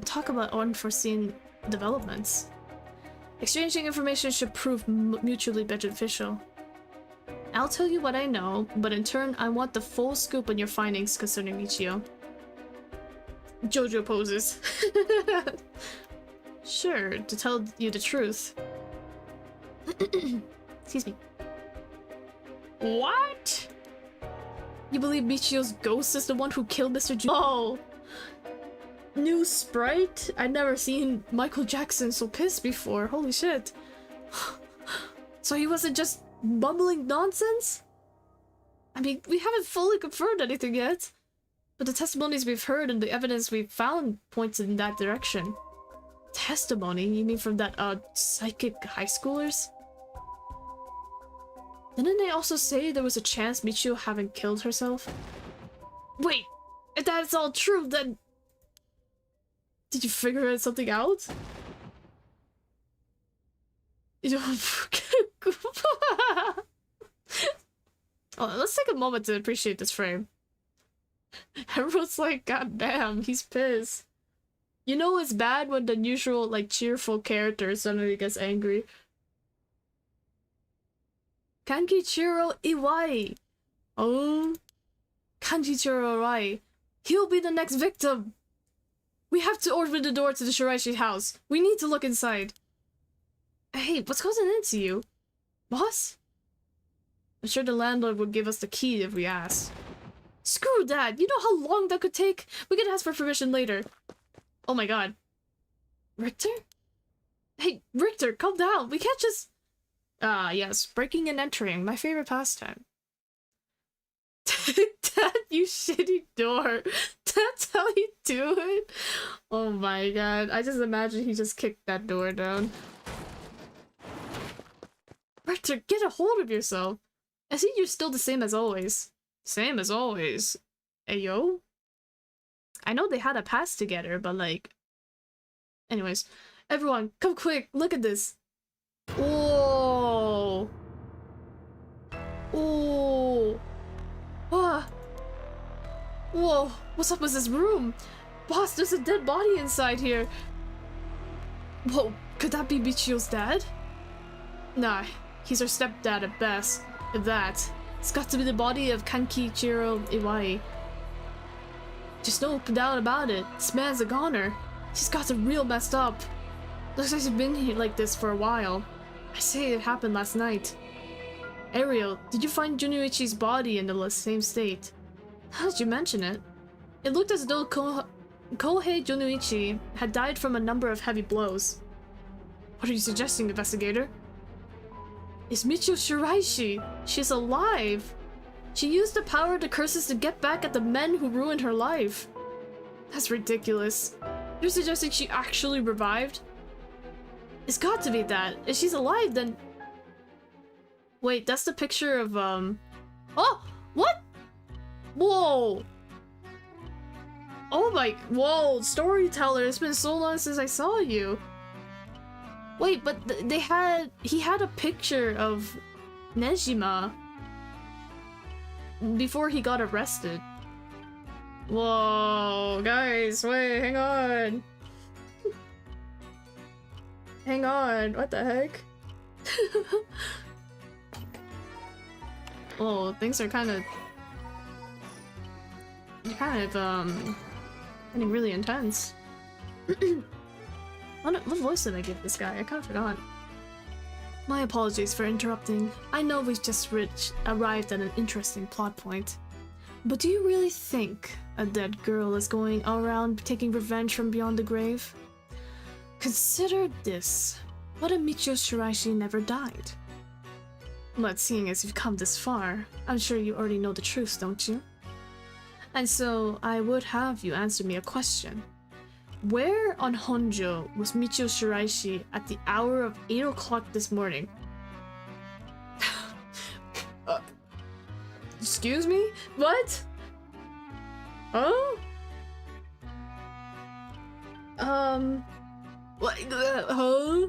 Talk about unforeseen developments. Exchanging information should prove mutually beneficial. I'll tell you what I know, but in turn, I want the full scoop on your findings concerning Michio. Jojo poses. Sure, to tell you the truth. Excuse me. What? You believe Michio's ghost is the one who killed Mr. Ju- Oh! New sprite? I'd never seen Michael Jackson so pissed before. Holy shit. So he wasn't just bumbling nonsense? I mean, we haven't fully confirmed anything yet. But the testimonies we've heard and the evidence we've found points in that direction. Testimony? You mean from that, psychic high schoolers? Didn't they also say there was a chance Michio hadn't killed herself? Wait! If that's all true, then... Did you figure something out? You don't... Oh, let's take a moment to appreciate this frame. Everyone's like, god damn, he's pissed. You know it's bad when the usual, like, cheerful character suddenly gets angry. Kankichiro Iwai! Oh... Kankichiro Iwai. He'll be the next victim! We have to open the door to the Shiraishi house. We need to look inside. Hey, what's causing into you? Boss? I'm sure the landlord would give us the key if we asked. Screw that! You know how long that could take? We can ask for permission later. Oh my god. Richter? Hey, Richter, calm down. We can't just... Ah, yes. Breaking and entering. My favorite pastime. Dad, you shitty door. That's how you do it? Oh my god. I just imagine he just kicked that door down. Richter, get a hold of yourself. I see you're still the same as always. Same as always. Ayo? I know they had a past together, but like... Anyways. Everyone, come quick, look at this. Whoa! Oh! Ah! Whoa, what's up with this room? Boss, there's a dead body inside here. Whoa, could that be Michio's dad? Nah, he's her stepdad at best. If that, it's got to be the body of Kankichiro Iwai. Just no doubt about it, this man's a goner. He's got it real messed up. Looks like he's been here like this for a while. I say it happened last night. Ariel, did you find Junichi's body in the same state? How did you mention it? It looked as though Kohei Junichi had died from a number of heavy blows. What are you suggesting, investigator? It's Michio Shiraishi! She's alive! She used the power of the curses to get back at the men who ruined her life. That's ridiculous. You're suggesting she actually revived? It's got to be that. If she's alive, then... Wait, that's the picture of, Oh! What? Whoa! Oh my... Whoa, storyteller, it's been so long since I saw you. Wait, but they had... He had a picture of Nejima before he got arrested. Whoa, guys, wait, hang on. Hang on, what the heck? Oh, things are getting really intense. What voice did I give this guy? I kind of forgot. My apologies for interrupting. I know we've just arrived at an interesting plot point. But do you really think a dead girl is going around taking revenge from beyond the grave? Consider this. What if Michio Shiraishi never died? But seeing as you've come this far, I'm sure you already know the truth, don't you? And so, I would have you answer me a question. Where on Honjo was Michio Shiraishi at the hour of 8 o'clock this morning? Excuse me? What? Oh? What? Huh?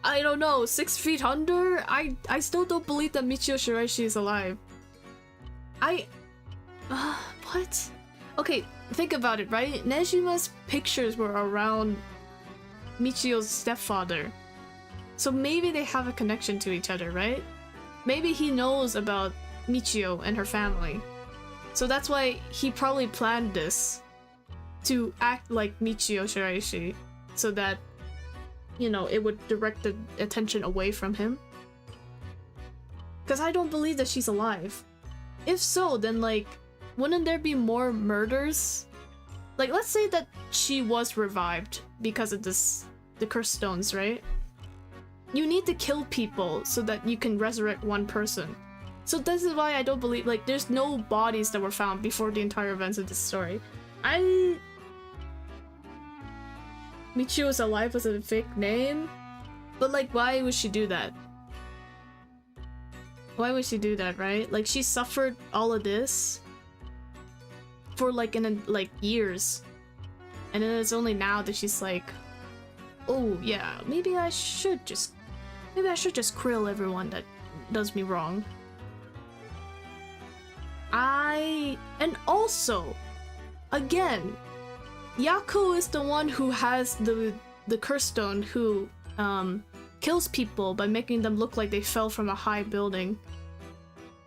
I don't know. 6 feet under? I still don't believe that Michio Shiraishi is alive. What? Okay, think about it, right? Nejima's pictures were around Michio's stepfather. So maybe they have a connection to each other, right? Maybe he knows about Michio and her family. So that's why he probably planned this. To act like Michio Shiraishi. So that, you know, it would direct the attention away from him. Because I don't believe that she's alive. If so, then like, wouldn't there be more murders? Like, let's say that she was revived because of the cursed stones, right? You need to kill people so that you can resurrect one person. So this is why I don't believe, like, there's no bodies that were found before the entire events of this story. Michio is alive was a fake name? But like, why would she do that? Why would she do that, right? Like, she suffered all of this for like years, and then it's only now that she's like, oh yeah, maybe I should just krill everyone that does me wrong. And also, again, Yako is the one who has the curse stone, who kills people by making them look like they fell from a high building.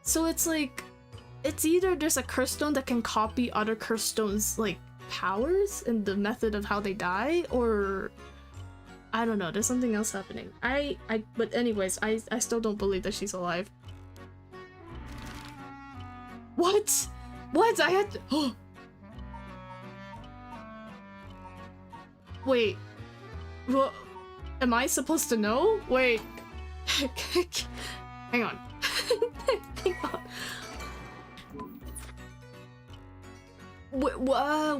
So it's like, it's either there's a curse stone that can copy other curse stones' like powers and the method of how they die, or I don't know, there's something else happening. But anyways, I still don't believe that she's alive. What? What? I had to... Oh. Wait. What? Am I supposed to know? Wait. Hang on. Hang on.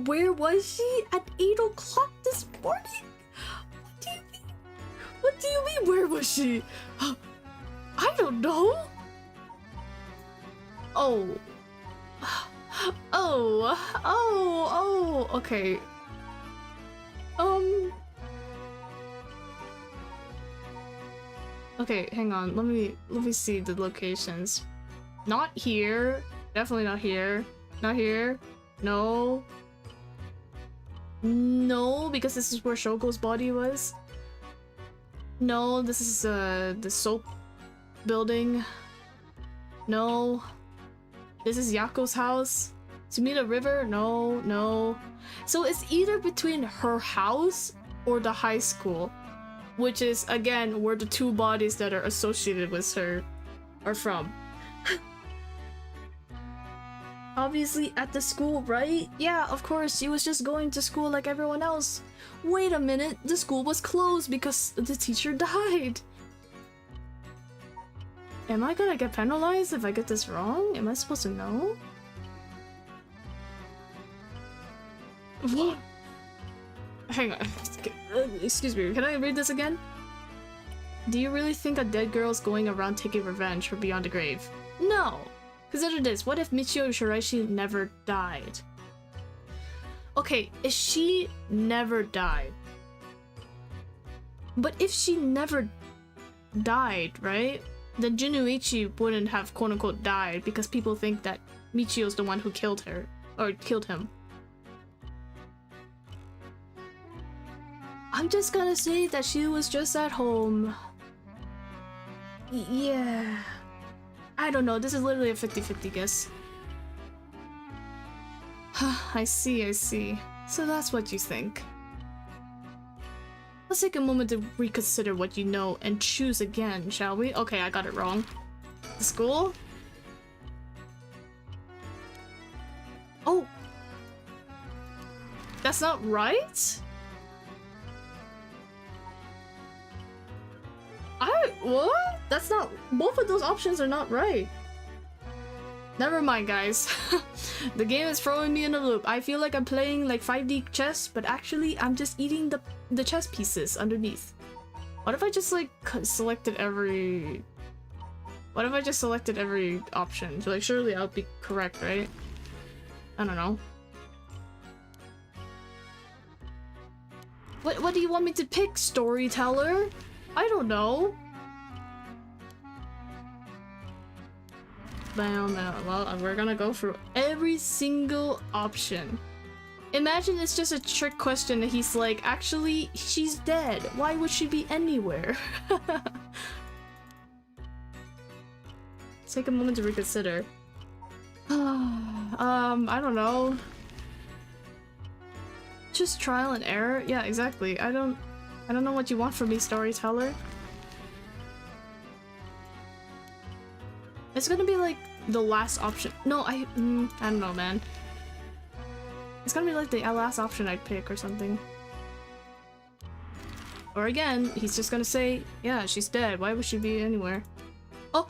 Where was she? At 8 o'clock this morning? What do you mean? What do you mean, where was she? I don't know. Oh. Oh, okay. Okay, hang on. Let me see the locations. Not here. Definitely not here. Not here. No. No, because this is where Shogo's body was. No, this is the soap building. No. This is Yako's house. Sumida River? No, no. So it's either between her house or the high school, which is, again, where the two bodies that are associated with her are from. Obviously at the school, right? Yeah, of course, she was just going to school like everyone else. Wait a minute, the school was closed because the teacher died. Am I gonna get penalized if I get this wrong? Am I supposed to know? What? Hang on. Excuse me, can I read this again? Do you really think a dead girl is going around taking revenge for beyond the grave? No! Consider this, what if Michio Shiraishi never died? Okay, if she never died. But if she never died, right? Then Junuichi wouldn't have quote-unquote died because people think that Michio's the one who killed her. Or killed him. I'm just gonna say that she was just at home. Yeah. I don't know, this is literally a 50-50 guess. I see, I see. So that's what you think. Let's take a moment to reconsider what you know and choose again, shall we? Okay, I got it wrong. The school? Oh! That's not right? What? That's not- both of those options are not right. Never mind, guys. The game is throwing me in a loop. I feel like I'm playing like 5D chess, but actually I'm just eating the chess pieces underneath. What if I just like selected every... What if I just selected every option? So like surely I'll be correct, right? I don't know. What do you want me to pick, storyteller? I don't know. Well, we're gonna go through every single option. Imagine it's just a trick question and he's like, actually, she's dead. Why would she be anywhere? Take a moment to reconsider. I don't know. Just trial and error? Yeah, exactly. I don't know what you want from me, storyteller. It's gonna be like the last option. No, I don't know, man. It's gonna be like the last option I'd pick or something. Or again, he's just gonna say, yeah, she's dead. Why would she be anywhere? Oh!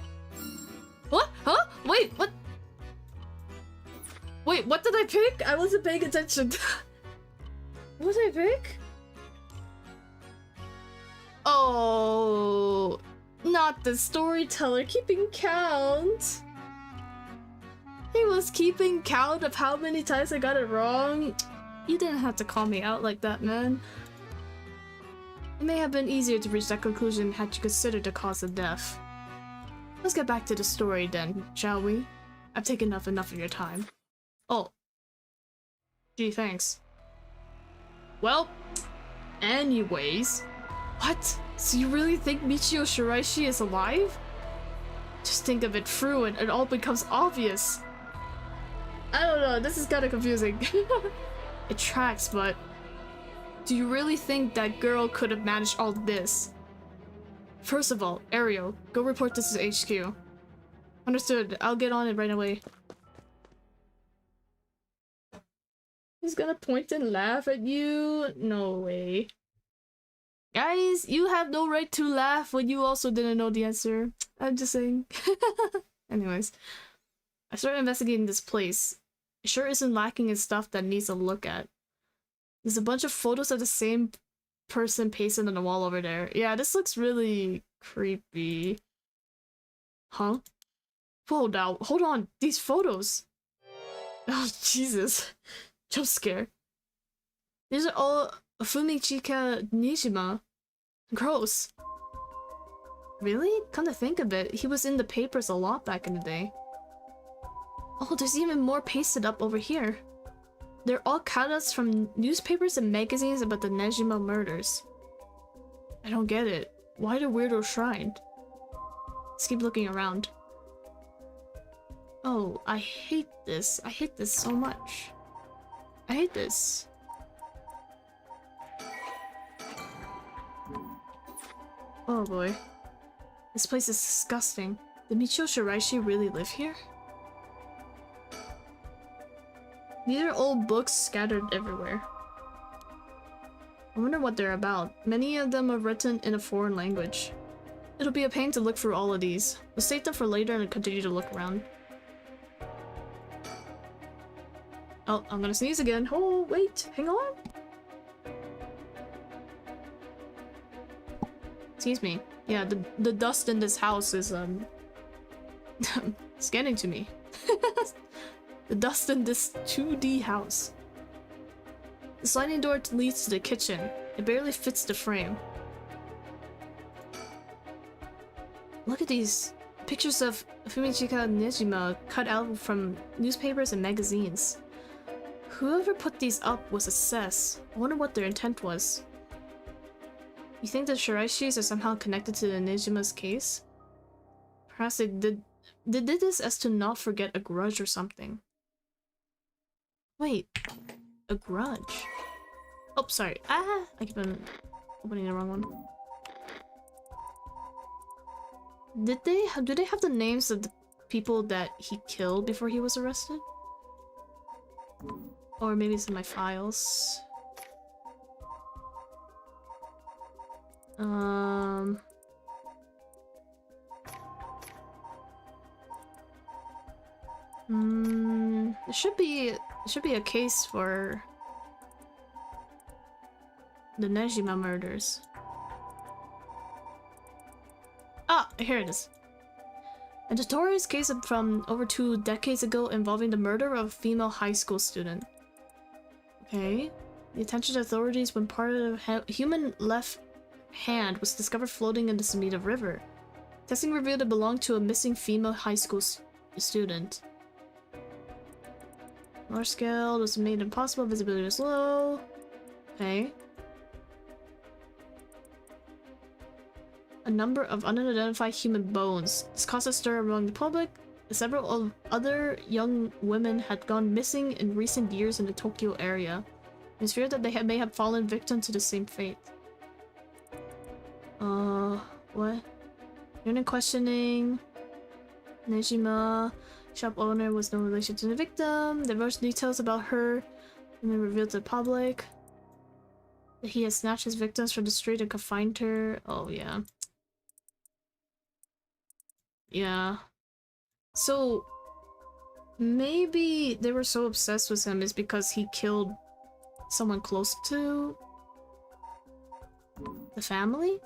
What? Huh? Wait, what? Wait, what did I pick? I wasn't paying attention. What did I pick? Oh, not the storyteller keeping count. He was keeping count of how many times I got it wrong. You didn't have to call me out like that, man. It may have been easier to reach that conclusion had you considered the cause of death. Let's get back to the story then, shall we? I've taken enough of your time. Oh. Gee, thanks. Well, anyways. What? So you really think Michio Shiraishi is alive? Just think of it through and it all becomes obvious. I don't know, this is kind of confusing. It tracks, but... Do you really think that girl could have managed all this? First of all, Ariel, go report this to HQ. Understood, I'll get on it right away. He's gonna point and laugh at you? No way. Guys, you have no right to laugh when you also didn't know the answer. I'm just saying. Anyways. I started investigating this place. It sure isn't lacking in stuff that needs a look at. There's a bunch of photos of the same person pasted on the wall over there. Yeah, this looks really creepy. Huh? Whoa, now, hold on. These photos. Oh, Jesus. Jump scare. These are all Fumichika Nijima. Gross. Really? Come to think of it, he was in the papers a lot back in the day. Oh, there's even more pasted up over here. They're all cutouts from newspapers and magazines about the Nejima murders. I don't get it. Why the weirdo shrine? Let's keep looking around. Oh, I hate this. I hate this so much. I hate this. Oh boy. This place is disgusting. Did Michio Shiraishi really live here? These are old books scattered everywhere. I wonder what they're about. Many of them are written in a foreign language. It'll be a pain to look through all of these. We'll save them for later and continue to look around. Oh, I'm gonna sneeze again. Oh, wait, hang on. Excuse me. Yeah, the dust in this house is, it's getting to me. The dust in this 2D house. The sliding door leads to the kitchen. It barely fits the frame. Look at these pictures of Fumichika Nejima cut out from newspapers and magazines. Whoever put these up was a cess. I wonder what their intent was. You think the Shiraishis are somehow connected to the Nejima's case? Perhaps they did this as to not forget a grudge or something. Wait, a grudge? Oh, sorry. Ah, I keep on opening the wrong one. Do they have the names of the people that he killed before he was arrested? Or maybe it's in my files. It should be a case for the Nejima murders. Ah, here it is. A notorious case from over 2 decades ago involving the murder of a female high school student. Okay. The attention of authorities when part of a human left hand was discovered floating in the Sumida River. Testing revealed it belonged to a missing female high school student. Large scale was made impossible, visibility was low. Okay. A number of unidentified human bones. This caused a stir among the public. Several other young women had gone missing in recent years in the Tokyo area. It's feared that they may have fallen victim to the same fate. What? Unit questioning. Nejima, shop owner, was no relation to the victim. There were details about her and then revealed to the public that he had snatched his victims from the street and confined her. Oh yeah. Yeah. So maybe they were so obsessed with him is because he killed someone close to the family?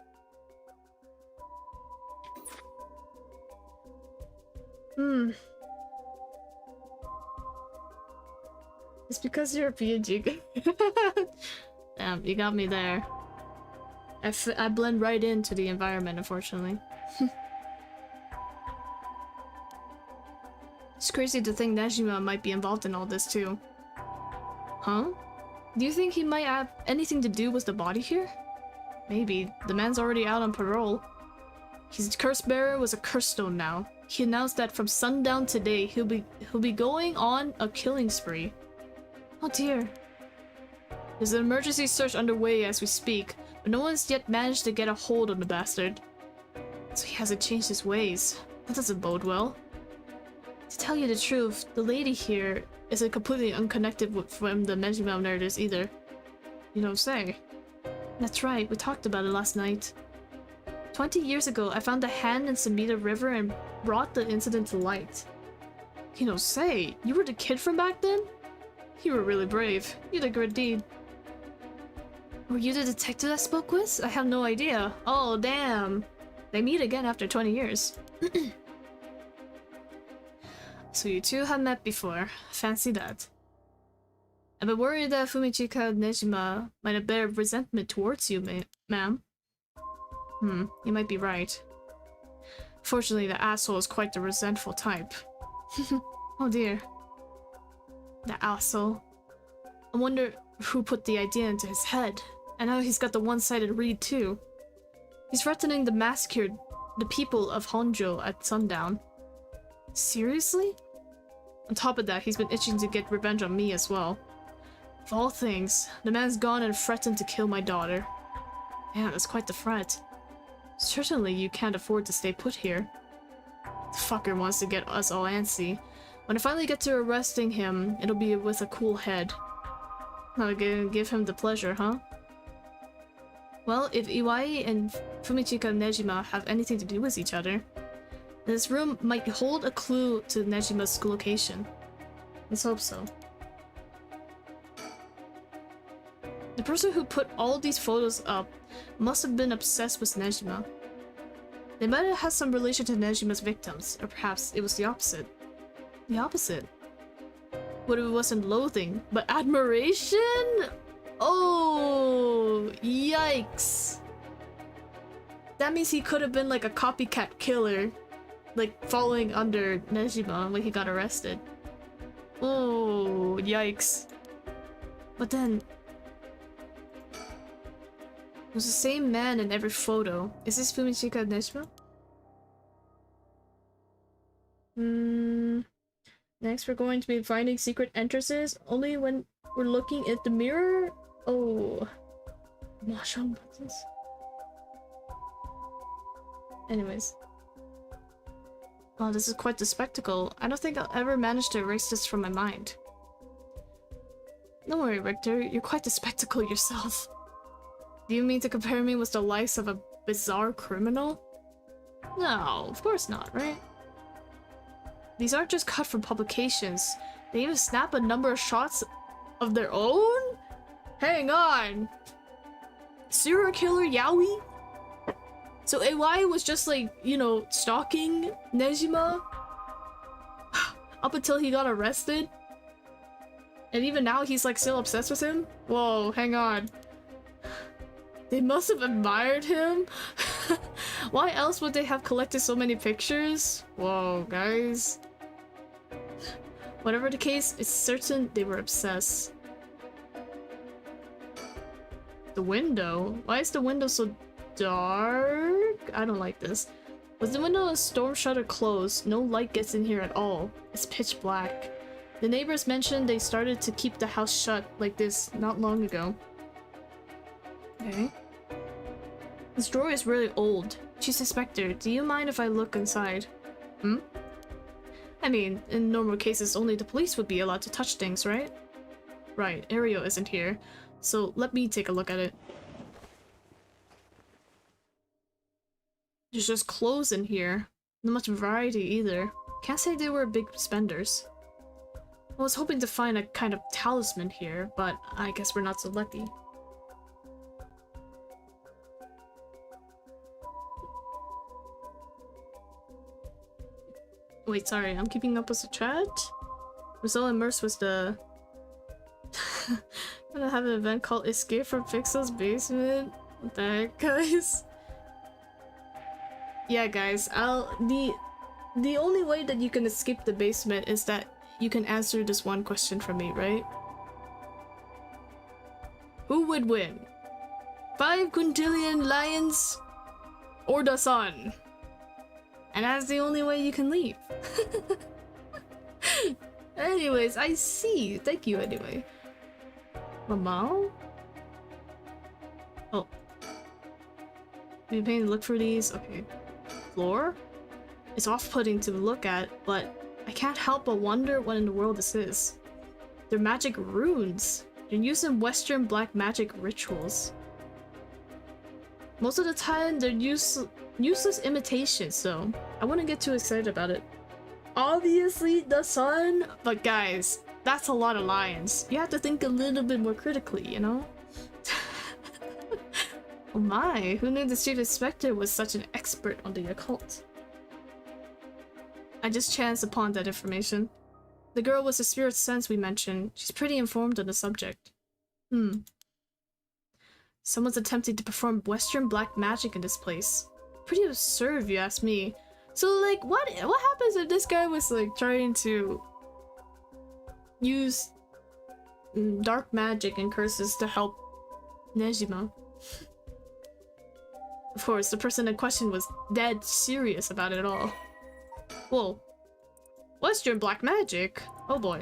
It's because you're a PNG. Damn, you got me there. I blend right into the environment, unfortunately. It's crazy to think Nejima might be involved in all this too. Huh? Do you think he might have anything to do with the body here? Maybe. The man's already out on parole. His curse bearer was a curse stone now. He announced that from sundown today, he'll be going on a killing spree. Oh dear. There's an emergency search underway as we speak, but no one's yet managed to get a hold on the bastard. So he hasn't changed his ways. That doesn't bode well. To tell you the truth, the lady here isn't completely unconnected from the Nejima murders either. You don't say. That's right, we talked about it last night. 20 years ago, I found a hand in Sumida River and brought the incident to light. You don't say. You were the kid from back then? You were really brave. You did a good deed. Were you the detective I spoke with? I have no idea. Oh, damn. They meet again after 20 years. So you two have met before. Fancy that. I've been worried that Fumichika Nejima might have bear resentment towards you, ma'am. You might be right. Fortunately, the asshole is quite the resentful type. Oh dear. The asshole. I wonder who put the idea into his head. And now he's got the one-sided read too. He's threatening to massacre the people of Honjo at sundown. Seriously? On top of that, he's been itching to get revenge on me as well. Of all things, the man's gone and threatened to kill my daughter. Yeah, that's quite the threat. Certainly you can't afford to stay put here. The fucker wants to get us all antsy. When I finally get to arresting him, it'll be with a cool head. Not gonna give him the pleasure, huh? Well, if Iwai and Fumichika Nejima have anything to do with each other, this room might hold a clue to Nejima's location. Let's hope so. The person who put all these photos up must have been obsessed with Nejima. They might have had some relation to Nejima's victims, or perhaps it was the opposite. The opposite? What if it wasn't loathing, but admiration? Oh, yikes. That means he could have been like a copycat killer, like following under Nejima when he got arrested. Oh, yikes. But then, it was the same man in every photo. Is this Fumichika Nejima? Next we're going to be finding secret entrances only when we're looking at the mirror? Oh. Mahjong buttons. Anyways. Oh, this is quite the spectacle. I don't think I'll ever manage to erase this from my mind. Don't worry, Richter. You're quite the spectacle yourself. Do you mean to compare me with the likes of a bizarre criminal? No, of course not, right? These aren't just cut from publications. They even snap a number of shots of their own? Hang on! Serial killer Yaoi? So AY was just like, you know, stalking Nejima up until he got arrested? And even now he's like still obsessed with him? Whoa, hang on. They must have admired him? Why else would they have collected so many pictures? Whoa, guys. Whatever the case, it's certain they were obsessed. The window? Why is the window so dark? I don't like this. With the window and storm shutter closed, no light gets in here at all. It's pitch black. The neighbors mentioned they started to keep the house shut like this not long ago. Okay. This drawer is really old. Chief Inspector, do you mind if I look inside? Hmm? I mean, in normal cases, only the police would be allowed to touch things, right? Right, Ariel isn't here, so let me take a look at it. There's just clothes in here. Not much variety either. Can't say they were big spenders. I was hoping to find a kind of talisman here, but I guess we're not so lucky. Wait, sorry, I'm keeping up with the chat? We're so immersed with the... Gonna have an event called Escape from Pixel's Basement? What the heck, guys? Yeah, guys, the only way that you can escape the basement is that you can answer this one question from me, right? Who would win? 5 quintillion lions or the sun? And that's the only way you can leave. Anyways, I see. Thank you anyway. Mama? Oh. Are you paying to look for these? Okay. Floor? It's off-putting to look at, but I can't help but wonder what in the world this is. They're magic runes. They're used in Western black magic rituals. Most of the time, they're useless imitations, so I wouldn't get too excited about it. Obviously, the sun, but guys, that's a lot of lions. You have to think a little bit more critically, you know? Oh my, who knew the Chief Inspector was such an expert on the occult? I just chanced upon that information. The girl with the spirit sense we mentioned. She's pretty informed on the subject. Someone's attempting to perform Western black magic in this place. Pretty absurd if you ask me. So like, what happens if this guy was like trying to use dark magic and curses to help Nejima? Of course, the person in question was dead serious about it all. Whoa. Western black magic? Oh boy.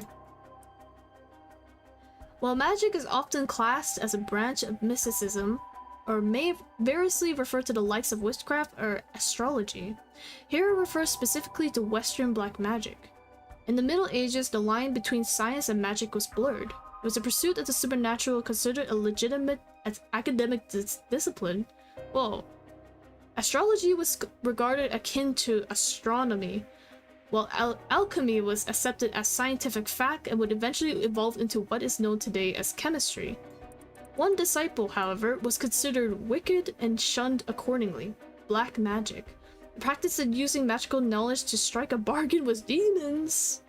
While magic is often classed as a branch of mysticism, or may variously refer to the likes of witchcraft or astrology, here it refers specifically to Western black magic. In the Middle Ages, the line between science and magic was blurred. It was the pursuit of the supernatural considered a legitimate academic discipline. Whoa. Astrology was regarded akin to astronomy, while alchemy was accepted as scientific fact and would eventually evolve into what is known today as chemistry. One disciple, however, was considered wicked and shunned accordingly: black magic, the practice of using magical knowledge to strike a bargain with demons.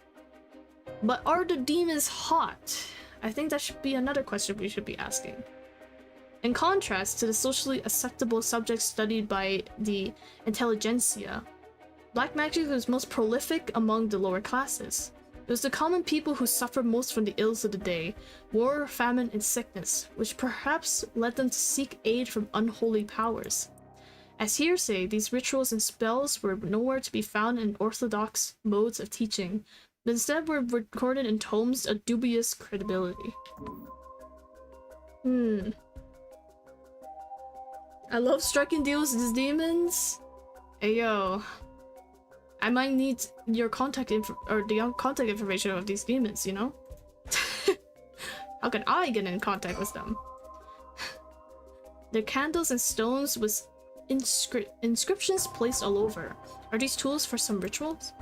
But are the demons hot? I think that should be another question we should be asking. In contrast to the socially acceptable subjects studied by the intelligentsia, black magic was most prolific among the lower classes. It was the common people who suffered most from the ills of the day: war, famine, and sickness, which perhaps led them to seek aid from unholy powers. As hearsay, these rituals and spells were nowhere to be found in orthodox modes of teaching, but instead were recorded in tomes of dubious credibility. I love striking deals with these demons. Ayo. I might need your contact information of these demons, you know? How can I get in contact with them? Their candles and stones with inscriptions placed all over. Are these tools for some rituals?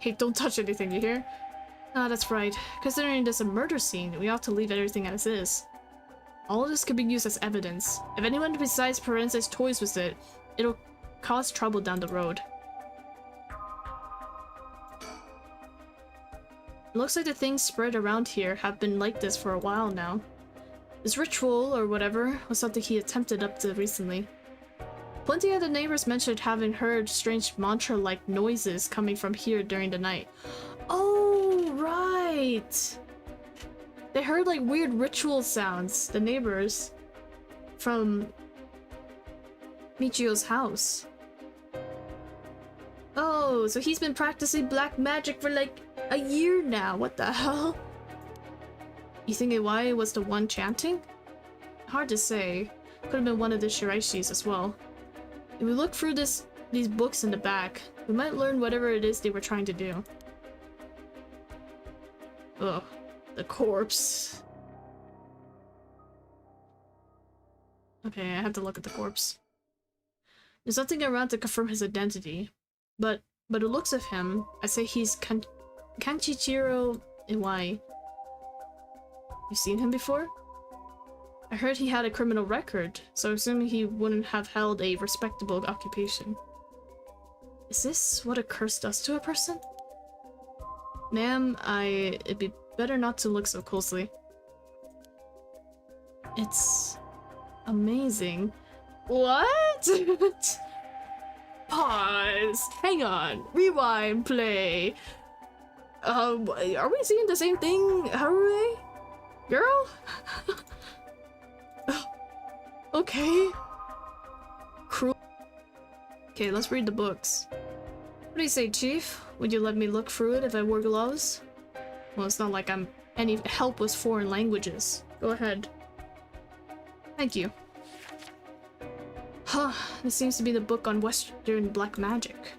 Hey, don't touch anything, you hear? Ah, that's right. Considering this a murder scene, we ought to leave everything as is. All of this could be used as evidence. If anyone besides Parensis toys with it, it'll cause trouble down the road. It looks like the things spread around here have been like this for a while now. This ritual, or whatever, was something he attempted up to recently. Plenty of the neighbors mentioned having heard strange mantra-like noises coming from here during the night. Oh, right! They heard like weird ritual sounds, the neighbors, from Michio's house. Oh, so he's been practicing black magic for like a year now. What the hell? You think Iwai was the one chanting? Hard to say. Could have been one of the Shiraishis as well. If we look through these books in the back, we might learn whatever it is they were trying to do. Ugh, the corpse. Okay, I have to look at the corpse. There's nothing around to confirm his identity, but the looks of him, I say he's Kanchichiro Iwai. You seen him before? I heard he had a criminal record, so assuming he wouldn't have held a respectable occupation. Is this what a curse does to a person? Ma'am, it'd be better not to look so closely. It's amazing. What? Pause. Hang on. Rewind. Play. Are we seeing the same thing, Haruhi? Girl? Okay. Cruel. Okay, let's read the books. What do you say, Chief? Would you let me look through it if I wore gloves? Well, it's not like I'm any help with foreign languages. Go ahead. Thank you. Huh, this seems to be the book on Western black magic.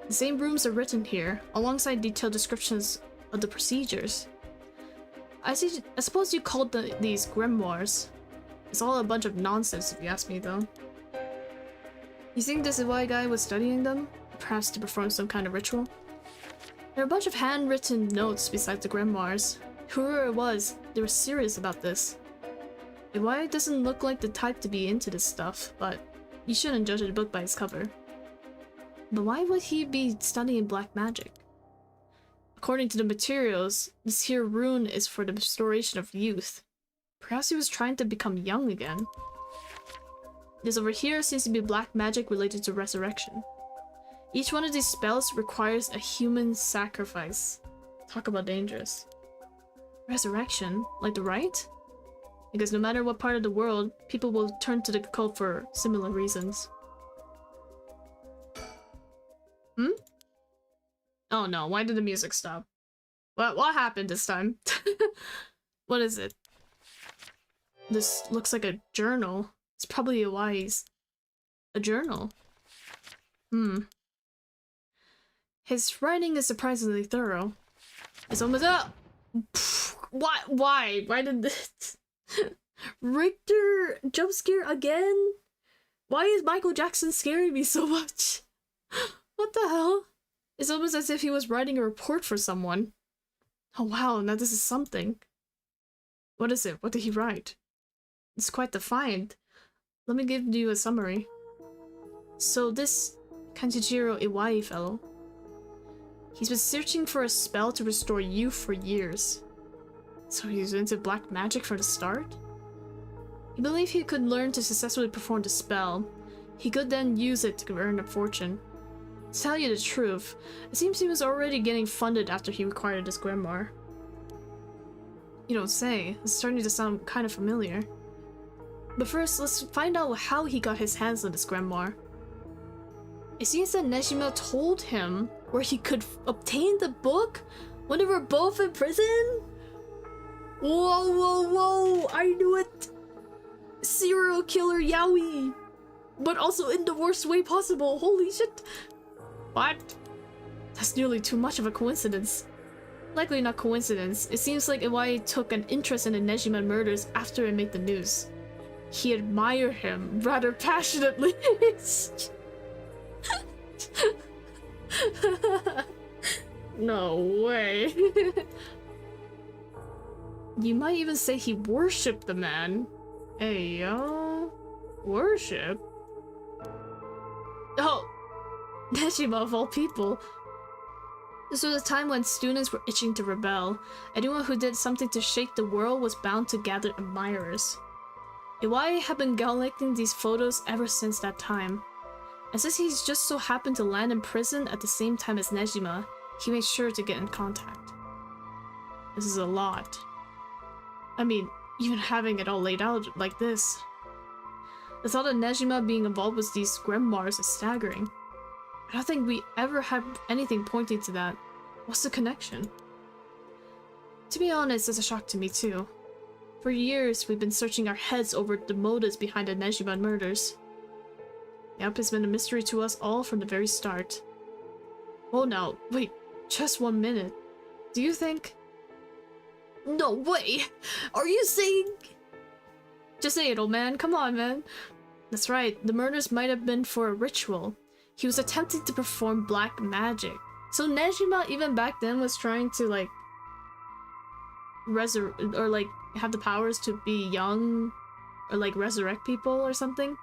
The same runes are written here, alongside detailed descriptions of the procedures. I suppose you called these grimoires. It's all a bunch of nonsense if you ask me, though. You think this Iwai guy was studying them? Perhaps to perform some kind of ritual? There are a bunch of handwritten notes besides the grimoires. Whoever it was, they were serious about this. Iwai doesn't look like the type to be into this stuff, but you shouldn't judge a book by its cover. But why would he be studying black magic? According to the materials, this here rune is for the restoration of youth. Perhaps he was trying to become young again. This over here seems to be black magic related to resurrection. Each one of these spells requires a human sacrifice. Talk about dangerous. Resurrection? Like the rite? Because no matter what part of the world, people will turn to the cult for similar reasons. Hmm? Oh no, why did the music stop? What happened this time? What is it? This looks like a journal. It's probably a journal. His writing is surprisingly thorough. It's almost up. Why? Why did this? Richter jump scare again? Why is Michael Jackson scaring me so much? What the hell? It's almost as if he was writing a report for someone. Oh wow, now this is something. What is it? What did he write? It's quite defiant. Let me give you a summary. So this Kanchichiro Iwai fellow, he's been searching for a spell to restore youth for years. So he's into black magic from the start? He believed he could learn to successfully perform the spell. He could then use it to earn a fortune. To tell you the truth, it seems he was already getting funded after he acquired this grimoire. You don't say. It's starting to sound kind of familiar. But first, let's find out how he got his hands on this grimoire. It seems that Nejima told him where he could obtain the book when they were both in prison? Whoa, I knew it! Serial killer Yaoi! But also in the worst way possible, holy shit! What? That's nearly too much of a coincidence. Likely not coincidence. It seems like Iwai took an interest in the Nejima murders after it made the news. He admired him rather passionately. No way. You might even say he worshipped the man. Hey, yo. Worship? Oh! Nejima of all people. This was a time when students were itching to rebel. Anyone who did something to shake the world was bound to gather admirers. Iwai had been collecting these photos ever since that time. And since he's just so happened to land in prison at the same time as Nejima, he made sure to get in contact. This is a lot. I mean, even having it all laid out like this. The thought of Nejima being involved with these grimoires is staggering. I don't think we ever had anything pointing to that. What's the connection? To be honest, it's a shock to me too. For years, we've been searching our heads over the motives behind the Nejima murders. Yep, it's been a mystery to us all from the very start. Oh now, wait, just 1 minute. Do you think... No way! Are you saying... Just say it, old man. Come on, man. That's right, the murders might have been for a ritual. He was attempting to perform black magic. So Nejima even back then was trying to like have the powers to be young or like resurrect people or something.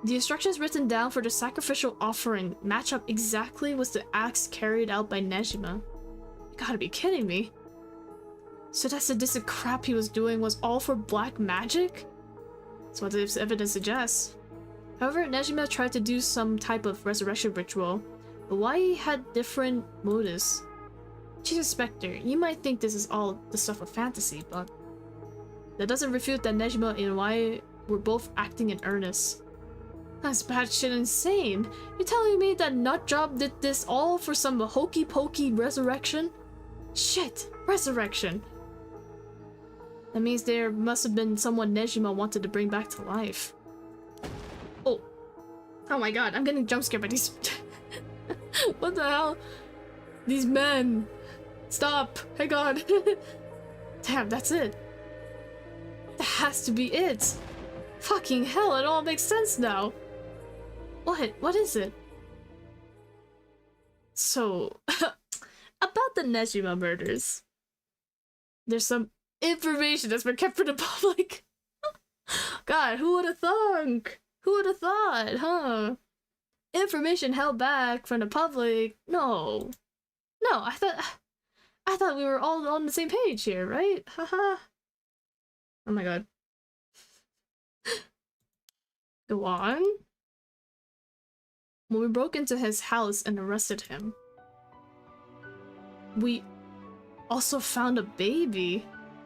The instructions written down for the sacrificial offering match up exactly with the acts carried out by Nejima. You gotta be kidding me. So that sadistic crap he was doing was all for black magic? That's what this evidence suggests. However, Nejima tried to do some type of resurrection ritual, but why he had different motives? Chief Inspector, you might think this is all the stuff of fantasy, but that doesn't refute that Nejima and Iwai were both acting in earnest. That's batshit insane. You're telling me that Nutjob did this all for some hokey pokey resurrection? Shit, resurrection. That means there must have been someone Nejima wanted to bring back to life. Oh. Oh my god, I'm getting jump scared by these... What the hell? These men. Stop. Hey god. Damn, that's it. That has to be it. Fucking hell, it all makes sense now. What? What is it? So, about the Nejima murders. There's some information that's been kept from the public. God, who would have thunk? Who would have thought, huh? Information held back from the public? No. No, I thought we were all on the same page here, right? Haha. Oh my god. Go on. When we broke into his house and arrested him, we also found a baby.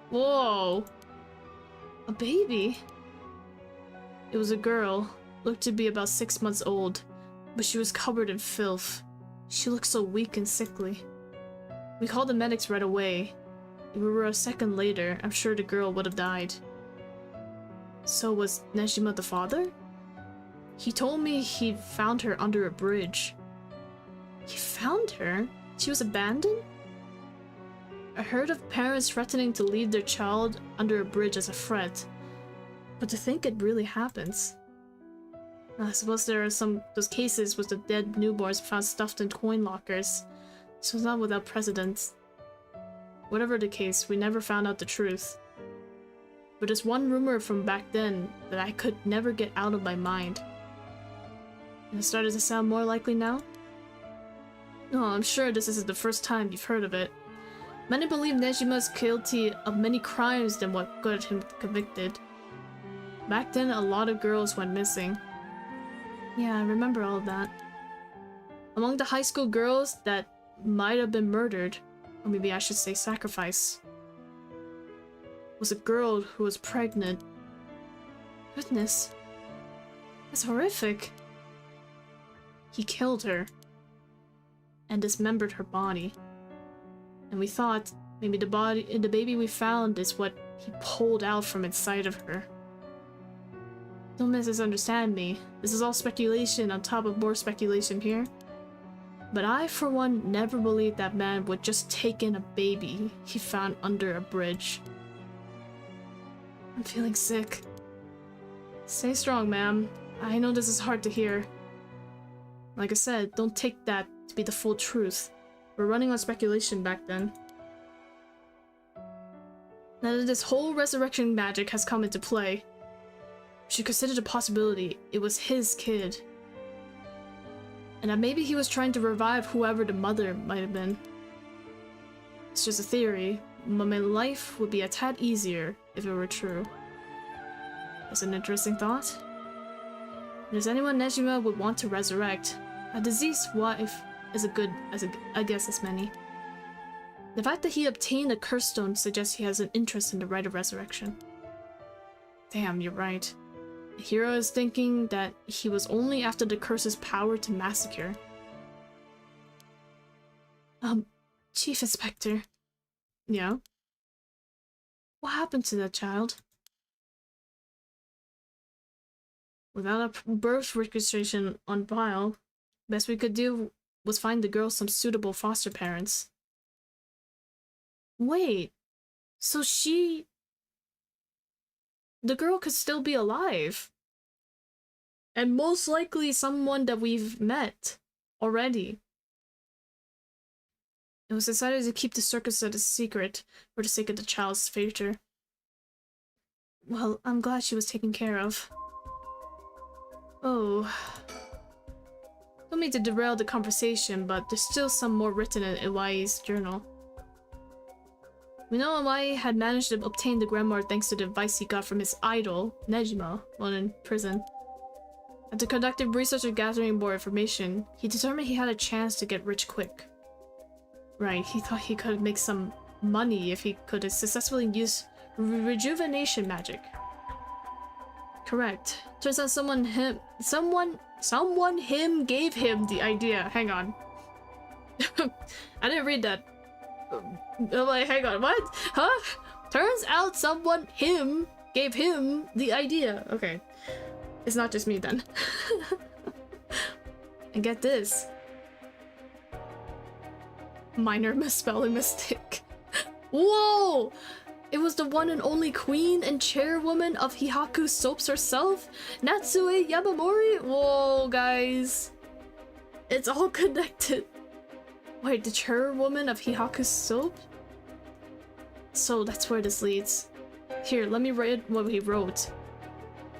Whoa. A baby? It was a girl, looked to be about 6 months old, but she was covered in filth. She looked so weak and sickly. We called the medics right away. If we were a second later, I'm sure the girl would have died. So was Nejima the father? He told me he found her under a bridge. He found her? She was abandoned? I heard of parents threatening to leave their child under a bridge as a threat. But to think it really happens. I suppose there are those cases with the dead newborns found stuffed in coin lockers, so it's not without precedent. Whatever the case, we never found out the truth. But there's one rumor from back then that I could never get out of my mind. And it started to sound more likely now? No, I'm sure this isn't the first time you've heard of it. Many believe Nejima is guilty of many crimes than what got him convicted. Back then, a lot of girls went missing. Yeah, I remember all of that. Among the high school girls that might have been murdered, or maybe I should say sacrificed, was a girl who was pregnant. Goodness. That's horrific. He killed her and dismembered her body. And we thought maybe the baby we found is what he pulled out from inside of her. Don't misunderstand me. This is all speculation on top of more speculation here. But I, for one, never believed that man would just take in a baby he found under a bridge. I'm feeling sick. Stay strong, ma'am. I know this is hard to hear. Like I said, don't take that to be the full truth. We're running on speculation back then. Now that this whole resurrection magic has come into play, she considered a possibility it was his kid. And that maybe he was trying to revive whoever the mother might have been. It's just a theory, but my life would be a tad easier if it were true. That's an interesting thought. Does anyone Nejima would want to resurrect? A deceased wife is I guess as many. The fact that he obtained a curse stone suggests he has an interest in the rite of resurrection. Damn, you're right. The hero is thinking that he was only after the curse's power to massacre. Chief Inspector. Yeah? What happened to that child? Without a birth registration on file, best we could do was find the girl some suitable foster parents. Wait, so the girl could still be alive. And most likely someone that we've met already. It was decided to keep the circus a secret for the sake of the child's future. Well, I'm glad she was taken care of. Oh. Don't mean to derail the conversation, but there's still some more written in Iwai's journal. We know Iwai had managed to obtain the grimoire thanks to the advice he got from his idol, Nejima, while in prison. After conducting research and gathering more information, he determined he had a chance to get rich quick. Right, he thought he could make some money if he could successfully use rejuvenation magic. Correct. Turns out someone gave him the idea. Hang on. I didn't read that. I'm like, hang on, what? Huh? Turns out someone gave him the idea. Okay. It's not just me then. And get this. Minor misspelling mistake. Whoa! It was the one and only queen and chairwoman of Hihaku Soaps herself, Natsue Yamamori? Whoa, guys. It's all connected. Wait, the chairwoman of Hihaku Soap? So that's where this leads. Here, let me read what he wrote.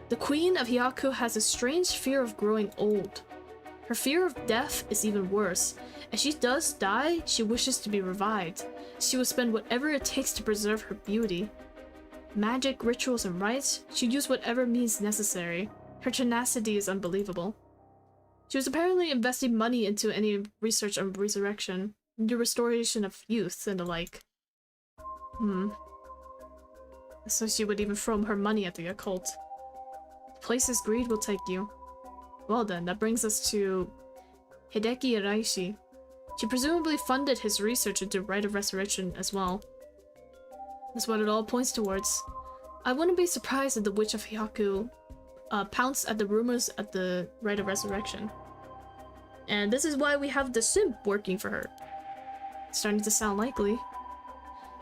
The queen of Hihaku has a strange fear of growing old. Her fear of death is even worse. If she does die, she wishes to be revived. She will spend whatever it takes to preserve her beauty. Magic, rituals, and rites, she'd use whatever means necessary. Her tenacity is unbelievable. She was apparently investing money into any research on resurrection, the restoration of youth, and the like. So she would even throw her money at the occult. Places greed will take you. Well then, that brings us to Hideki Araishi. She presumably funded his research into Rite of Resurrection as well. That's what it all points towards. I wouldn't be surprised if the Witch of Hihaku pounced at the rumors at the Rite of Resurrection. And this is why we have the simp working for her. It's starting to sound likely.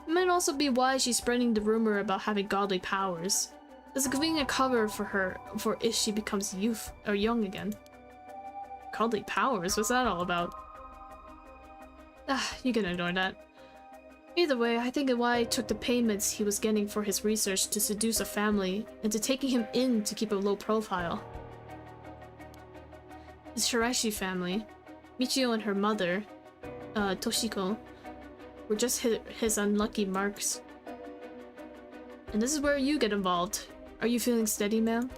It might also be why she's spreading the rumor about having godly powers. It's a convenient cover for her for if she becomes youth or young again. Godly powers? What's that all about? You can ignore that. Either way, I think Iwai took the payments he was getting for his research to seduce a family into taking him in to keep a low profile. The Shiraishi family, Michio and her mother, Toshiko, were just his unlucky marks. And this is where you get involved. Are you feeling steady, ma'am?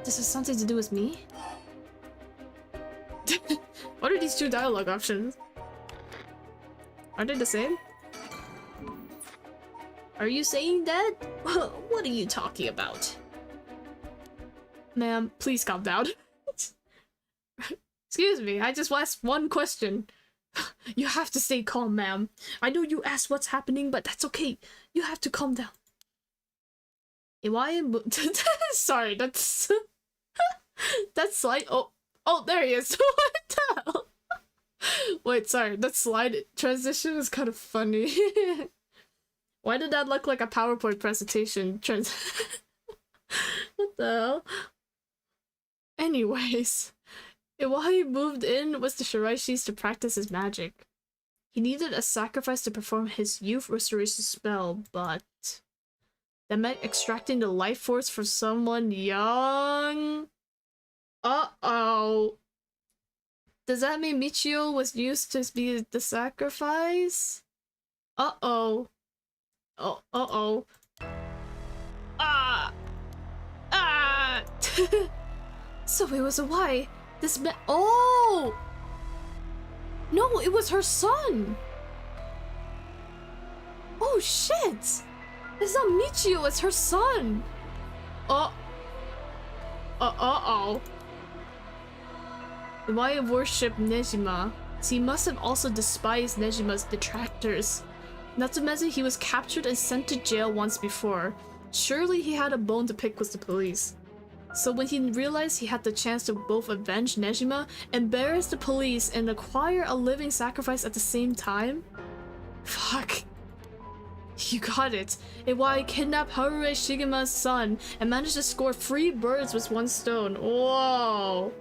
This has something to do with me? What are these two dialogue options? Are they the same? Are you saying that? What are you talking about? Ma'am, please calm down. Excuse me, I just asked one question. You have to stay calm, ma'am. I know you asked what's happening, but that's okay. You have to calm down. Iwai sorry, that's... that's like... Oh, Oh, there he is. What the hell? Wait, sorry, that slide transition was kind of funny. Why did that look like a PowerPoint presentation? What the hell? Anyways, why he moved in was the Shiraishis to practice his magic. He needed a sacrifice to perform his youth restoration spell, but that meant extracting the life force from someone young. Uh-oh. Does that mean Michio was used to be the sacrifice? Uh-oh. Oh, uh-oh. Ah! Ah! So it was a why. This man— oh! No, it was her son! Oh shit! It's not Michio, it's her son! Uh-oh. Why worship Nejima? So he must have also despised Nejima's detractors. Not to mention he was captured and sent to jail once before. Surely he had a bone to pick with the police. So when he realized he had the chance to both avenge Nejima, embarrass the police, and acquire a living sacrifice at the same time? Fuck. You got it. Iwai kidnapped Harue Shigena's son and managed to score 3 birds with 1 stone. Whoa.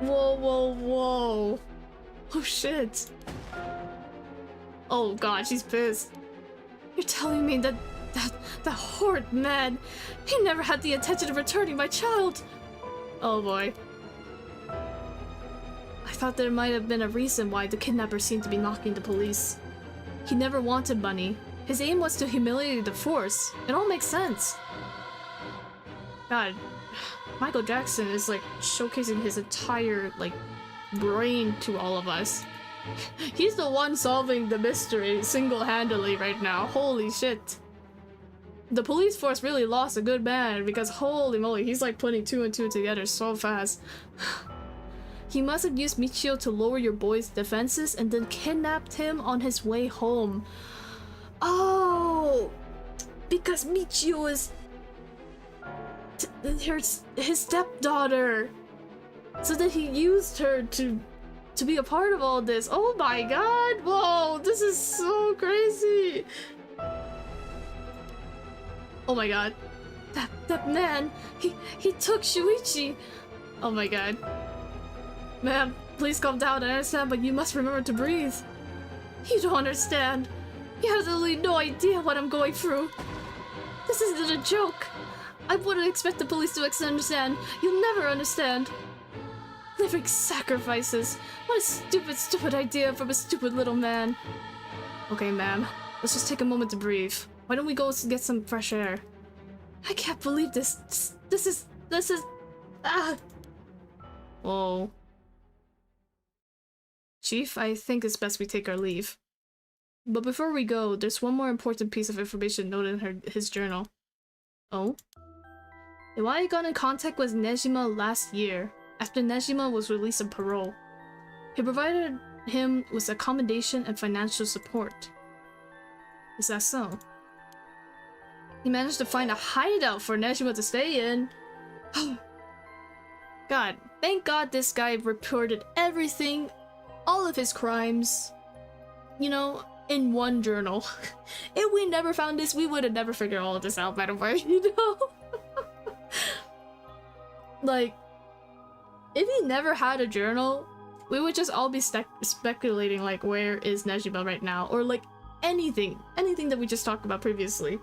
Whoa. Oh shit. Oh god, she's pissed. You're telling me that horrid man, he never had the intention of returning my child. Oh boy. I thought there might have been a reason why the kidnapper seemed to be knocking the police. He never wanted money. His aim was to humiliate the force. It all makes sense. God, Michael Jackson is like showcasing his entire like brain to all of us. He's the one solving the mystery single-handedly right now. Holy shit. The police force really lost a good man because holy moly, he's like putting 2 and 2 together so fast. He must have used Michio to lower your boy's defenses and then kidnapped him on his way home. Oh! Because Michio is his stepdaughter. So that he used her to be a part of all this. Oh my god! Whoa! This is so crazy! Oh my god. That man, he took Shuichi! Oh my god. Ma'am, please calm down, I understand, but you must remember to breathe. You don't understand. You have absolutely no idea what I'm going through. This isn't a joke. I wouldn't expect the police to understand. You'll never understand. Living sacrifices. What a stupid idea from a stupid little man. Okay, ma'am. Let's just take a moment to breathe. Why don't we go get some fresh air? I can't believe this. This is... Ah! Whoa. Chief, I think it's best we take our leave. But before we go, there's one more important piece of information noted in his journal. Oh? Iwai got in contact with Nejima last year, after Nejima was released on parole. He provided him with accommodation and financial support. Is that so? He managed to find a hideout for Nejima to stay in. God, thank God this guy reported everything, all of his crimes, you know, in one journal. If we never found this, we would have never figured all of this out, by the way, you know? Like, if he never had a journal, we would just all be speculating, like, where is Nejima right now? Or, like, anything that we just talked about previously.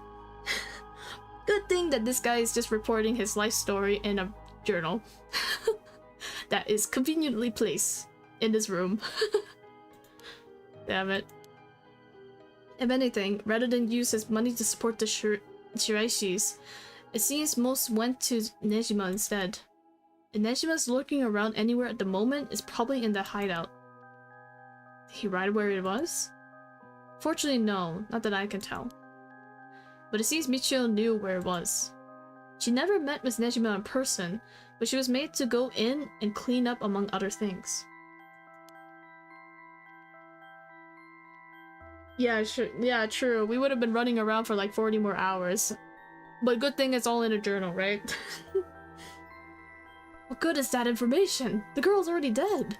Good thing that this guy is just reporting his life story in a journal that is conveniently placed in this room. Damn it. If anything, rather than use his money to support the Shiraishis, it seems most went to Nejima instead. If Nejima's lurking around anywhere at the moment, is probably in that hideout. Did he write where it was? Fortunately, no, not that I can tell. But it seems Michio knew where it was. She never met Miss Nejima in person, but she was made to go in and clean up among other things. Yeah, sure. Yeah, true. We would have been running around for like 40 more hours. But good thing it's all in a journal, right? What good is that information? The girl's already dead.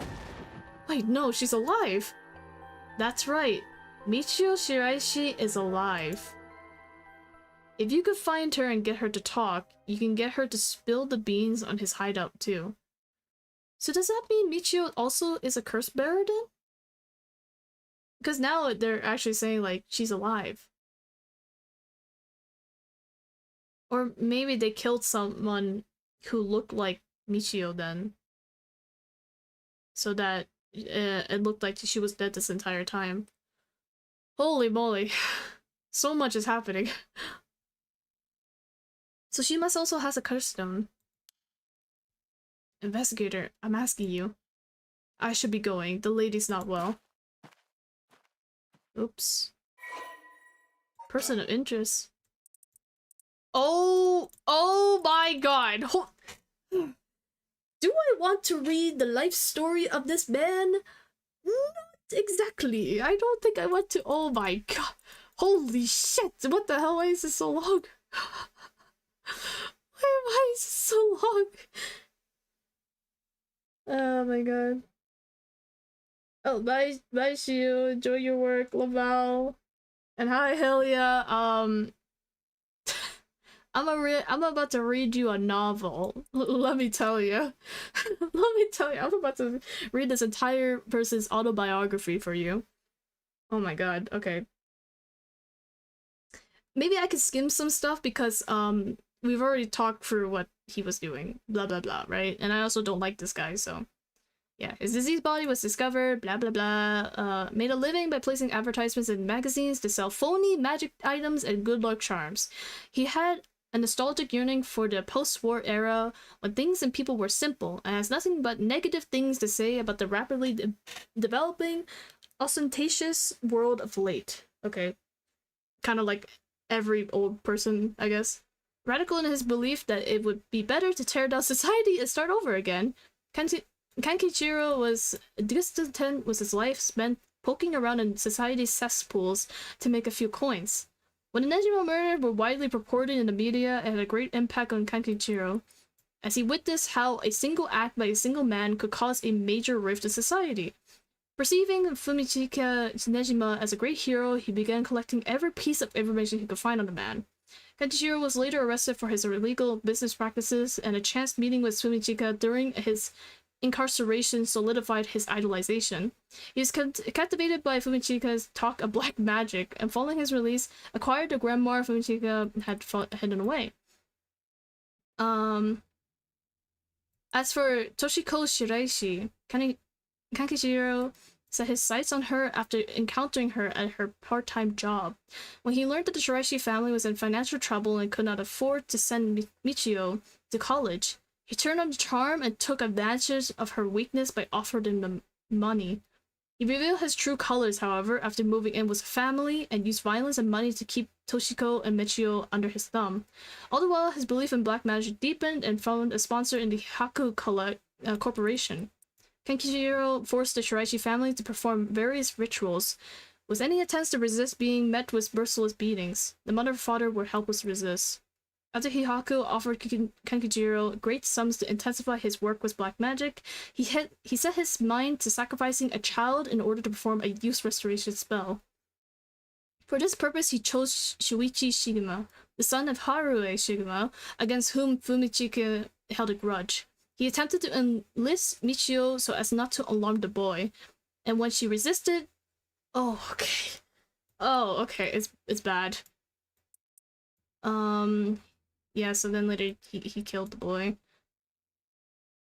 Wait, no, she's alive. That's right. Michio Shiraishi is alive. If you could find her and get her to talk, you can get her to spill the beans on his hideout too. So does that mean Michio also is a curse bearer then? Because now they're actually saying like she's alive. Or maybe they killed someone who looked like Michio then. So that it looked like she was dead this entire time. Holy moly. So much is happening. So she must also has a curse stone. Investigator, I'm asking you. I should be going. The lady's not well. Oops. Person of interest. Oh my god. Do I want to read the life story of this man? Not exactly. I don't think I want to. Oh my god. Holy shit. What the hell? Why is this so long? Why is this so long? Oh my god. Oh, bye, Shiu. Enjoy your work, Laval. And hi, Helia. I'm about to read you a novel. Let me tell you. I'm about to read this entire person's autobiography for you. Oh my god. Okay. Maybe I could skim some stuff because we've already talked through what he was doing. Blah blah blah, right? And I also don't like this guy, so yeah. His diseased body was discovered, blah blah blah. Made a living by placing advertisements in magazines to sell phony magic items and good luck charms. He had a nostalgic yearning for the post-war era when things and people were simple, and has nothing but negative things to say about the rapidly developing, ostentatious world of late. Okay. Kind of like every old person, I guess. Radical in his belief that it would be better to tear down society and start over again. Kankichiro was discontent with his life spent poking around in society's cesspools to make a few coins. When the Nejima murder were widely reported in the media, it had a great impact on Kankichiro, as he witnessed how a single act by a single man could cause a major rift in society. Perceiving Fumichika Nejima as a great hero, he began collecting every piece of information he could find on the man. Kankichiro was later arrested for his illegal business practices, and a chance meeting with Fumichika during his incarceration solidified his idolization. He was captivated by Fumichika's talk of black magic, and following his release, acquired the grimoire Fumichika had hidden away. As for Toshiko Shiraishi, Kankichiro set his sights on her after encountering her at her part-time job. When he learned that the Shiraishi family was in financial trouble and could not afford to send Michio to college, he turned on the charm and took advantage of her weakness by offering them money. He revealed his true colors, however, after moving in with family, and used violence and money to keep Toshiko and Michio under his thumb. All the while, his belief in black magic deepened and found a sponsor in the Haku Corporation. Kankichiro forced the Shiraishi family to perform various rituals, with any attempts to resist being met with merciless beatings. The mother and father were helpless to resist. After Hihaku offered Kankichiro great sums to intensify his work with black magic, he set his mind to sacrificing a child in order to perform a youth restoration spell. For this purpose, he chose Shuichi Shigema, the son of Harue Shigema, against whom Fumichika held a grudge. He attempted to enlist Michio so as not to alarm the boy, and when she resisted... Oh, okay, it's bad. Yeah, so then later he killed the boy.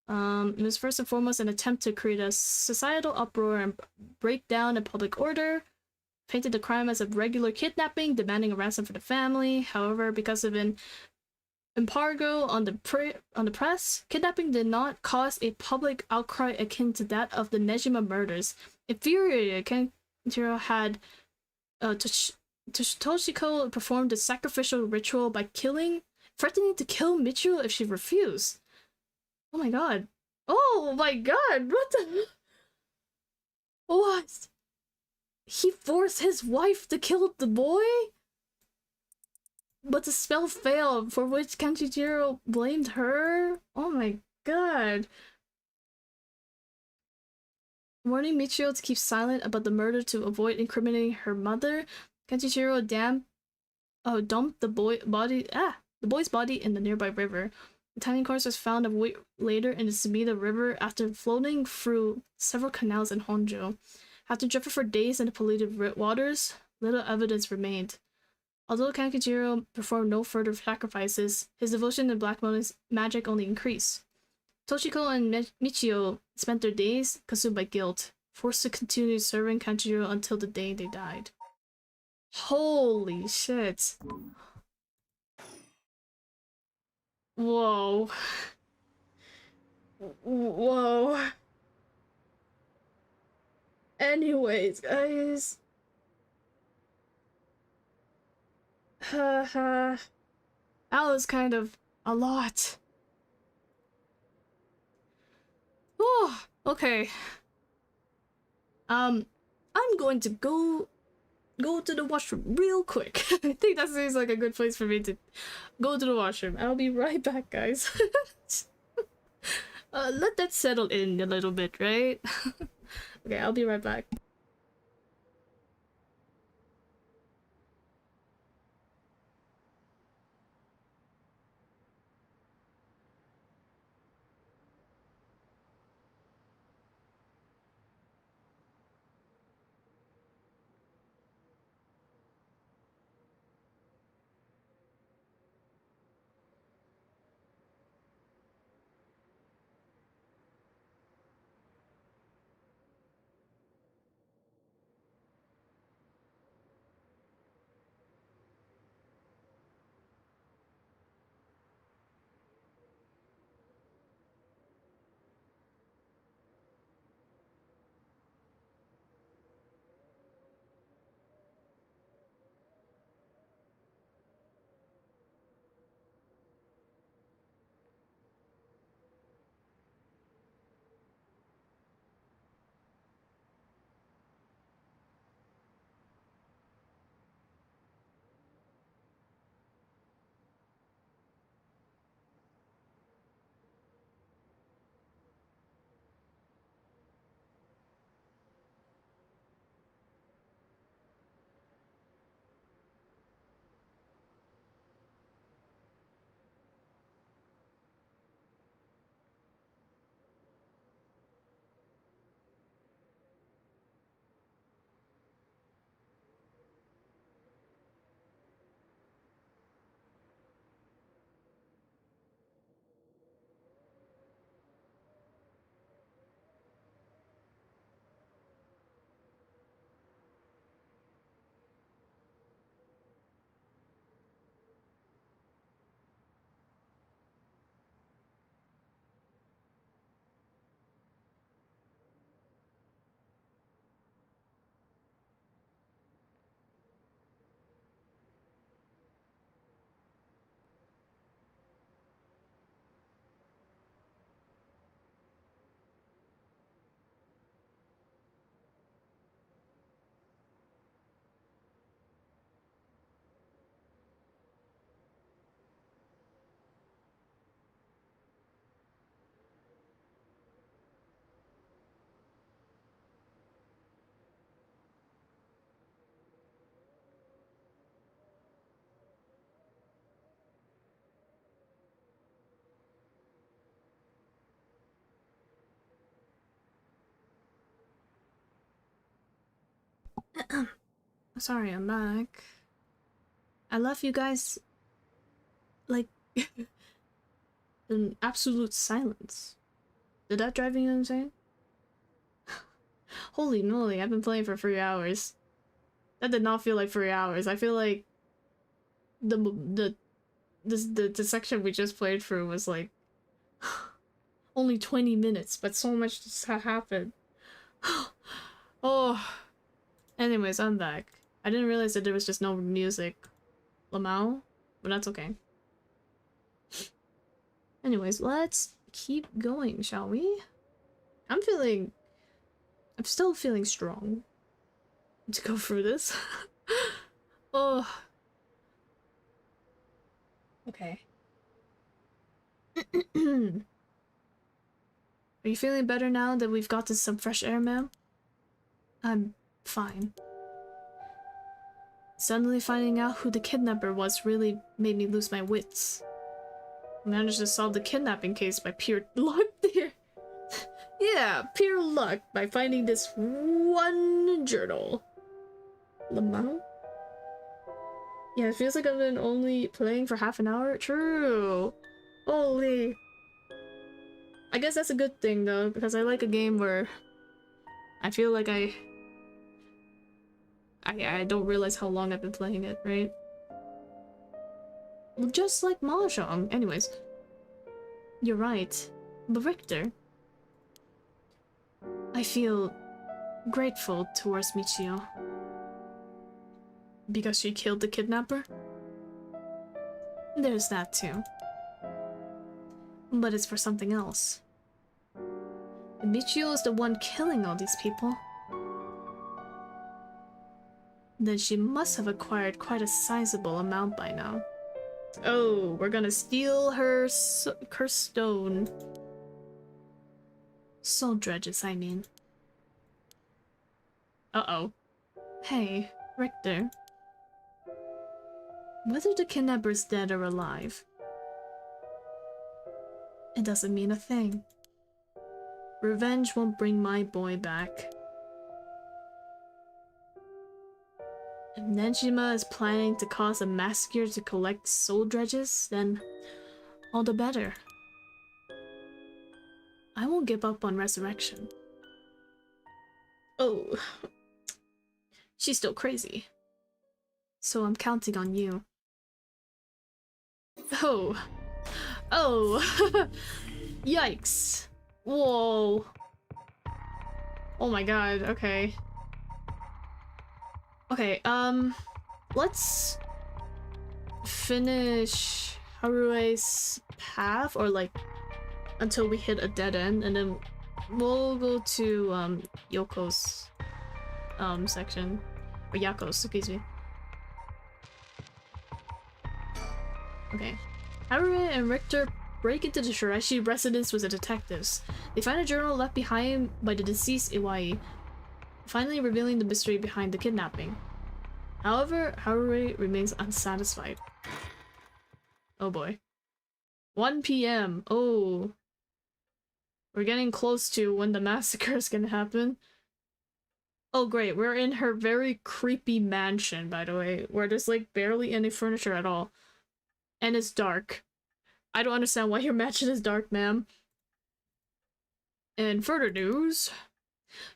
It was first and foremost an attempt to create a societal uproar and break down a public order. Painted the crime as a regular kidnapping, demanding a ransom for the family. However, because of an embargo on the press, kidnapping did not cause a public outcry akin to that of the Nejima murders. Infuriated, Kankichiro had Toshiko performed a sacrificial ritual by threatening to kill Michio if she refused. Oh my god. Oh my god, what the... What? He forced his wife to kill the boy? But the spell failed, for which Kankichiro blamed her? Oh my god. Warning Michio to keep silent about the murder to avoid incriminating her mother, Kenshiro dumped the boy's body in the nearby river. The tiny corpse was found a week later in the Sumida River after floating through several canals in Honjo. After drifting for days in the polluted waters, little evidence remained. Although Kankijiro performed no further sacrifices, his devotion to black magic only increased. Toshiko and Michio spent their days consumed by guilt, forced to continue serving Kankijiro until the day they died. Holy shit. Whoa. Whoa. Anyways, guys. That was kind of a lot. Oh, okay. I'm going to go to the washroom real quick. I think that seems like a good place for me to go to the washroom. I'll be right back, guys. Let that settle in a little bit, right? Okay, I'll be right back. Sorry, I'm back. I left you guys like in absolute silence. Did that drive you insane? Holy moly, I've been playing for 3 hours. That did not feel like 3 hours. I feel like the section we just played through was like only 20 minutes, but so much just happened. Oh. Anyways, I'm back. I didn't realize that there was just no music. Lamau? But that's okay. Anyways, let's keep going, shall we? I'm still feeling strong to go through this. Oh. Okay. Are you feeling better now that we've gotten some fresh air, ma'am? I'm fine. Suddenly finding out who the kidnapper was really made me lose my wits. I managed to solve the kidnapping case by pure luck there. Yeah, pure luck by finding this one journal. Lamau? Yeah, it feels like I've been only playing for half an hour. True. Holy. I guess that's a good thing though, because I like a game where I feel like I don't realize how long I've been playing it, right? Well, just like Mahjong. Anyways. You're right. But Richter, I feel grateful towards Michio. Because she killed the kidnapper? There's that too. But it's for something else. If Michio is the one killing all these people, then she must have acquired quite a sizable amount by now. Oh, we're gonna steal her stone. Soul dredges, I mean. Uh-oh. Hey, Richter. Whether the kidnapper's dead or alive, it doesn't mean a thing. Revenge won't bring my boy back. If Nejima is planning to cause a massacre to collect soul dredges, then all the better. I won't give up on resurrection. Oh, she's still crazy. So I'm counting on you. Oh. Oh. Yikes. Whoa. Oh my god, okay. Okay, let's finish Harue's path, or like until we hit a dead end, and then we'll go to Yoko's section, or Yako's, excuse me. Okay, Haru and Richter break into the Shiraishi residence with the detectives. They find a journal left behind by the deceased Iwai, finally revealing the mystery behind the kidnapping. However, Haru remains unsatisfied. Oh boy. 1 p.m. Oh. We're getting close to when the massacre is gonna happen. Oh great, we're in her very creepy mansion, by the way, where there's like barely any furniture at all. And it's dark. I don't understand why your mansion is dark, ma'am. In further news,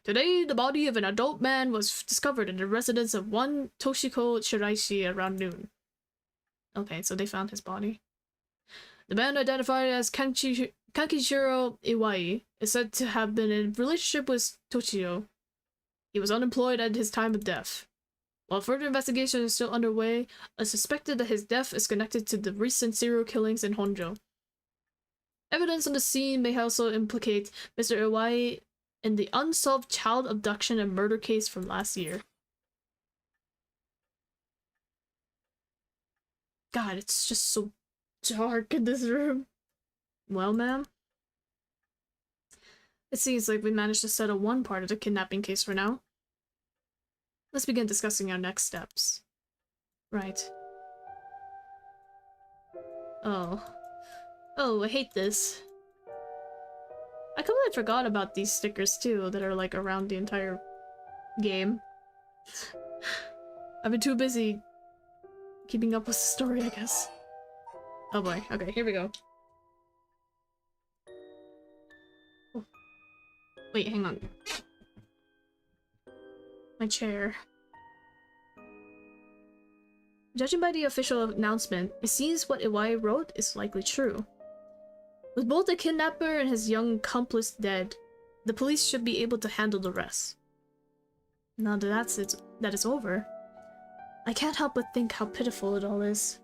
today the body of an adult man was discovered in the residence of one Toshiko Shiraishi around noon. Okay, so they found his body. The man identified as Kankishiro Iwai is said to have been in a relationship with Toshio. He was unemployed at his time of death. While further investigation is still underway, it's suspected that his death is connected to the recent serial killings in Honjo. Evidence on the scene may also implicate Mr. Iwai in the unsolved child abduction and murder case from last year. God, it's just so dark in this room. Well, ma'am, it seems like we managed to settle one part of the kidnapping case for now. Let's begin discussing our next steps. Right. Oh. Oh, I hate this. I completely forgot about these stickers too that are like around the entire game. I've been too busy keeping up with the story, I guess. Oh boy, okay, here we go. Oh. Wait, hang on. My chair. Judging by the official announcement, it seems what Iwai wrote is likely true. With both the kidnapper and his young accomplice dead, the police should be able to handle the rest. Now that that is over, I can't help but think how pitiful it all is.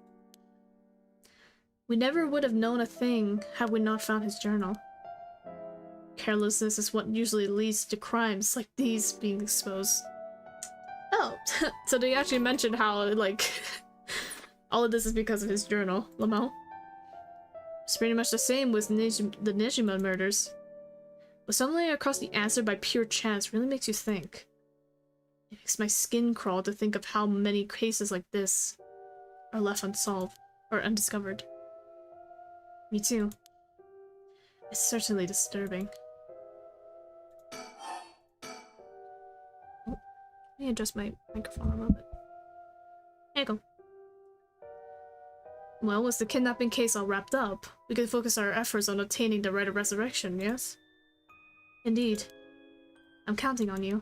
We never would have known a thing had we not found his journal. Carelessness is what usually leads to crimes like these being exposed. Oh, so they actually mentioned how, like, all of this is because of his journal, Lamau. It's pretty much the same with the Nejima murders. But stumbling across the answer by pure chance really makes you think. It makes my skin crawl to think of how many cases like this are left unsolved or undiscovered. Me too. It's certainly disturbing. Oh, let me adjust my microphone a little bit. There you go. Well, with the kidnapping case all wrapped up, we can focus our efforts on obtaining the right of resurrection, yes? Indeed. I'm counting on you.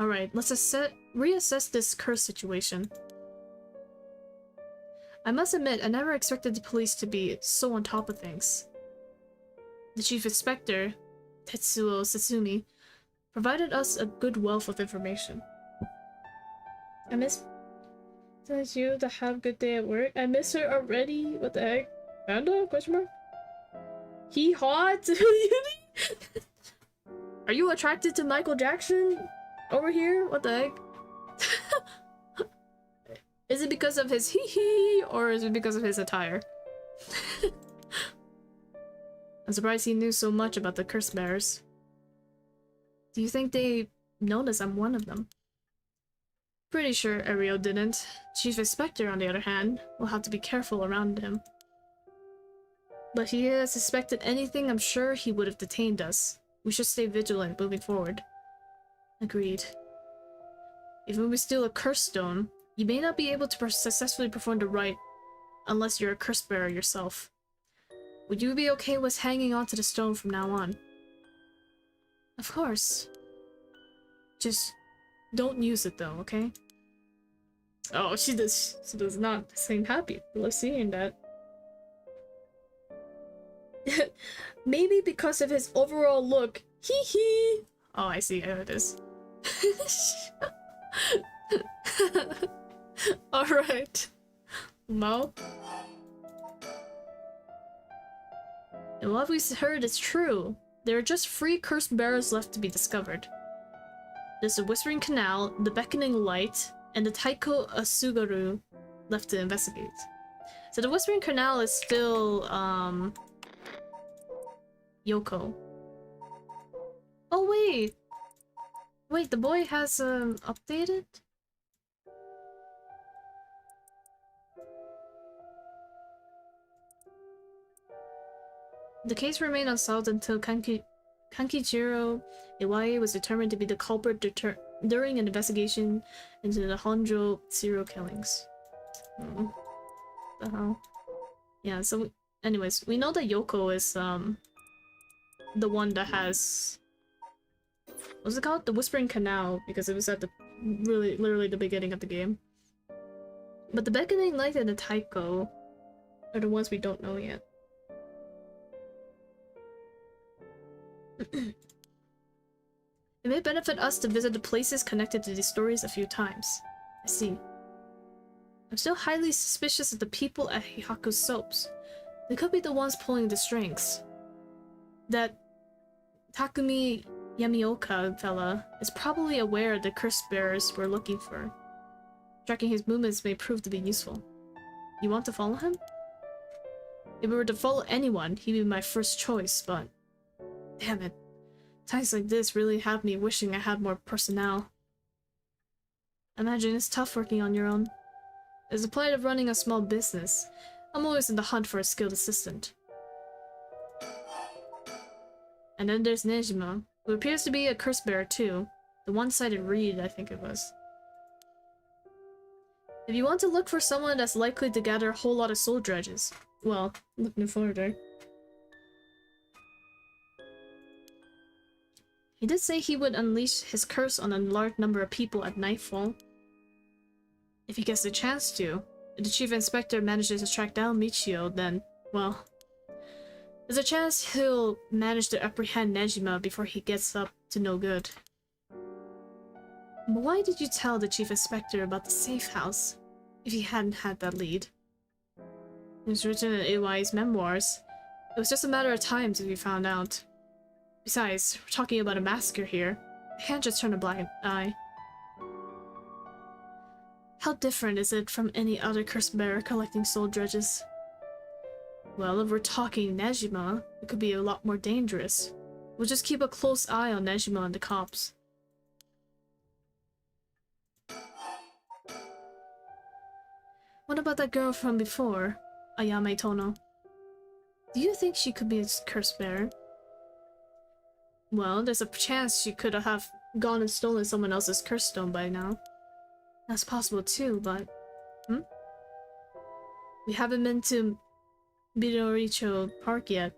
Alright, let's reassess this curse situation. I must admit, I never expected the police to be so on top of things. The Chief Inspector, Tetsuo Satsumi, provided us a good wealth of information. I miss you to have a good day at work. I miss her already. What the heck? Panda? Question mark? He hot? Are you attracted to Michael Jackson over here? What the heck? Is it because of his hee-hee, or is it because of his attire? I'm surprised he knew so much about the curse bearers. Do you think they notice I'm one of them? Pretty sure Ariel didn't. Chief Inspector, on the other hand, will have to be careful around him. But if he had suspected anything, I'm sure he would have detained us. We should stay vigilant moving forward. Agreed. Even if we steal a curse stone, you may not be able to successfully perform the rite unless you're a curse bearer yourself. Would you be okay with hanging onto the stone from now on? Of course. Just don't use it though, okay? Oh, she does not seem happy with seeing that. Maybe because of his overall look. Hee hee. Oh, I see how it is. Alright. Mo? And what we've heard is true. There are just 3 cursed bearers left to be discovered. There's the Whispering Canal, the Beckoning Light, and the Taiko Asugaru left to investigate. So the Whispering Canal is still, Yoko. Oh wait! Wait, the boy has, updated? The case remained unsolved until Kankichiro Iwai was determined to be the culprit during an investigation into the Honjo serial killings. Oh. The hell? Yeah, so anyways, we know that Yoko is the one that has, what's it called? The Whispering Canal, because it was at the literally the beginning of the game. But the Beckoning Light and the Taiko are the ones we don't know yet. It may benefit us to visit the places connected to these stories a few times. I see. I'm still highly suspicious of the people at Hihaku Soaps. They could be the ones pulling the strings. That Takumi Yamioka fella is probably aware of the curse bearers we're looking for. Tracking his movements may prove to be useful. You want to follow him? If we were to follow anyone, he'd be my first choice, but damn it. Times like this really have me wishing I had more personnel. Imagine it's tough working on your own. As the plight of running a small business, I'm always in the hunt for a skilled assistant. And then there's Nejima, who appears to be a curse bearer too. The one-sided reed, I think it was. If you want to look for someone that's likely to gather a whole lot of soul dredges, well, look no further. He did say he would unleash his curse on a large number of people at nightfall. If he gets the chance to, if the Chief Inspector manages to track down Michio, then, well, there's a chance he'll manage to apprehend Nejima before he gets up to no good. But why did you tell the Chief Inspector about the safe house, if he hadn't had that lead? It was written in Iwai's memoirs. It was just a matter of time till we found out. Besides, we're talking about a massacre here. I can't just turn a blind eye. How different is it from any other curse bearer collecting soul dredges? Well, if we're talking Nejima, it could be a lot more dangerous. We'll just keep a close eye on Nejima and the cops. What about that girl from before, Ayame Tono? Do you think she could be a curse bearer? Well, there's a chance she could have gone and stolen someone else's curse stone by now. That's possible too, but... We haven't been to Midoricho Park yet,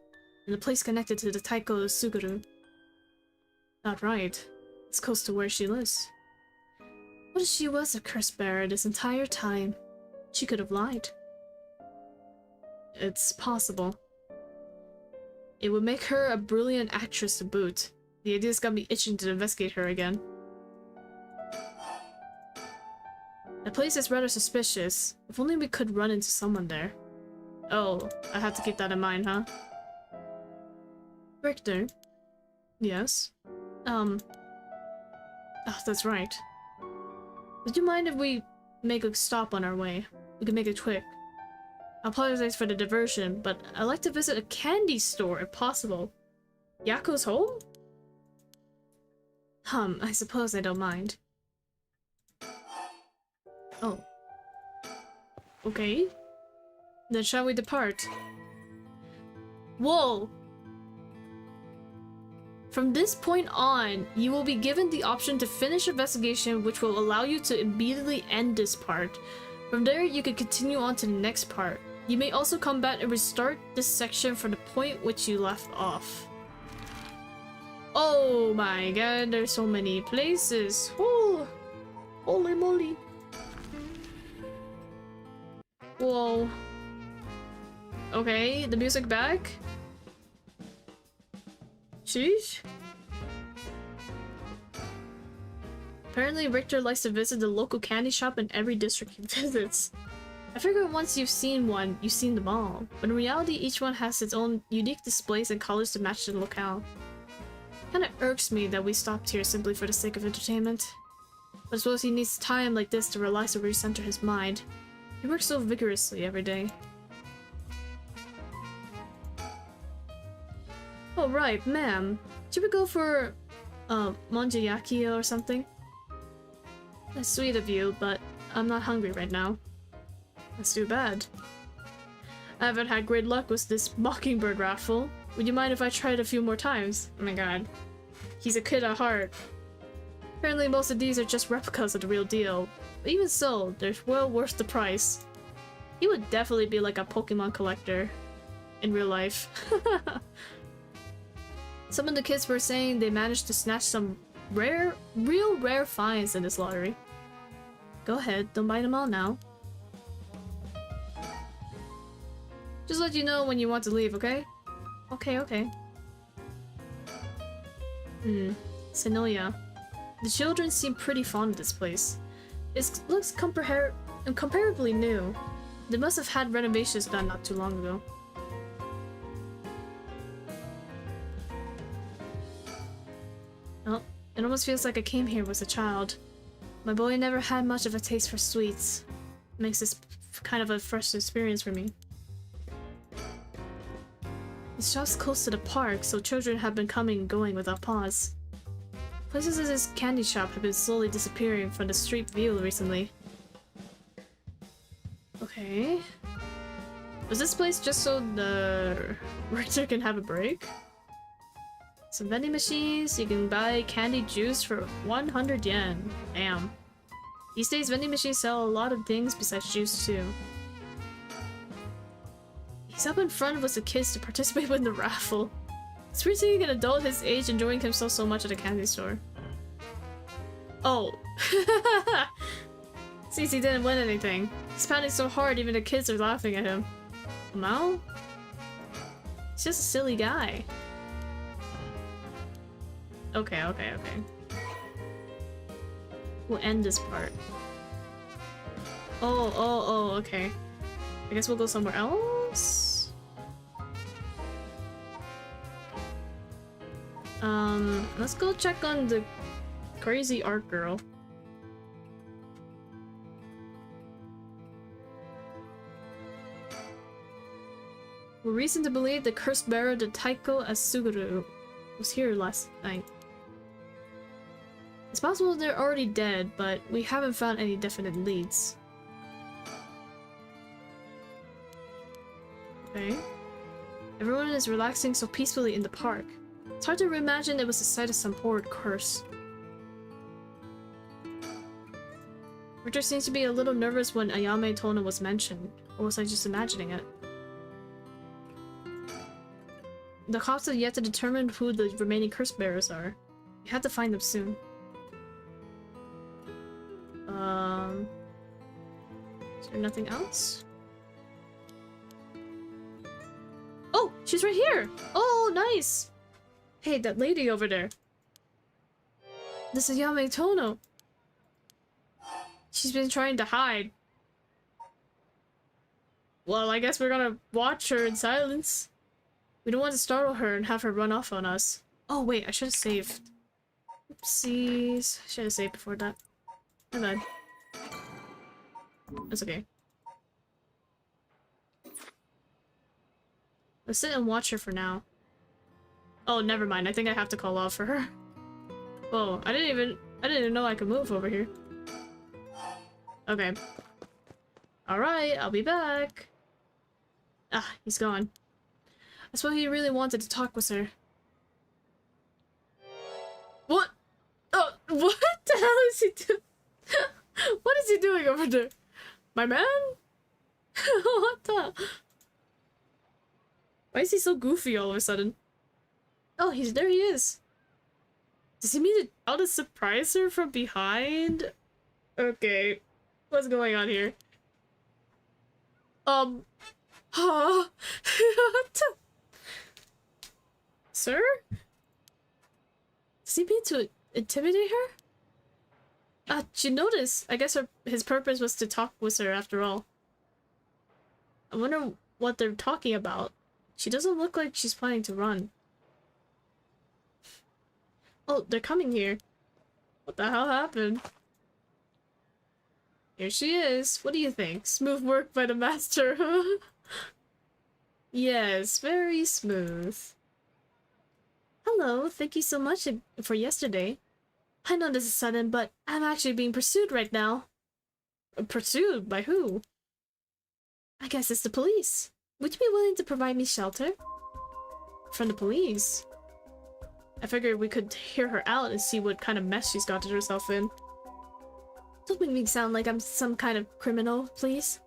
and the place connected to the Taiko Suguru. Not right. It's close to where she lives. What if she was a curse bearer this entire time? She could have lied. It's possible. It would make her a brilliant actress to boot. The idea's got me itching to investigate her again. The place is rather suspicious. If only we could run into someone there. Oh, I have to keep that in mind, huh? Richter? Yes? Oh, that's right. Would you mind if we make a stop on our way? We can make it quick. I apologize for the diversion, but I'd like to visit a candy store if possible. Yako's home? I suppose I don't mind. Oh. Okay. Then shall we depart? Whoa! From this point on, you will be given the option to finish investigation, which will allow you to immediately end this part. From there, you can continue on to the next part. You may also come back and restart this section from the point which you left off. Oh my god, there's so many places. Oh, holy moly. Whoa. Okay, the music back. Sheesh. Apparently Richter likes to visit the local candy shop in every district he visits. I figure once you've seen one, you've seen them all. But in reality, each one has its own unique displays and colors to match the locale. Kinda irks me that we stopped here simply for the sake of entertainment. But I suppose he needs time like this to relax and recenter his mind. He works so vigorously every day. Oh right, ma'am. Should we go for monjayaki or something? That's sweet of you, but I'm not hungry right now. That's too bad. I haven't had great luck with this mockingbird raffle. Would you mind if I tried a few more times? Oh my god. He's a kid at heart. Apparently most of these are just replicas of the real deal. But even so, they're well worth the price. He would definitely be like a Pokemon collector in real life. Some of the kids were saying they managed to snatch some real rare finds in this lottery. Go ahead, don't buy them all now. Just let you know when you want to leave, okay? Okay. Senoia. The children seem pretty fond of this place. It looks comparably new. They must have had renovations done not too long ago. Oh, it almost feels like I came here as a child. My boy never had much of a taste for sweets. Makes this kind of a fresh experience for me. The shop's close to the park, so children have been coming and going without pause. Places in this candy shop have been slowly disappearing from the street view recently. Okay. Was this place just so the Richter can have a break? Some vending machines, you can buy candy juice for 100 yen. Damn. These days vending machines sell a lot of things besides juice too. He's up in front of us the kids to participate in the raffle. It's weird seeing an adult his age enjoying himself so much at a candy store. Oh. Since he didn't win anything. He's pounding so hard even the kids are laughing at him. Mao? He's just a silly guy. Okay. We'll end this part. Oh, okay. I guess we'll go somewhere else? Let's go check on the crazy art girl. We're reason to believe the cursed bearer, the Taiko Asuguru, was here last night. It's possible they're already dead, but we haven't found any definite leads. Okay. Everyone is relaxing so peacefully in the park. It's hard to imagine it was the site of some horrid curse. Richard seems to be a little nervous when Ayame Tono was mentioned. Or was I just imagining it? The cops have yet to determine who the remaining curse bearers are. We have to find them soon. Is there nothing else? Oh, she's right here! Oh, nice! Hey, that lady over there. This is Yame Tono. She's been trying to hide. Well, I guess we're gonna watch her in silence. We don't want to startle her and have her run off on us. Oh wait, I should have saved. Oopsies. I should have saved before that. My bad. That's okay. Let's sit and watch her for now. Oh, never mind. I think I have to call off for her. Whoa, I didn't even know I could move over here. Okay. Alright, I'll be back. Ah, he's gone. I suppose he really wanted to talk with her. What? Oh, what the hell is he doing? What is he doing over there? My man? What the? Why is he so goofy all of a sudden? Oh, there he is. Does he mean to surprise her from behind? Okay. What's going on here? Huh? What the? Sir? Does he mean to intimidate her? Did you notice? I guess his purpose was to talk with her after all. I wonder what they're talking about. She doesn't look like she's planning to run. Oh, they're coming here. What the hell happened? Here she is. What do you think? Smooth work by the master, huh? Yes, very smooth. Hello, thank you so much for yesterday. I know this is sudden, but I'm actually being pursued right now. Pursued? By who? I guess it's the police. Would you be willing to provide me shelter? From the police? I figured we could hear her out and see what kind of mess she's gotten herself in. Don't make me sound like I'm some kind of criminal, please.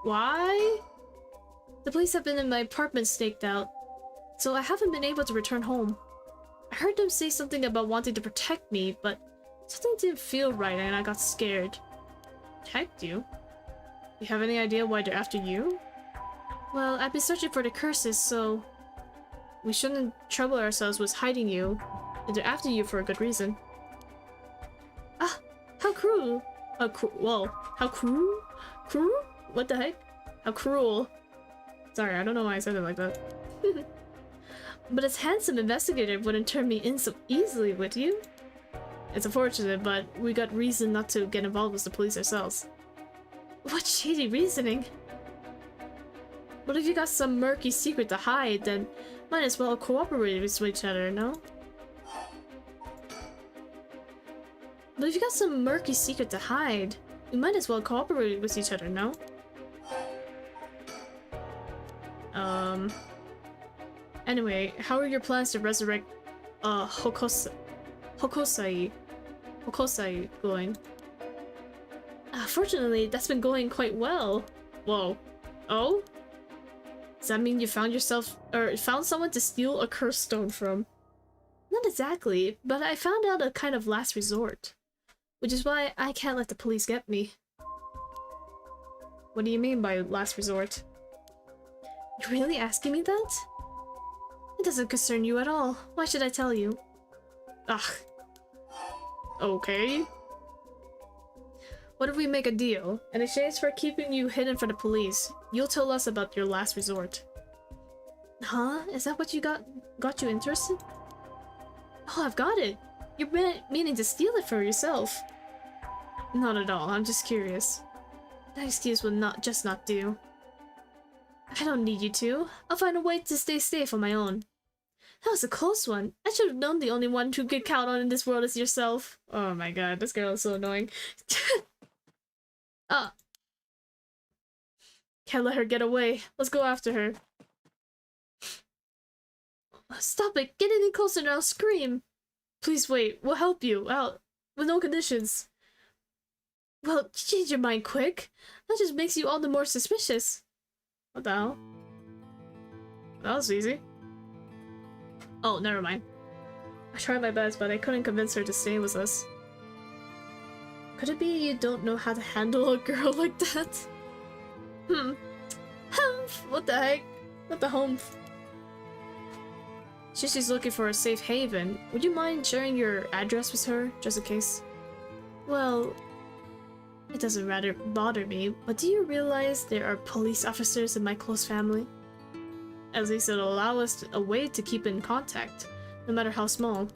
Why? The police have been in my apartment staked out, so I haven't been able to return home. I heard them say something about wanting to protect me, but something didn't feel right and I got scared. Protect you? You have any idea why they're after you? Well, I've been searching for the curses, so we shouldn't trouble ourselves with hiding you. They're after you for a good reason. Ah, how cruel! Whoa, how cruel? Cruel? What the heck? How cruel? Sorry, I don't know why I said it like that. But this handsome investigator wouldn't turn me in so easily, would you? It's unfortunate, but we got reason not to get involved with the police ourselves. What shady reasoning? But if you got some murky secret to hide, then might as well cooperate with each other, no? But if you got some murky secret to hide, we might as well cooperate with each other, no? Anyway, how are your plans to resurrect, Hokosai going? Fortunately, that's been going quite well. Whoa. Oh? Does that mean you found someone to steal a cursed stone from? Not exactly, but I found out a kind of last resort. Which is why I can't let the police get me. What do you mean by last resort? You're really asking me that? It doesn't concern you at all. Why should I tell you? Ugh. Okay. What if we make a deal? In exchange for keeping you hidden from the police, you'll tell us about your last resort. Huh? Is that what you got you interested? Oh, I've got it! You're meaning to steal it for yourself. Not at all, I'm just curious. That excuse would not do. I don't need you to. I'll find a way to stay safe on my own. That was a close one. I should have known the only one who could count on in this world is yourself. Oh my god, this girl is so annoying. Ah, can't let her get away. Let's go after her. Stop it! Get any closer and I'll scream! Please wait, we'll help you, out, with no conditions. Well, change your mind quick. That just makes you all the more suspicious. What the hell? That was easy. Oh, never mind. I tried my best, but I couldn't convince her to stay with us. Could it be you don't know how to handle a girl like that? Humph! What the heck? What the humph? She's looking for a safe haven. Would you mind sharing your address with her, just in case? Well, it doesn't rather bother me, but do you realize there are police officers in my close family? At least it'll allow us a way to keep in contact, no matter how small.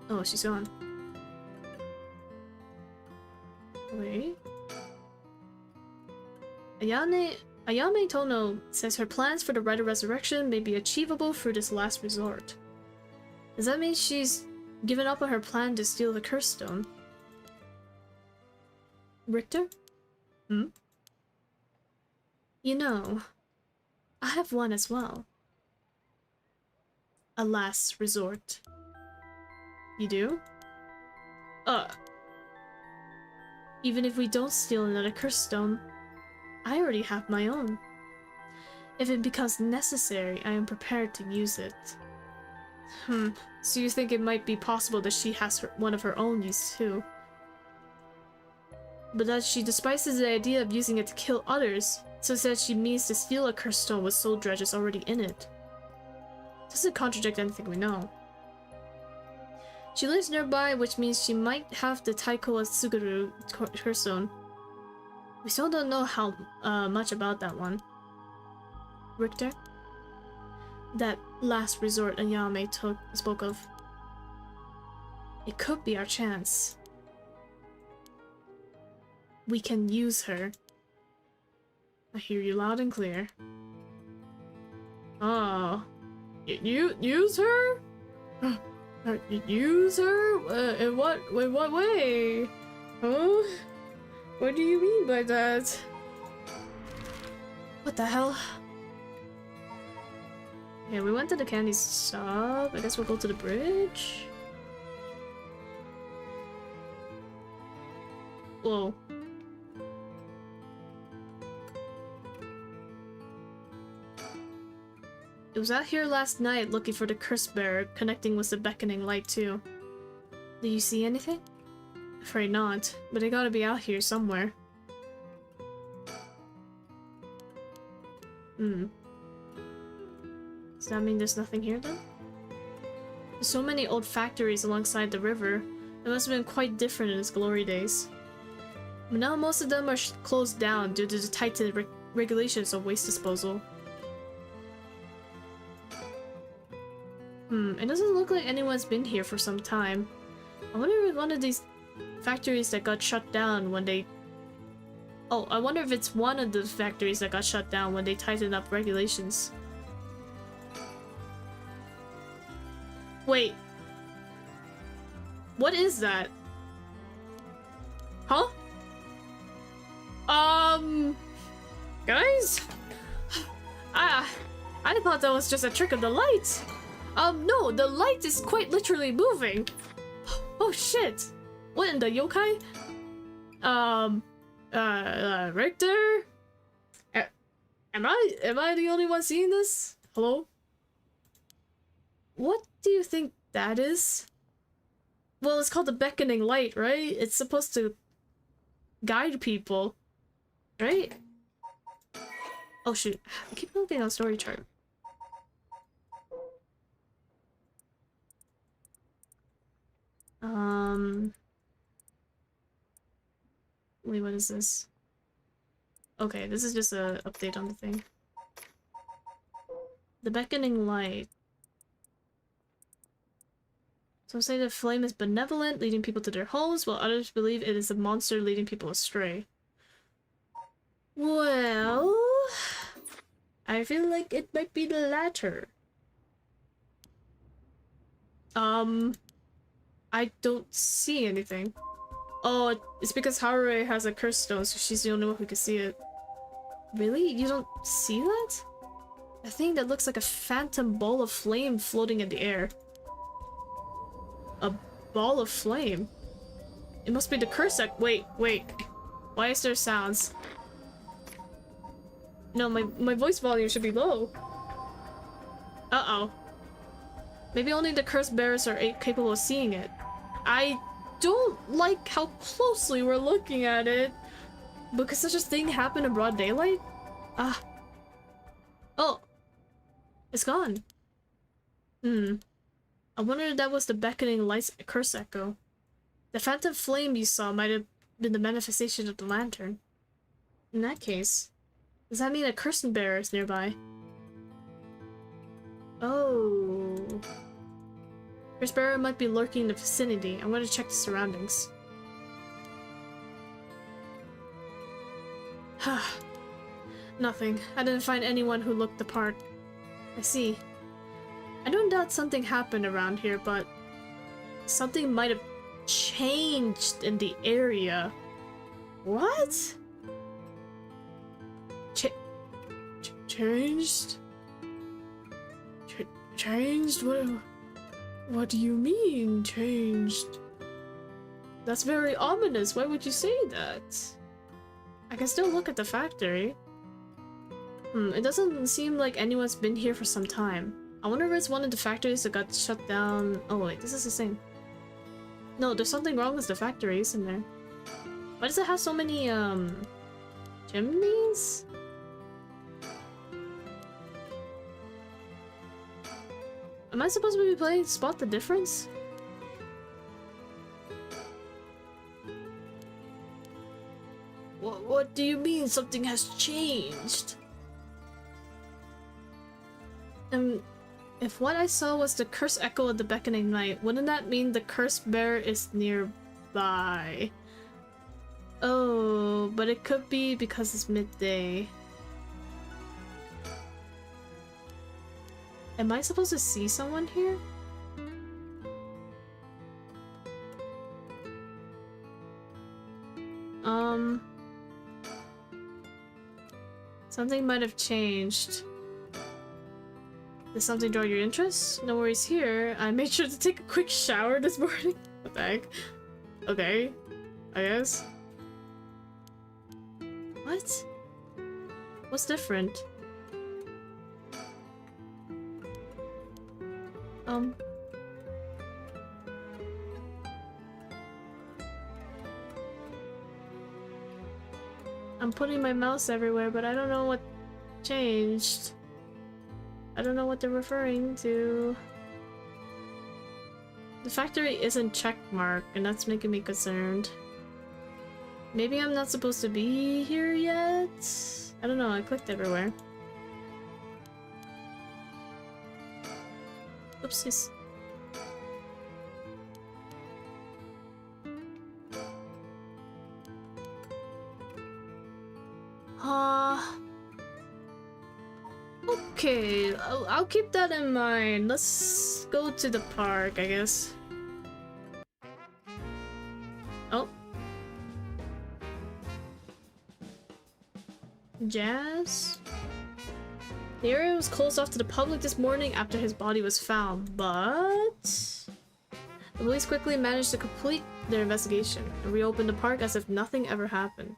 Oh, she's gone. Wait. Ayame Tono says her plans for the Rite of Resurrection may be achievable through this last resort. Does that mean she's given up on her plan to steal the Curse Stone? Richter? Hmm? You know, I have one as well. A last resort. You do? Even if we don't steal another Curse Stone, I already have my own. If it becomes necessary, I am prepared to use it. So you think it might be possible that she has one of her own use too? But that she despises the idea of using it to kill others, so says she means to steal a Cursed Stone with soul dredges already in it. Doesn't contradict anything we know. She lives nearby, which means she might have the Taiko Suguru Cursed Stone. We still don't know how much about that one. Richter? That last resort Ayame spoke of. It could be our chance. We can use her. I hear you loud and clear. Oh. You use her? Use her? In what way? Huh? What do you mean by that? What the hell? Yeah, we went to the candy shop. I guess we'll go to the bridge. Whoa. It was out here last night looking for the curse bearer, connecting with the beckoning light too. Do you see anything? Afraid not, but they gotta be out here somewhere. Does that mean there's nothing here then? There's so many old factories alongside the river. It must have been quite different in its glory days. But now most of them are closed down due to the tightened regulations of waste disposal. It doesn't look like anyone's been here for some time. I wonder if one of these factories that got shut down when they... Oh, I wonder if it's one of the factories that got shut down when they tightened up regulations. Wait. What is that? Huh? Guys? I thought that was just a trick of the light. No, the light is quite literally moving. Oh shit. What in the yokai? Richter? Am I the only one seeing this? Hello? What do you think that is? Well, it's called the beckoning light, right? It's supposed to guide people, right? Oh shoot, I keep looking on story chart. Wait, what is this? Okay, this is just an update on the thing. The beckoning light. Some say the flame is benevolent, leading people to their homes, while others believe it is a monster leading people astray. Well, I feel like it might be the latter. I don't see anything. Oh, it's because Haruhi has a curse stone, so she's the only one who can see it. Really? You don't see that? A thing that looks like a phantom ball of flame floating in the air. A ball of flame? It must be the curse that- wait. Why is there sounds? No, my voice volume should be low. Uh-oh. Maybe only the curse bearers are capable of seeing it. I don't like how closely we're looking at it. Because such a thing happened in broad daylight? Ah. Oh. It's gone. I wonder if that was the beckoning light's curse echo. The phantom flame you saw might have been the manifestation of the lantern. In that case, does that mean a curse bearer is nearby? Oh. Curse bearer might be lurking in the vicinity. I'm going to check the surroundings. Nothing. I didn't find anyone who looked the part. I see. I don't doubt something happened around here, but something might have changed in the area. What? Changed? Changed? What do you mean, changed? That's very ominous. Why would you say that? I can still look at the factory. It doesn't seem like anyone's been here for some time. I wonder if it's one of the factories that got shut down. Oh wait, this is the same. No, there's something wrong with the factory, isn't there? Why does it have so many, chimneys? Am I supposed to be playing Spot the Difference? What do you mean something has changed? If what I saw was the curse echo of the beckoning night, wouldn't that mean the curse bearer is nearby? Oh, but it could be because it's midday. Am I supposed to see someone here? Something might have changed. Did something draw your interest? No worries here. I made sure to take a quick shower this morning. What the heck? Okay. I guess. What? What's different? I'm putting my mouse everywhere, but I don't know what changed. I don't know what they're referring to. The factory isn't checkmarked, and that's making me concerned. Maybe I'm not supposed to be here yet? I don't know, I clicked everywhere. Oopsies. Okay, I'll keep that in mind. Let's go to the park, I guess. Oh. Jazz? The area was closed off to the public this morning after his body was found, but the police quickly managed to complete their investigation and reopen the park as if nothing ever happened.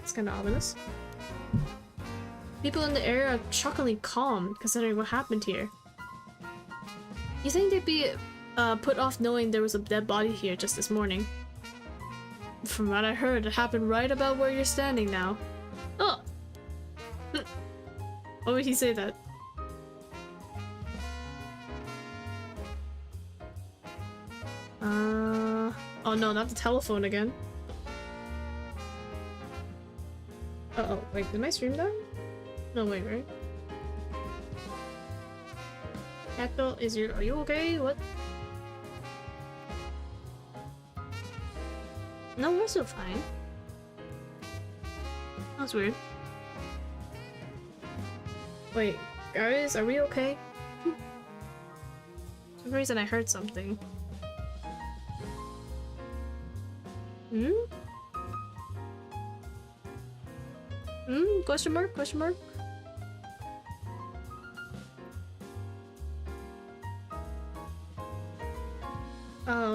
It's kind of ominous. People in the area are shockingly calm, considering what happened here. You think they'd be put off knowing there was a dead body here just this morning? From what I heard, it happened right about where you're standing now. Oh! Why would he say that? Oh no, not the telephone again. Uh-oh, wait, did my stream die? No, wait, right? Cacto, are you okay? What? No, we're still fine. That's weird. Wait, guys, are we okay? For some reason I heard something. Hmm? Hmm? Question mark? Question mark?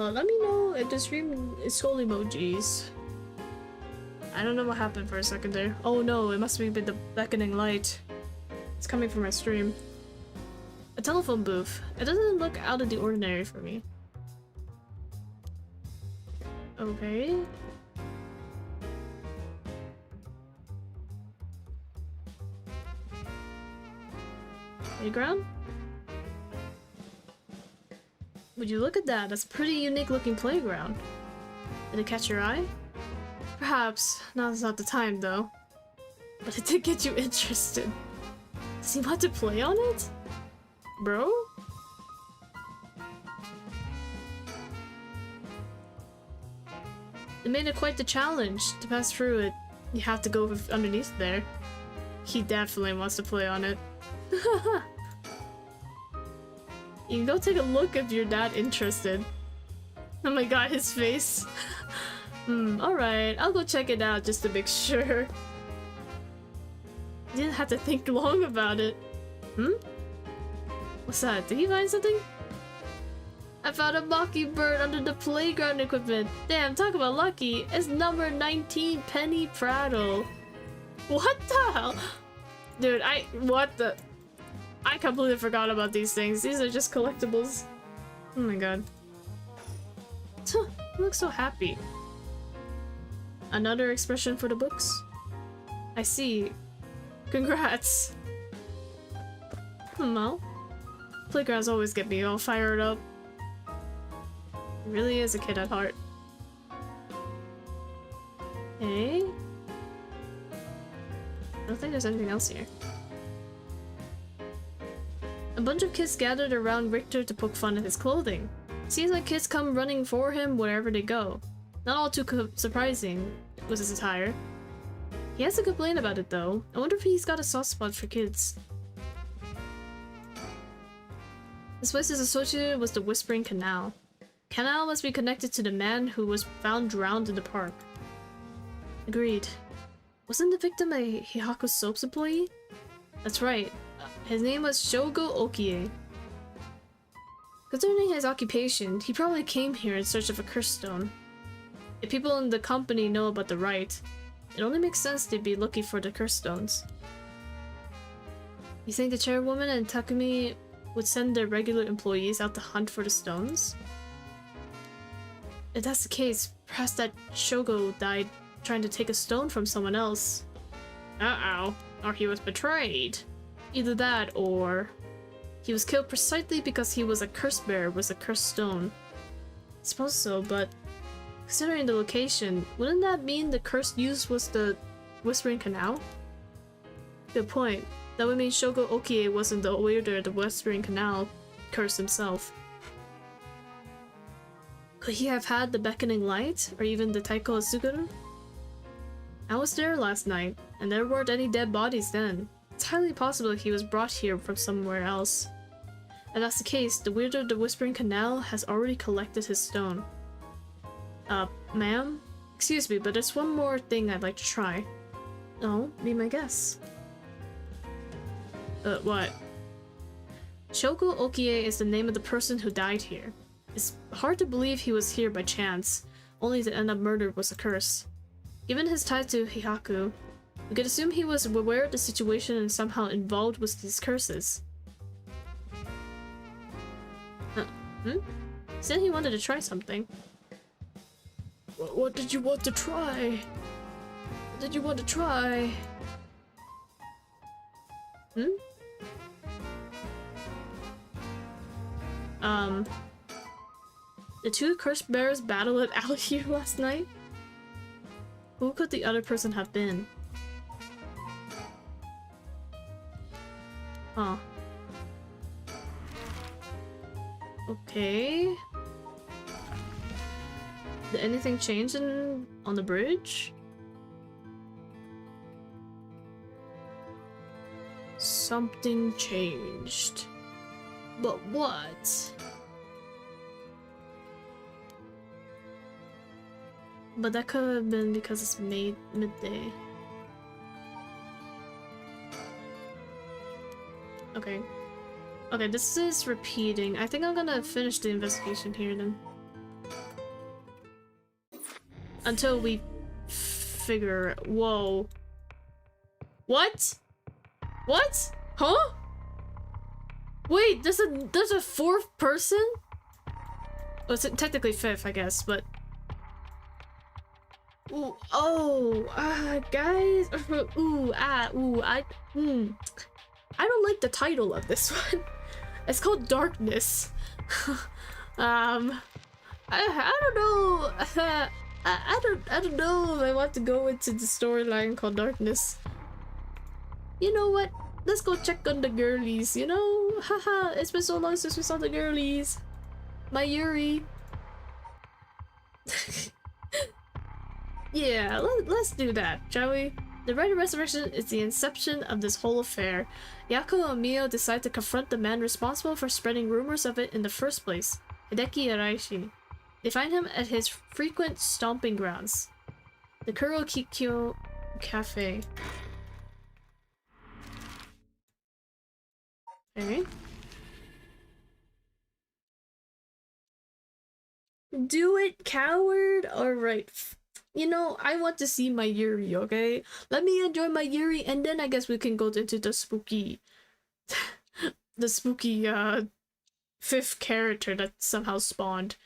Let me know if the stream is skull emojis. I don't know what happened for a second there. Oh no, it must be the beckoning light. It's coming from my stream. A telephone booth. It doesn't look out of the ordinary for me. Okay. Playground? Would you look at that? That's a pretty unique looking playground. Did it catch your eye? Perhaps. Now's not the time though. But it did get you interested. Does he want to play on it? Bro? It made it quite the challenge. To pass through it, you have to go underneath there. He definitely wants to play on it. You can go take a look if you're that interested. Oh my god, his face. Alright, I'll go check it out just to make sure. You didn't have to think long about it. What's that? Did he find something? I found a mockingbird under the playground equipment. Damn, talk about lucky. It's number 19 Penny Prattle. What the hell? Dude, what the? I completely forgot about these things. These are just collectibles. Oh my god. You look so happy. Another expression for the books? I see. Congrats. Well, playgrounds always get me all fired up. He really is a kid at heart. Hey? I don't think there's anything else here. A bunch of kids gathered around Richter to poke fun at his clothing. Seems like kids come running for him wherever they go. Not all too surprising was his attire. He has to complain about it though. I wonder if he's got a soft spot for kids. This place is associated with the Whispering Canal. Canal must be connected to the man who was found drowned in the park. Agreed. Wasn't the victim a Hihaku Soaps employee? That's right. His name was Shogo Okie. Concerning his occupation, he probably came here in search of a curse stone. If people in the company know about the rite, it only makes sense they'd be looking for the curse stones. You think the chairwoman and Takumi would send their regular employees out to hunt for the stones? If that's the case, perhaps that Shogo died trying to take a stone from someone else. Uh-oh. Or he was betrayed. Either that, or he was killed precisely because he was a curse bearer with a cursed stone. I suppose so, but considering the location, wouldn't that mean the curse used was the Whispering Canal? Good point. That would mean Shogo Okie wasn't the wielder of the Whispering Canal curse himself. Could he have had the Beckoning Light, or even the Taiko Asuguru? I was there last night, and there weren't any dead bodies then. It's highly possible he was brought here from somewhere else. If that's the case, the wielder of the Whispering Canal has already collected his stone. Ma'am? Excuse me, but there's one more thing I'd like to try. Oh, be my guess. What? Shogo Okie is the name of the person who died here. It's hard to believe he was here by chance, only to end up murdered was a curse. Given his ties to Hihaku, we could assume he was aware of the situation and somehow involved with these curses. Said he wanted to try something. What did you want to try? What did you want to try? The two curse bearers battled it out here last night? Who could the other person have been? Huh. Okay. Did anything change on the bridge? Something changed. But what? But that could have been because it's midday. Okay. Okay, this is repeating. I think I'm gonna finish the investigation here then. Until we figure... Whoa. What? What? Huh? Wait, there's a fourth person? Oh, it's technically fifth, I guess, but... Ooh, oh, guys. I don't like the title of this one. It's called Darkness. I don't know. I don't know if I want to go into the storyline called Darkness. You know what? Let's go check on the girlies, you know? Haha, it's been so long since we saw the girlies. My Yuri. Yeah, let's do that, shall we? The Rite of Resurrection is the inception of this whole affair. Yako and Mio decide to confront the man responsible for spreading rumors of it in the first place, Hideki Araishi. They find him at his frequent stomping grounds, the Kurokikyo Cafe. Okay. Do it, coward! Alright. You know, I want to see my Yuri, okay? Let me enjoy my Yuri, and then I guess we can go into the spooky... the spooky, fifth character that somehow spawned.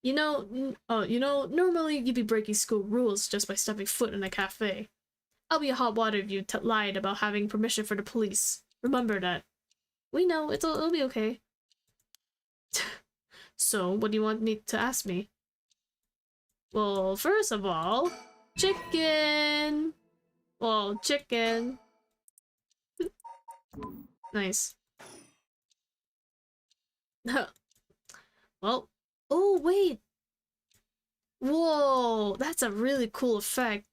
You know, normally you'd be breaking school rules just by stepping foot in a cafe. I'll be a hot water if you lied about having permission for the police. Remember that. We know, it'll be okay. So, what do you want me to ask me? Well, first of all, chicken! Well, chicken. Nice. Well, oh wait! Whoa, that's a really cool effect.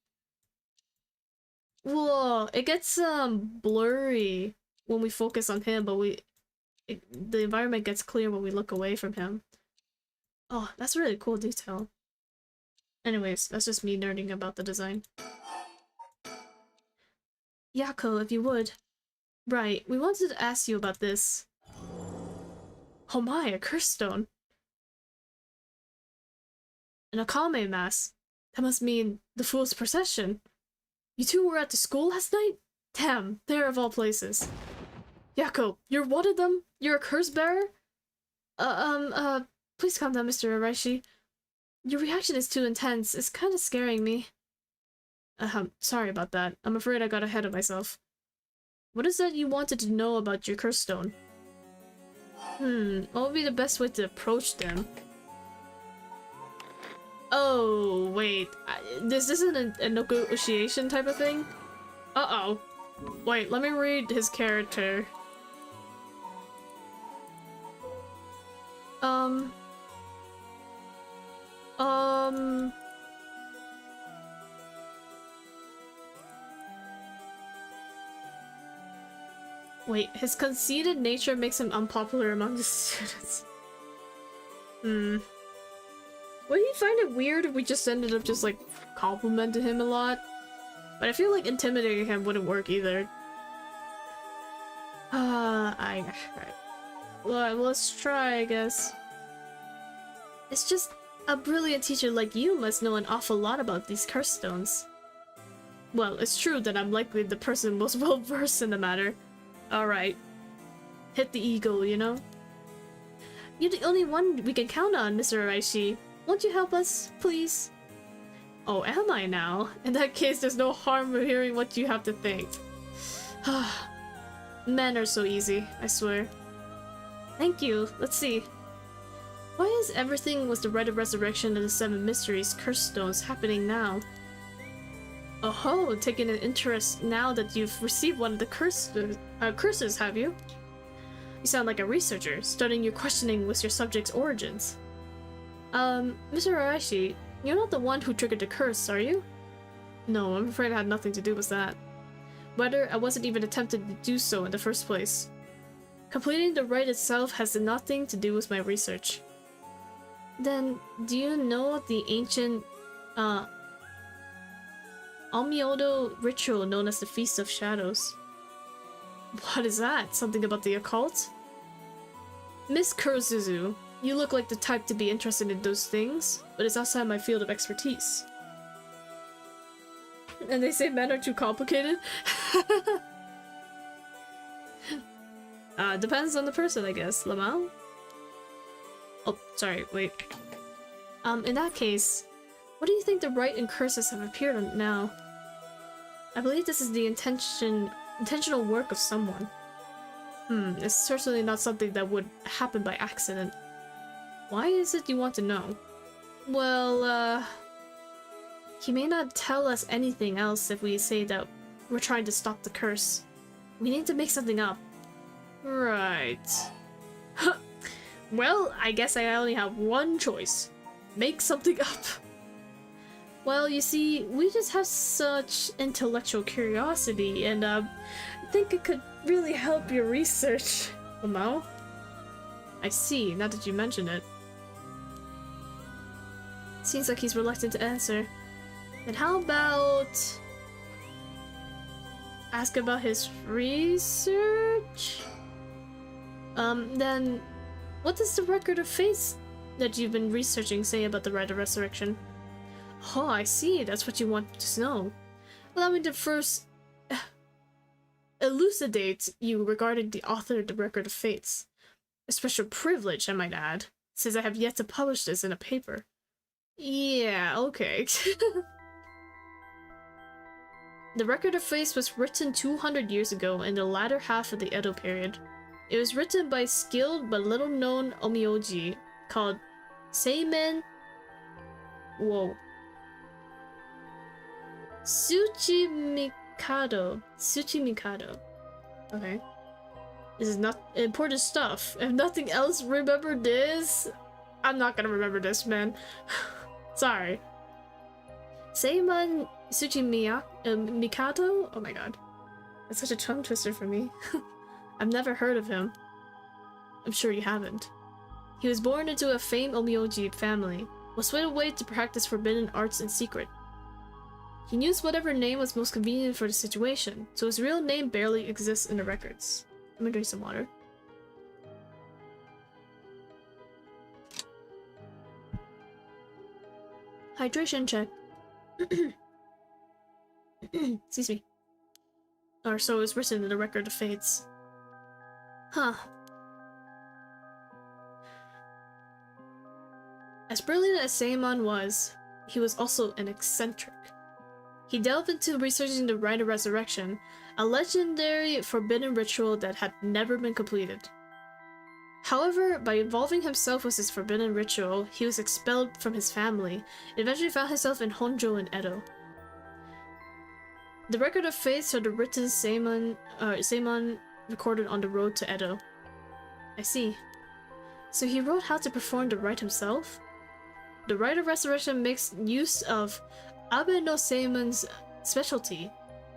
Whoa, it gets blurry when we focus on him, but the environment gets clear when we look away from him. Oh, that's a really cool detail. Anyways, that's just me nerding about the design. Yako, if you would. Right, we wanted to ask you about this. Oh my, a curse stone. An Akame mask. That must mean the Fool's Procession. You two were at the school last night? Damn, there of all places. Yako, you're one of them? You're a curse bearer? Please calm down, Mr. Araishi. Your reaction is too intense. It's kind of scaring me. Sorry about that. I'm afraid I got ahead of myself. What is that you wanted to know about your curse stone? What would be the best way to approach them? Oh, wait. This isn't a negotiation type of thing? Uh-oh. Wait, let me read his character. Wait, his conceited nature makes him unpopular among the students. Would he find it weird if we just ended up just like complimenting him a lot? But I feel like intimidating him wouldn't work either. Well, let's try, I guess. It's just a brilliant teacher like you must know an awful lot about these curse stones. Well, it's true that I'm likely the person most well-versed in the matter. Alright. Hit the ego, you know? You're the only one we can count on, Mr. Araishi. Won't you help us, please? Oh, am I now? In that case, there's no harm in hearing what you have to think. Men are so easy, I swear. Thank you. Let's see. Why is everything with the Rite of Resurrection and the Seven Mysteries curse stones happening now? Oh, taking an interest now that you've received one of the curses, have you? You sound like a researcher, studying your questioning with your subject's origins. Mr. Araishi, you're not the one who triggered the curse, are you? No, I'm afraid I had nothing to do with that. whether I wasn't even attempting to do so in the first place. Completing the rite itself has nothing to do with my research. Then, do you know the ancient, Onmyodo ritual known as the Feast of Shadows? What is that? Something about the occult? Miss Kurosuzu, you look like the type to be interested in those things, but it's outside my field of expertise. And they say men are too complicated? Depends on the person, I guess. Lamau? Oh, sorry, wait. In that case, what do you think the rite and curses have appeared on now? I believe this is the intentional work of someone. It's certainly not something that would happen by accident. Why is it you want to know? Well, he may not tell us anything else if we say that we're trying to stop the curse. We need to make something up. Right. Well, I guess I only have one choice. Make something up. Well, you see, we just have such intellectual curiosity, and I think it could really help your research, Lamau. I see, now that you mention it. Seems like he's reluctant to answer. Then how about... ask about his research? Then... what does the record of fates that you've been researching say about the rite of resurrection? Oh, I see. That's what you want to know. Allow me to first elucidate you regarding the author of the record of fates. A special privilege, I might add, since I have yet to publish this in a paper. Yeah, okay. The record of fates was written 200 years ago in the latter half of the Edo period. It was written by a skilled but little-known omyoji called Seven... Whoa. Tsuchimikado. Tsuchimikado. Okay. This is not important stuff. If nothing else, remember this? I'm not gonna remember this, man. Sorry. Seiman Mikado? Oh my god. That's such a tongue twister for me. I've never heard of him. I'm sure you haven't. He was born into a famed omyoji family, was swayed away to practice forbidden arts in secret. He used whatever name was most convenient for the situation, so his real name barely exists in the records. I'm gonna drink some water. Hydration check. Excuse me. Or so is written in the record of fates. Huh. As brilliant as Seimon was, he was also an eccentric. He delved into researching the Rite of Resurrection, a legendary forbidden ritual that had never been completed. However, by involving himself with this forbidden ritual, he was expelled from his family and eventually found himself in Honjo in Edo. The record of fates are the written Seimon recorded on the road to Edo. I see. So he wrote how to perform the rite himself? The Rite of Resurrection makes use of Abe no Seimon's specialty,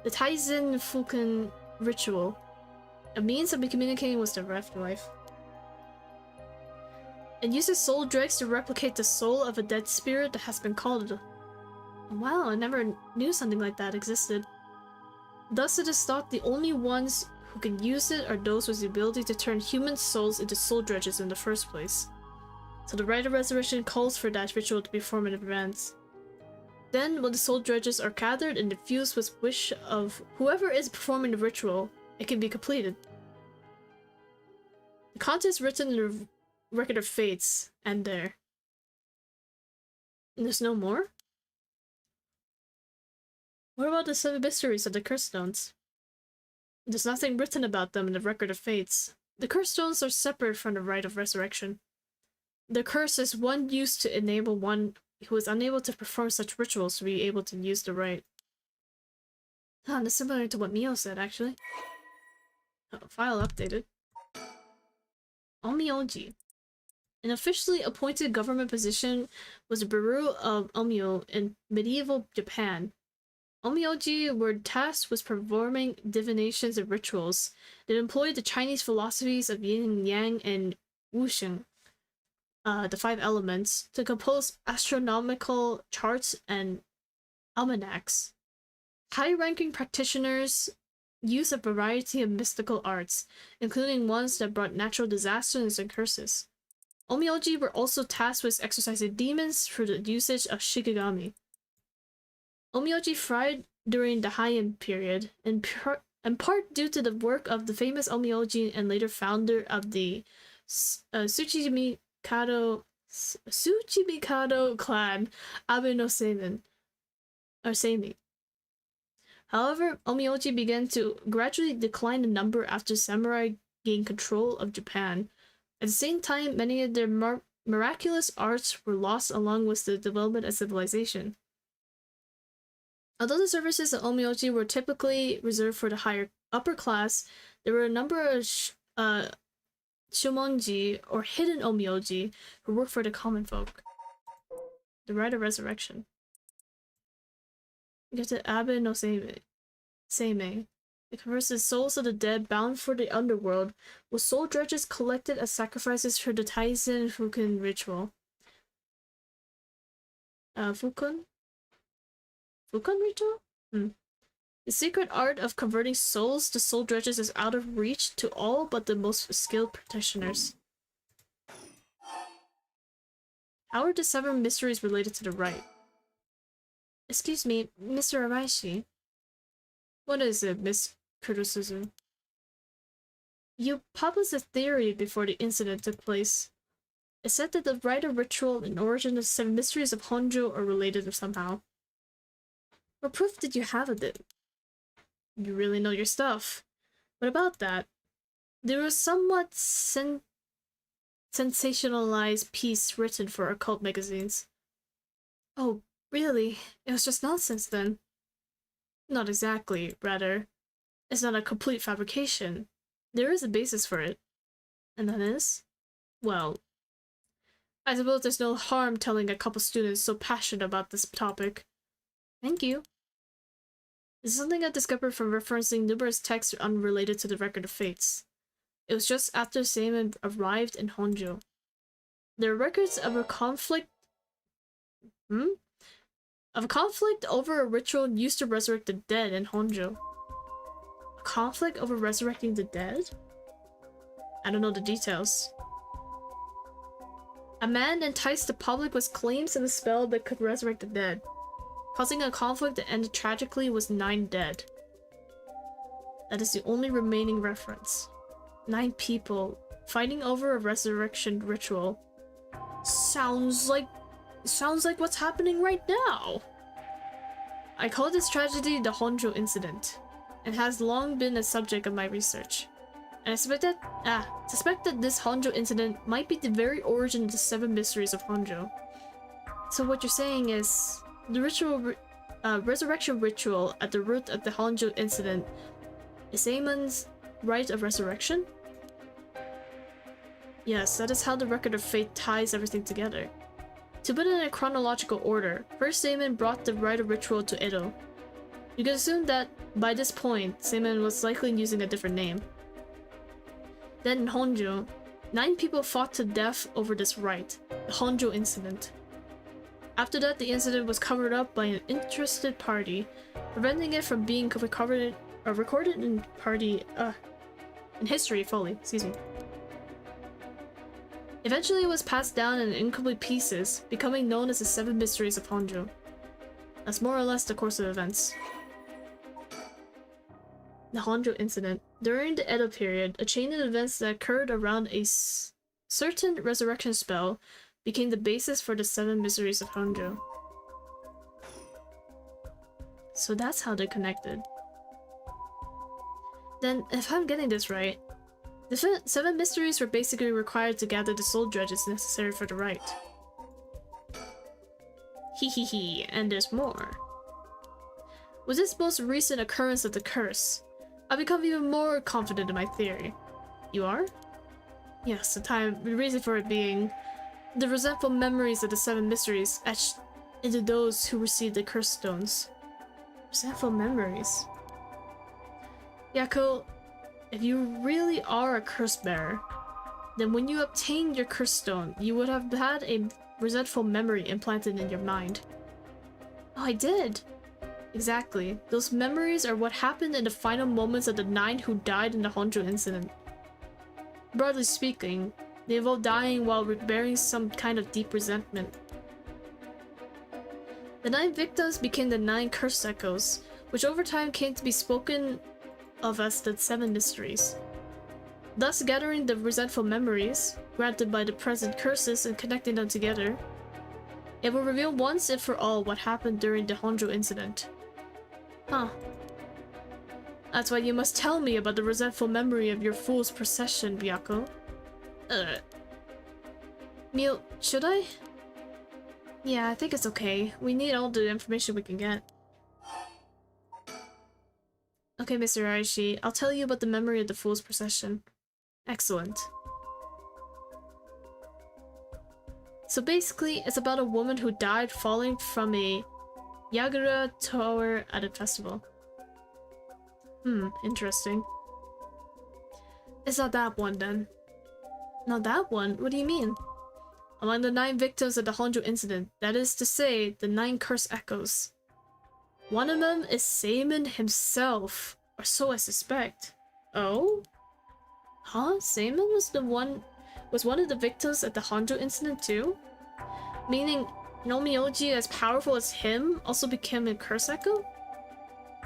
the Taizin Fuken ritual, a means of communicating with the afterlife. It uses soul dregs to replicate the soul of a dead spirit that has been called. Wow, I never knew something like that existed. Thus it is thought the only ones who can use it are those with the ability to turn human souls into soul dredges in the first place. So the Rite of Resurrection calls for that ritual to be performed in advance. Then, when the soul dredges are gathered and infused with wish of whoever is performing the ritual, it can be completed. The contents written in the record of fates end there. And there's no more? What about the Seven Mysteries of the Curse Stones? There's nothing written about them in the record of fates. The Curse Stones are separate from the Rite of Resurrection. The curse is one used to enable one who is unable to perform such rituals to be able to use the rite. That's similar to what Mio said, actually. Oh, file updated. Omyoji. An officially appointed government position was the Bureau of Omyo in medieval Japan. Onmyoji were tasked with performing divinations and rituals that employed the Chinese philosophies of yin and yang and wuxing, the 5 elements, to compose astronomical charts and almanacs. High-ranking practitioners use a variety of mystical arts, including ones that brought natural disasters and curses. Onmyoji were also tasked with exorcising demons through the usage of shikigami. Onmyoji thrived during the Heian period, in part due to the work of the famous Onmyoji and later founder of the Tsuchimikado clan, Abe no Seimei. However, Onmyoji began to gradually decline in number after samurai gained control of Japan. At the same time, many of their miraculous arts were lost along with the development of civilization. Although the services of Onmyoji were typically reserved for the upper class, there were a number of shomonji, or hidden Onmyoji, who worked for the common folk. The Rite of Resurrection. You get to Abe no Seimei. It converts souls of the dead bound for the underworld, with soul dredges collected as sacrifices for the Taisen Fukun ritual. Fukun ritual? The secret art of converting souls to soul dredges is out of reach to all but the most skilled practitioners. How are the 7 mysteries related to the rite? Excuse me, Mr. Araishi. What is it, Miss Kurosuzu? You published a theory before the incident took place. It said that the rite of ritual and origin of 7 mysteries of Honjo are related somehow. What proof did you have of it? You really know your stuff. What about that? There was somewhat sensationalized piece written for occult magazines. Oh, really? It was just nonsense then? Not exactly, rather. It's not a complete fabrication. There is a basis for it. And that is? Well, I suppose there's no harm telling a couple students so passionate about this topic. Thank you. This is something I discovered from referencing numerous texts unrelated to the Record of Fates. It was just after Seimei arrived in Honjo. There are records of a conflict over a ritual used to resurrect the dead in Honjo. A conflict over resurrecting the dead? I don't know the details. A man enticed the public with claims and a spell that could resurrect the dead, causing a conflict that ended tragically with 9 dead. That is the only remaining reference. 9 people fighting over a resurrection ritual. Sounds like what's happening right now. I call this tragedy the Honjo incident, and has long been a subject of my research. And I suspect that this Honjo incident might be the very origin of the 7 mysteries of Honjo. So what you're saying is, the resurrection ritual at the root of the Honjo incident is Seimei's rite of resurrection? Yes, that is how the Record of Fate ties everything together. To put it in a chronological order, first Seimei brought the rite of ritual to Edo. You can assume that, by this point, Seimei was likely using a different name. Then in Honjo, 9 people fought to death over this rite, the Honjo incident. After that, the incident was covered up by an interested party, preventing it from being recorded in history fully. Excuse me. Eventually, it was passed down in incomplete pieces, becoming known as the 7 Mysteries of Honjo. That's more or less the course of events. The Honjo incident. During the Edo period, a chain of events that occurred around a certain resurrection spell became the basis for the 7 Mysteries of Honjo. So that's how they're connected. Then, if I'm getting this right, the 7 mysteries were basically required to gather the soul dredges necessary for the rite. Hehehe, and there's more. With this most recent occurrence of the curse, I've become even more confident in my theory. You are? Yes, the reason for it being the resentful memories of the 7 mysteries etched into those who received the curse stones. Resentful memories. Yako, if you really are a curse bearer, then when you obtained your curse stone, you would have had a resentful memory implanted in your mind. Oh, I did! Exactly. Those memories are what happened in the final moments of the 9 who died in the Honjo incident. Broadly speaking, they involve dying while bearing some kind of deep resentment. The 9 victims became the 9 curse echoes, which over time came to be spoken of as the 7 mysteries. Thus gathering the resentful memories, granted by the present curses and connecting them together, it will reveal once and for all what happened during the Honjo incident. Huh. That's why you must tell me about the resentful memory of your fool's procession, Byako. Mio, should I? Yeah, I think it's okay. We need all the information we can get. Okay, Mr. Aishi, I'll tell you about the memory of the fool's procession. Excellent. So basically, it's about a woman who died falling from a Yagura tower at a festival. Interesting. It's not that one then. Not that one? What do you mean? Among the 9 victims of the Honjo incident, that is to say, the 9 curse echoes. One of them is Seimin himself, or so I suspect. Oh? Huh? Seimin was one of the victims at the Honjo incident too? Meaning, Nomioji as powerful as him also became a curse echo?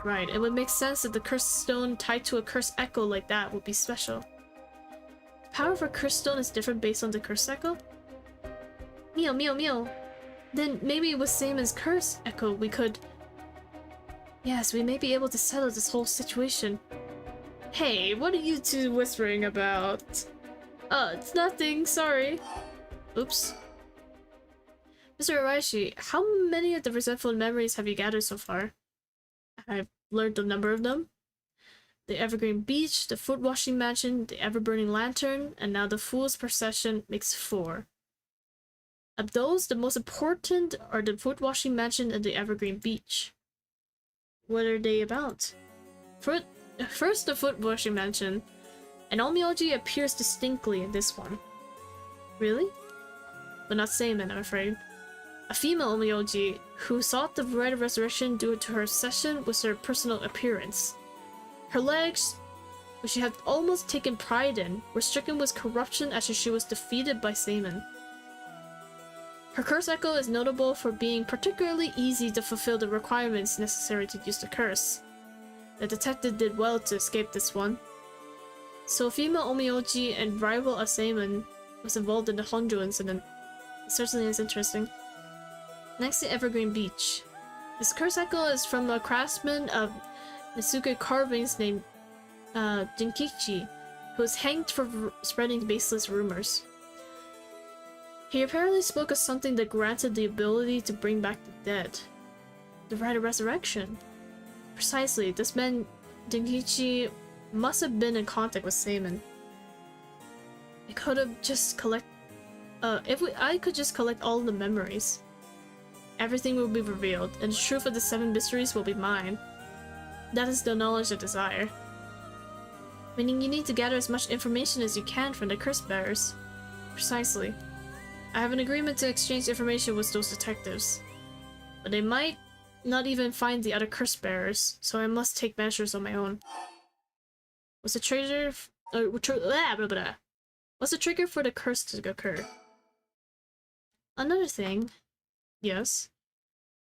Right, it would make sense that the curse stone tied to a curse echo like that would be special. The power of a curse stone is different based on the curse echo? Mio. Then maybe with Seimin's curse echo we could... Yes, we may be able to settle this whole situation. Hey, what are you two whispering about? It's nothing, sorry. Oops. Mr. Araishi, how many of the resentful memories have you gathered so far? I've learned a number of them. The Evergreen Beach, the Foot Washing Mansion, the Ever-Burning Lantern, and now the Fool's Procession makes 4. Of those, the most important are the Foot Washing Mansion and the Evergreen Beach. What are they about? First, the Foot Washing Mansion. An Omyoji appears distinctly in this one. Really? But not Seimin, I'm afraid. A female Omyoji who sought the right of resurrection due to her obsession with her personal appearance. Her legs, which she had almost taken pride in, were stricken with corruption after she was defeated by Seimin. Her curse echo is notable for being particularly easy to fulfill the requirements necessary to use the curse. The detective did well to escape this one. So a female Omyoji and rival of Seimin was involved in the Honjo incident. It certainly is interesting. Next to Evergreen Beach. This curse echo is from a craftsman of Nisuke carvings named Jinkichi, who was hanged for spreading baseless rumors. He apparently spoke of something that granted the ability to bring back the dead. The right of resurrection. Precisely, this man Jinkichi must have been in contact with Seimin. I could have just I could just collect all the memories. Everything will be revealed, and the truth of the 7 mysteries will be mine. That is the knowledge I desire. Meaning you need to gather as much information as you can from the curse bearers. Precisely. I have an agreement to exchange information with those detectives. But they might not even find the other curse bearers, so I must take measures on my own. What's the trigger? What's the trigger for the curse to occur? Another thing. Yes.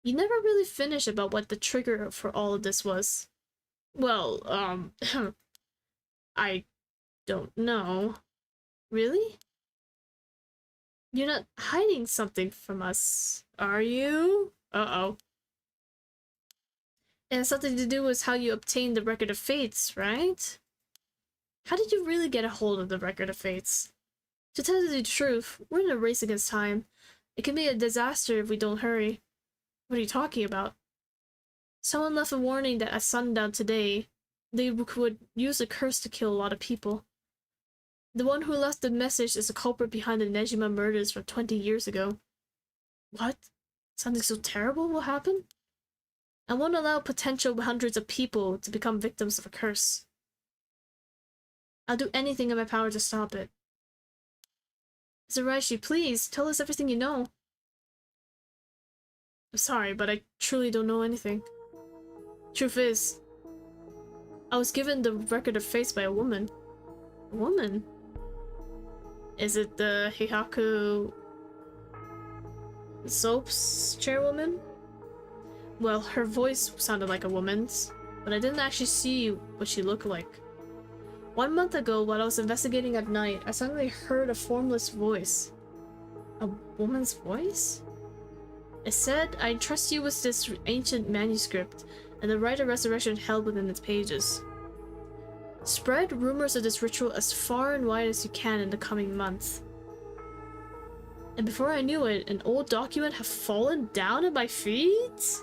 You never really finished about what the trigger for all of this was. Well, I don't know. Really? You're not hiding something from us, are you? Uh-oh. It has something to do with how you obtained the Record of Fates, right? How did you really get a hold of the Record of Fates? To tell you the truth, we're in a race against time. It can be a disaster if we don't hurry. What are you talking about? Someone left a warning that at sundown today, they would use a curse to kill a lot of people. The one who left the message is the culprit behind the Nejima murders from 20 years ago. What? Something so terrible will happen? I won't allow potential hundreds of people to become victims of a curse. I'll do anything in my power to stop it. Zuraishi, please, tell us everything you know. I'm sorry, but I truly don't know anything. Truth is, I was given the record of fates by a woman. A woman? Is it the Hihaku Soaps chairwoman? Well, her voice sounded like a woman's, but I didn't actually see what she looked like. 1 month ago, while I was investigating at night, I suddenly heard a formless voice. A woman's voice? It said, I entrust you with this ancient manuscript, and the right of resurrection held within its pages. Spread rumors of this ritual as far and wide as you can in the coming months. And before I knew it, an old document had fallen down at my feet?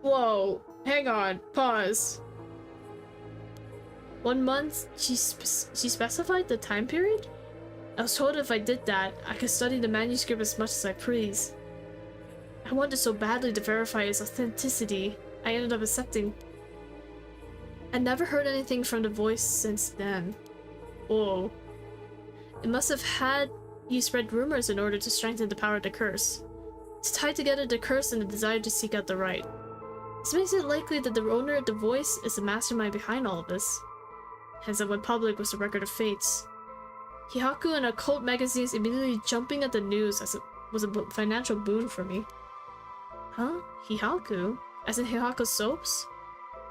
Whoa, hang on, pause. 1 month? She specified the time period? I was told if I did that, I could study the manuscript as much as I please. I wanted so badly to verify its authenticity, I ended up accepting. I never heard anything from the voice since then. Oh. It must have had you spread rumors in order to strengthen the power of the curse. To tie together the curse and the desire to seek out the right. This makes it likely that the owner of the voice is the mastermind behind all of this. Hence it went public with the record of fates. Hihaku and occult magazines immediately jumping at the news as it was a financial boon for me. Huh? Hihaku? As in Hihaku Soaps?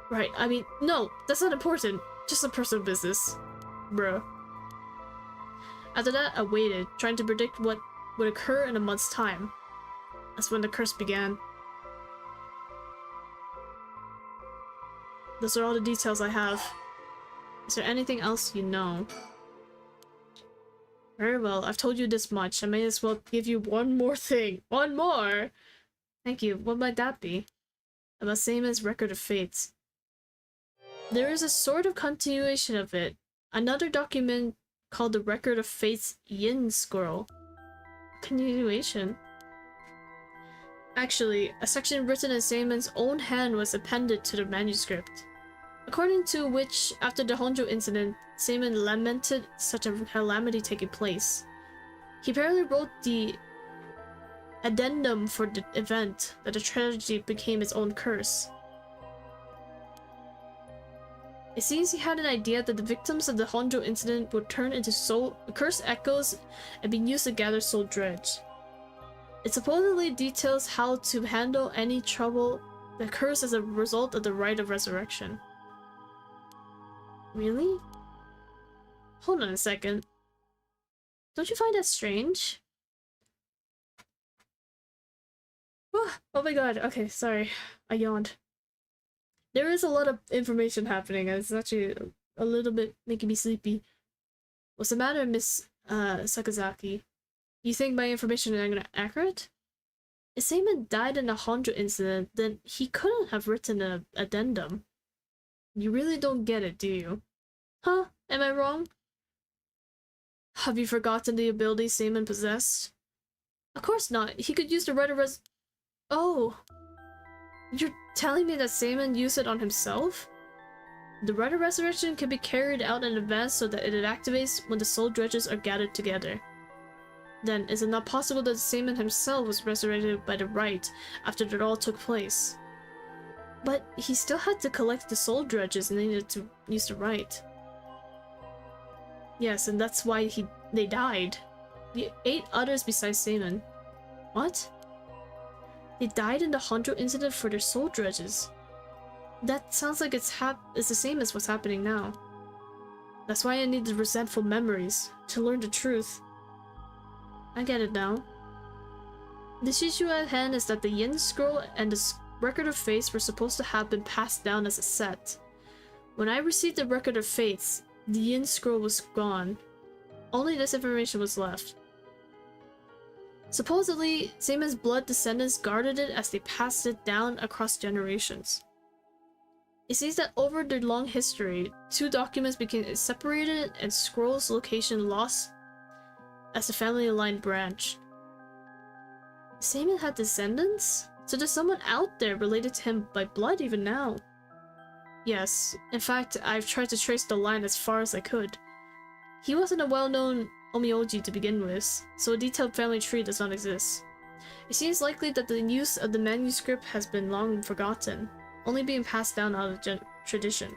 Right, I mean, no, that's not important. Just a personal business. Bruh. After that, I waited, trying to predict what would occur in a month's time. That's when the curse began. Those are all the details I have. Is there anything else you know? Very well, I've told you this much. I may as well give you one more thing. One more! Thank you. What might that be? About same as Record of Fates. There is a sort of continuation of it. Another document called the Record of Fates Yin Scroll. Continuation. Actually, a section written in Seimon's own hand was appended to the manuscript. According to which, after the Honjo incident, Seimon lamented such a calamity taking place. He apparently wrote the addendum for the event that the tragedy became its own curse. It seems he had an idea that the victims of the Honjo incident would turn into cursed echoes and be used to gather soul dredge. It supposedly details how to handle any trouble that occurs as a result of the rite of resurrection. Really? Hold on a second. Don't you find that strange? Oh my god, okay, sorry. I yawned. There is a lot of information happening and it's actually a little bit making me sleepy. What's the matter, Miss Sakazaki? You think my information is accurate? If Seimon died in a Honjo incident, then he couldn't have written an addendum. You really don't get it, do you? Huh? Am I wrong? Have you forgotten the ability Seimon possessed? Of course not. He could use the right of Oh! You're telling me that Seimon used it on himself? The rite of resurrection can be carried out in advance so that it activates when the soul dredges are gathered together. Then, is it not possible that Seimon himself was resurrected by the rite after it all took place? But he still had to collect the soul dredges and needed to use the rite. Yes, and that's why they died. The 8 others besides Seimon. What? They died in the Honjo incident for their soul dredges. That sounds like it's the same as what's happening now. That's why I need the resentful memories, to learn the truth. I get it now. The issue at hand is that the Yin Scroll and the Record of Fates were supposed to have been passed down as a set. When I received the Record of Fates, the Yin Scroll was gone. Only this information was left. Supposedly, Seimon's blood descendants guarded it as they passed it down across generations. It seems that over their long history, 2 documents became separated and Scroll's location lost as the family line branched. Seimon had descendants? So there's someone out there related to him by blood even now. Yes, in fact, I've tried to trace the line as far as I could. He wasn't a well-known Omioji to begin with, so a detailed family tree does not exist. It seems likely that the use of the manuscript has been long forgotten, only being passed down out of tradition.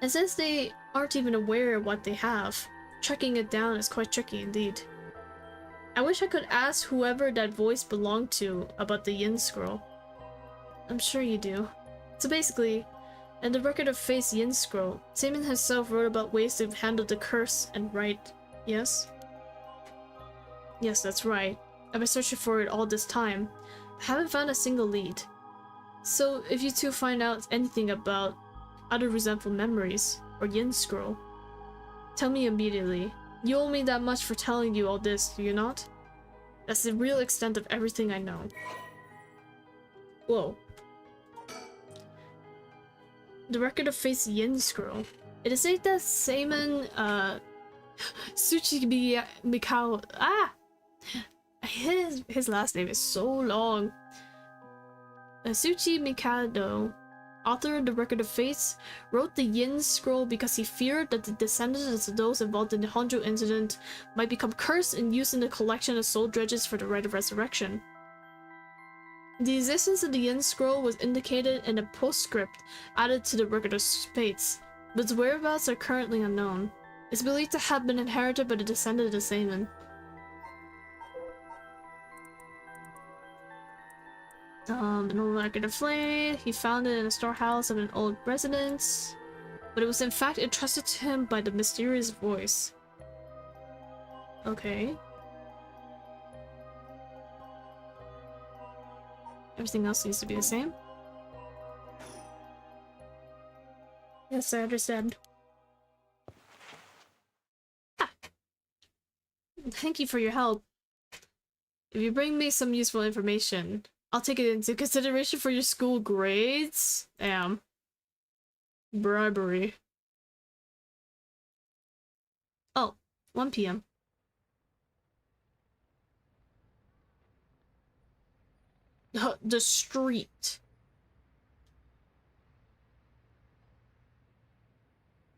And since they aren't even aware of what they have, tracking it down is quite tricky indeed. I wish I could ask whoever that voice belonged to about the Yin Scroll. I'm sure you do. So basically, in the Record of Fate's Yin Scroll, Seaman himself wrote about ways to handle the curse and write, yes? Yes, that's right. I've been searching for it all this time. I haven't found a single lead. So if you two find out anything about other resentful memories, or Yin Scroll, tell me immediately. You owe me that much for telling you all this, do you not? That's the real extent of everything I know. Whoa. The Record of Fate's Yin Scroll. It is said that Seaman, Tsuchi Mikao. Ah! His last name is so long. Tsuchi Mikado, author of the Record of Fates, wrote the Yin Scroll because he feared that the descendants of those involved in the Honjo incident might become cursed and used in the collection of soul dredges for the rite of resurrection. The existence of the Yin Scroll was indicated in a postscript added to the Record of Fates, but its whereabouts are currently unknown. It's believed to have been inherited by the descendant of the Seaman. An old Record of Fate, he found it in a storehouse of an old residence, but it was in fact entrusted to him by the mysterious voice. Okay. Everything else seems to be the same. Yes, I understand. Ah. Thank you for your help. If you bring me some useful information, I'll take it into consideration for your school grades. Damn. Bribery. Oh, 1 p.m. The street.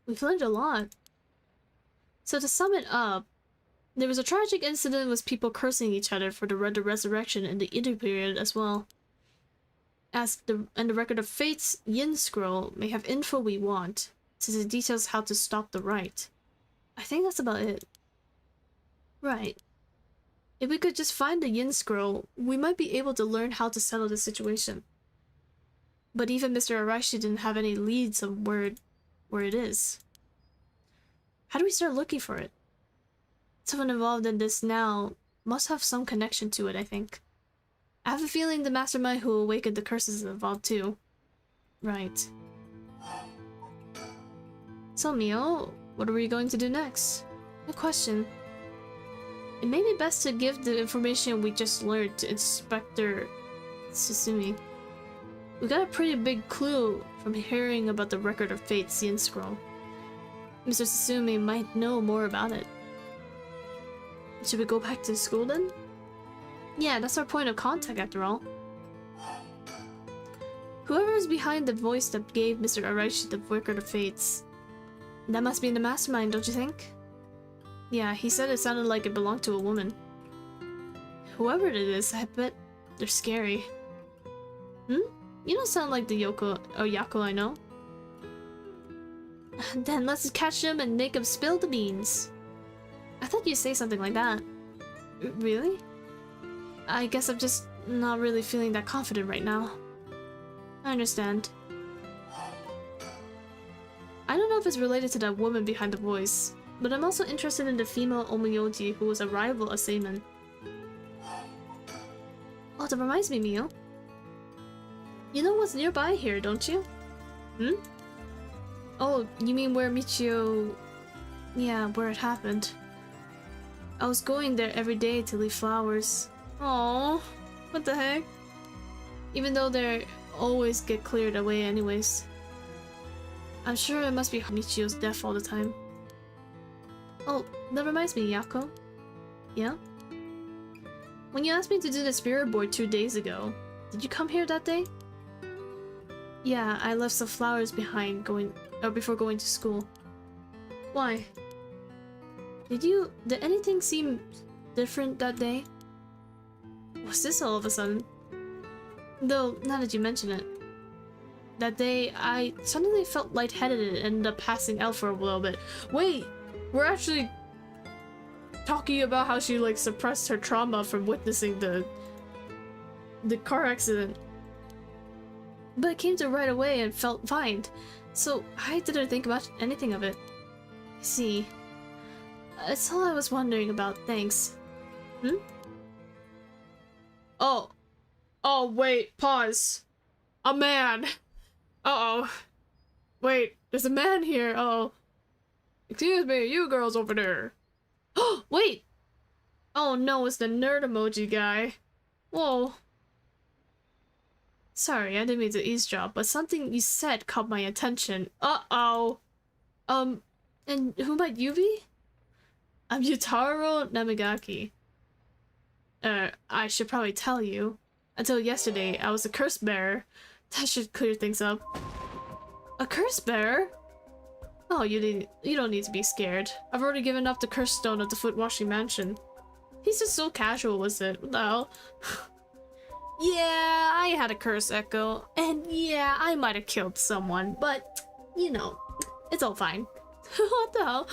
We've learned a lot. So to sum it up, there was a tragic incident with people cursing each other for the resurrection in the Edo period as well. And the Record of Fate's Yin Scroll may have info we want, since it details how to stop the rite. I think that's about it. Right. If we could just find the Yin Scroll, we might be able to learn how to settle the situation. But even Mr. Araishi didn't have any leads on where it is. How do we start looking for it? Someone involved in this now must have some connection to it, I think. I have a feeling the mastermind who awakened the curses is involved too. Right. So Mio, what are we going to do next? Good question. It may be best to give the information we just learned to Inspector Susumi. We got a pretty big clue from hearing about the Record of Fate's Yin Scroll. Mr. Susumi might know more about it. Should we go back to school then? Yeah, that's our point of contact after all. Whoever is behind the voice that gave Mr. Araishi the Record of Fates, that must be in the mastermind, don't you think? Yeah, he said it sounded like it belonged to a woman. Whoever it is, I bet they're scary. Hmm? You don't sound like the Yako I know. Then let's catch them and make them spill the beans. I thought you'd say something like that. Really? I guess I'm just not really feeling that confident right now. I understand. I don't know if it's related to that woman behind the voice, but I'm also interested in the female Omiyoji who was a rival of Seaman. Oh, that reminds me, Mio. You know what's nearby here, don't you? Hmm? Oh, you mean where Michio... Yeah, where it happened. I was going there every day to leave flowers. Oh, what the heck? Even though they always get cleared away anyways. I'm sure it must be Michio's death all the time. Oh, that reminds me, Yako. Yeah? When you asked me to do the spirit board 2 days ago, did you come here that day? Yeah, I left some flowers behind before going to school. Why? Did anything seem different that day? What's this all of a sudden? Though, now that you mention it. That day, I suddenly felt lightheaded and ended up passing out for a little bit. Wait! We're actually talking about how she, like, suppressed her trauma from witnessing the car accident. But it came to right away and felt fine. So, I didn't think about anything of it. I see. That's all I was wondering about, thanks. Hmm? Oh. Oh, wait, pause. A man. Uh-oh. Wait, there's a man here. Uh-oh. Excuse me, you girls over there. Oh, wait! Oh no, it's the nerd emoji guy. Whoa. Sorry, I didn't mean to eavesdrop, but something you said caught my attention. Uh-oh. And who might you be? I'm Yutaro Namigaki. I should probably tell you. Until yesterday, I was a curse bearer. That should clear things up. A curse bearer? Oh, you don't need to be scared. I've already given up the curse stone at the foot washing mansion. He's just so casual with it. What the hell? Yeah, I had a curse echo, and yeah, I might have killed someone, but you know, it's all fine. What the hell?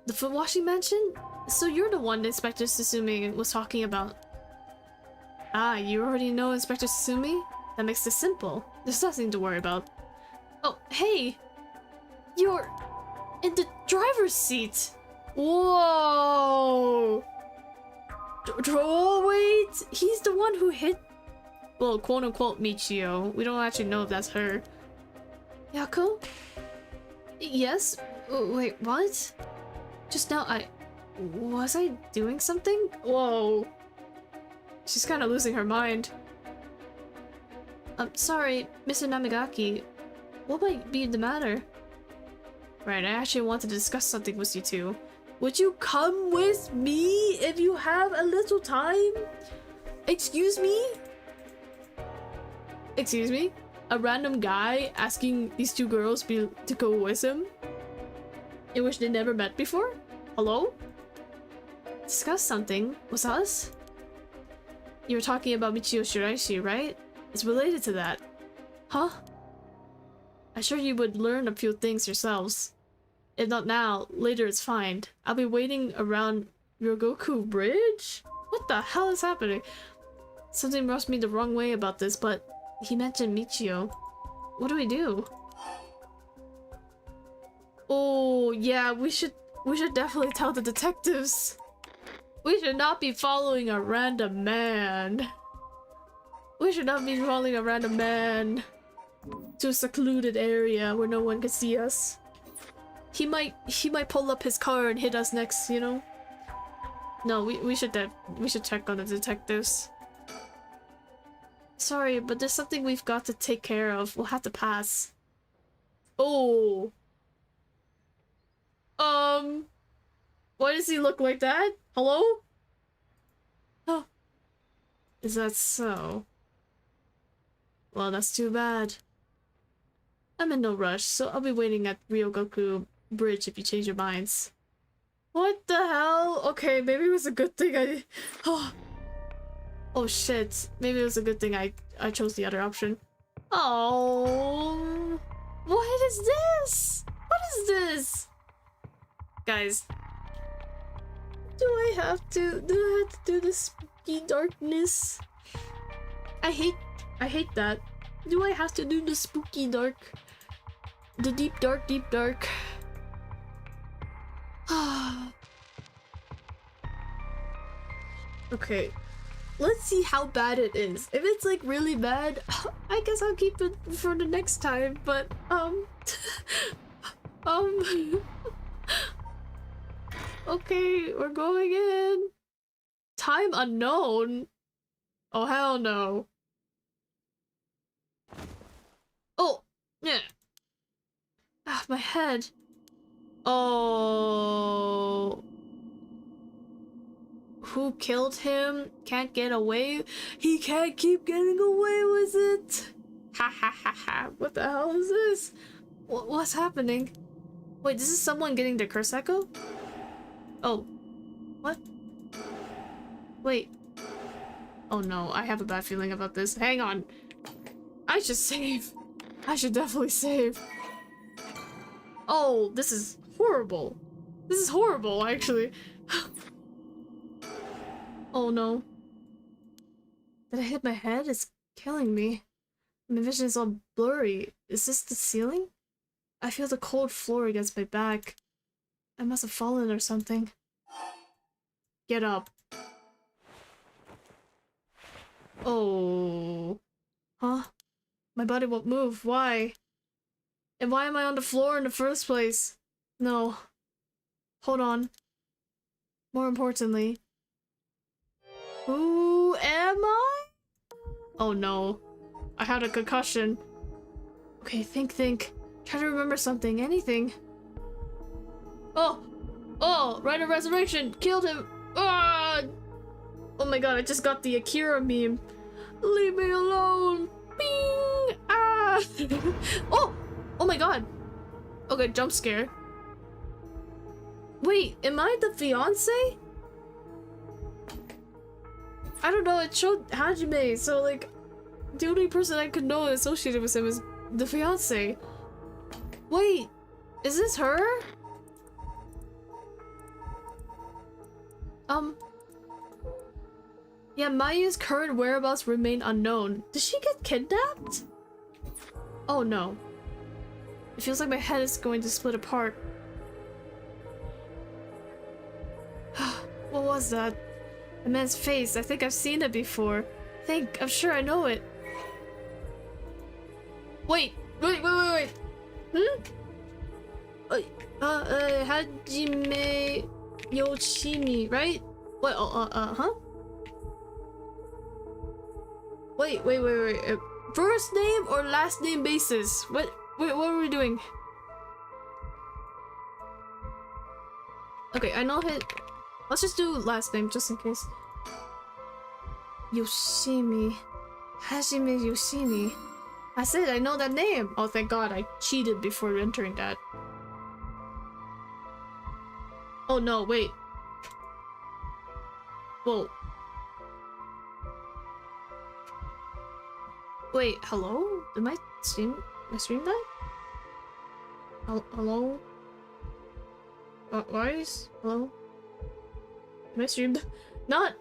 The foot washing mansion? So you're the one Inspector Susumi was talking about. Ah, you already know Inspector Susumi? That makes this simple. There's nothing to worry about. Oh, hey! You're in the driver's seat! Whoa! Oh, wait! He's the one who hit... Well, quote-unquote Michio. We don't actually know if that's her. Yako? Yes? Wait, what? Just now, was I doing something? Whoa. She's kind of losing her mind. I'm sorry, Mr. Namigaki. What might be the matter? Right, I actually wanted to discuss something with you two. Would you come with me if you have a little time? Excuse me? Excuse me? A random guy asking these two girls to go with him? In which they never met before? Hello? Discuss something? Was us? You were talking about Michio Shiraishi, right? It's related to that. Huh? I'm sure you would learn a few things yourselves. If not now, later it's fine. I'll be waiting around Ryogoku Bridge? What the hell is happening? Something rubs me the wrong way about this, but he mentioned Michio. What do we do? Oh, yeah, we should definitely tell the detectives. We should not be following a random man. We should not be following a random man to a secluded area where no one can see us. He might pull up his car and hit us next, you know? No, we should check on the detectives. Sorry, but there's something we've got to take care of. We'll have to pass. Oh. Why does he look like that? Hello? Oh. Is that so? Well, that's too bad. I'm in no rush, so I'll be waiting at Ryogoku Bridge if you change your minds. What the hell? Okay, maybe it was a good thing Oh shit. Maybe it was a good thing I chose the other option. Oh. What is this? What is this? Guys. Do I have to do the spooky darkness? I hate that. Do I have to do the spooky dark? The deep dark. Okay. Let's see how bad it is. If it's like really bad, I guess I'll keep it for the next time, but okay, we're going in. Time unknown? Oh hell no. Oh, yeah. Ah, my head. Oh. who killed him can't get away. He can't keep getting away with it. Ha ha ha ha. What the hell is this? What's happening? Wait, this is someone getting their curse echo? Oh. What? Wait. Oh no, I have a bad feeling about this. Hang on. I should save. I should definitely save. Oh, this is horrible. This is horrible, actually. Oh no. Did I hit my head? It's killing me. My vision is all blurry. Is this the ceiling? I feel the cold floor against my back. I must have fallen or something. Get up. Oh. Huh? My body won't move. Why? And why am I on the floor in the first place? No. Hold on. More importantly. Who am I? Oh no. I had a concussion. Okay, think. Try to remember something, anything. Oh! Oh! Rite of Resurrection! Killed him! Ah! Oh my god, I just got the Akira meme. Leave me alone! Bing! Ah! Oh! Oh my god! Okay, jump scare. Wait, am I the fiance? I don't know, it showed Hajime, so like, the only person I could know associated with him is the fiance. Wait, is this her? Yeah, Mayu's current whereabouts remain unknown. Did she get kidnapped? Oh no. It feels like my head is going to split apart. What was that? A man's face. I think I've seen it before. I'm sure I know it. Wait. Hmm? Hajime Yoshimi, right? What? Huh? Wait. First name or last name basis? What are we doing? Okay, I know his. Let's just do last name just in case. Yoshimi. Hajime Yoshimi. That's it, I know that name. Oh, thank god, I cheated before entering that. Oh no, wait. Whoa. Wait, hello? Did my stream die? Hello? Why is... Hello? Did my stream... Not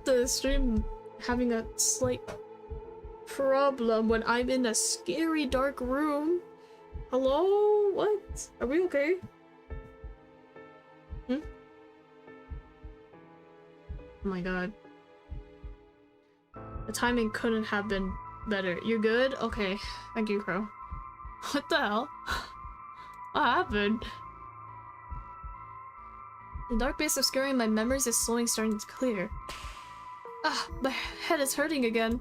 the stream having a slight problem when I'm in a scary dark room. Hello? What? Are we okay? Hmm? Oh my god. The timing couldn't have been better. You're good? Okay. Thank you, Crow. What the hell? What happened? The dark base obscuring my memories is slowly starting to clear. Ah, my head is hurting again.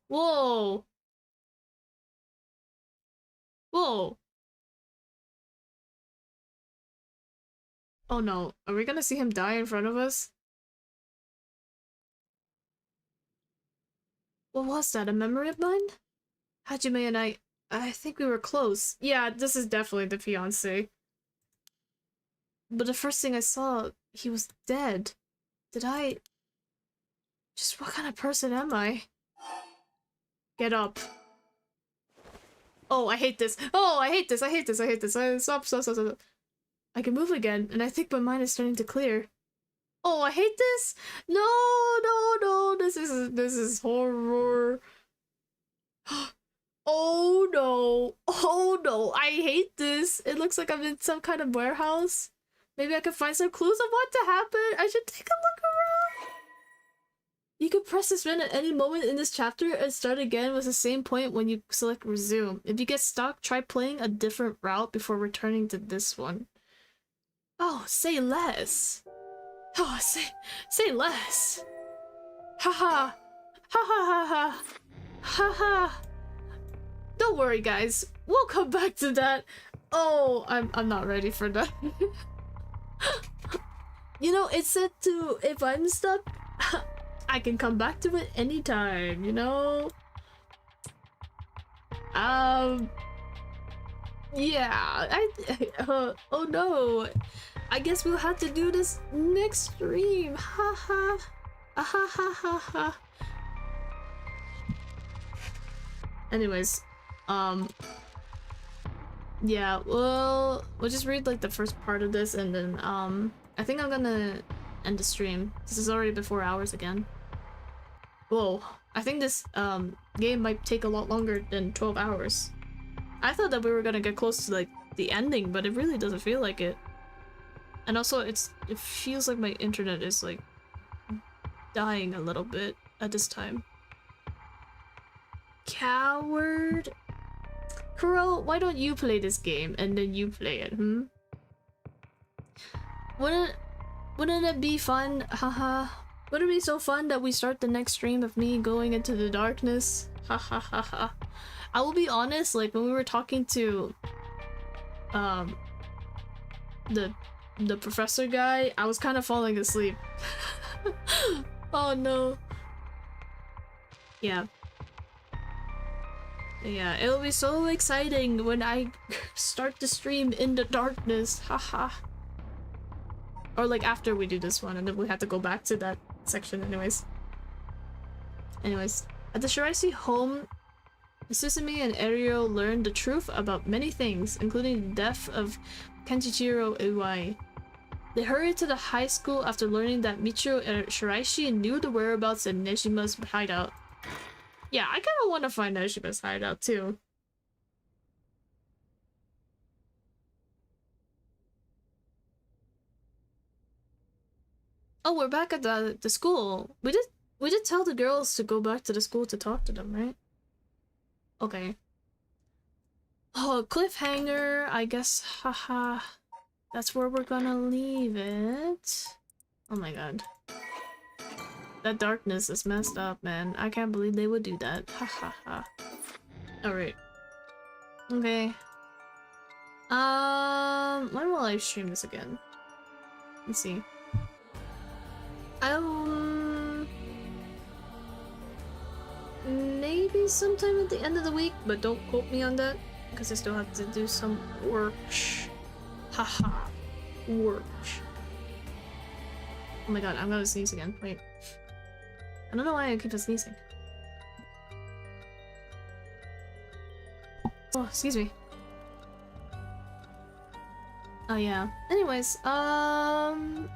Whoa! Whoa! Oh no, are we gonna see him die in front of us? What was that, a memory of mine? Hajime and I think we were close. Yeah, this is definitely the fiancé. But the first thing I saw, he was dead. Did I... Just what kind of person am I? Get up. Oh, I hate this. Oh, I hate this. Stop. I can move again, and I think my mind is starting to clear. Oh, I hate this. No. This is horror. Oh no. I hate this. It looks like I'm in some kind of warehouse. Maybe I can find some clues of what to happen. I should take a look around. You can press this button at any moment in this chapter and start again with the same point when you select resume. If you get stuck, try playing a different route before returning to this one. Oh, say less. Oh, say less. Haha. Ha. Don't worry, guys. we'll come back to that. Oh, I'm not ready for that. You know, it said to, if I'm stuck, I can come back to it anytime, you know? Yeah, oh no. I guess we'll have to do this next stream. Ha ha. Ha ha ha ha. Anyways, yeah, we'll just read like the first part of this and then I think I'm gonna end the stream. This is already been 4 hours again. Whoa, I think this game might take a lot longer than 12 hours. I thought that we were gonna get close to like the ending, but it really doesn't feel like it. And also it feels like my internet is like dying a little bit at this time. Coward. Kuro, why don't you play this game and then you play it, hmm? Wouldn't it be fun? Haha. Wouldn't it be so fun that we start the next stream of me going into the darkness? Ha ha ha ha. I will be honest, like when we were talking to the professor guy, I was kind of falling asleep. Oh no. Yeah. Yeah, it'll be so exciting when I start the stream in the darkness. Haha. Or like after we do this one and then we have to go back to that section anyways. At the Shiraisi home, Susumi and Ariel learn the truth about many things, including the death of Kenjichiro Iwai. They hurry to the high school after learning that Michio and Shiraishi knew the whereabouts of Nejima's hideout. Yeah, I kind of want to find Nejima's hideout too. Oh, we're back at the school. We did tell the girls to go back to the school to talk to them, right? Okay. Oh, cliffhanger, I guess. Haha. That's where we're gonna leave it. Oh my god. That darkness is messed up, man. I can't believe they would do that. Ha ha ha. Alright. Okay. When will I stream this again? Let's see. Maybe sometime at the end of the week, but don't quote me on that because I still have to do some work. Haha. Work. Oh my god, I'm gonna sneeze again. Wait. I don't know why I keep on sneezing. Oh, excuse me. Oh yeah. Anyways,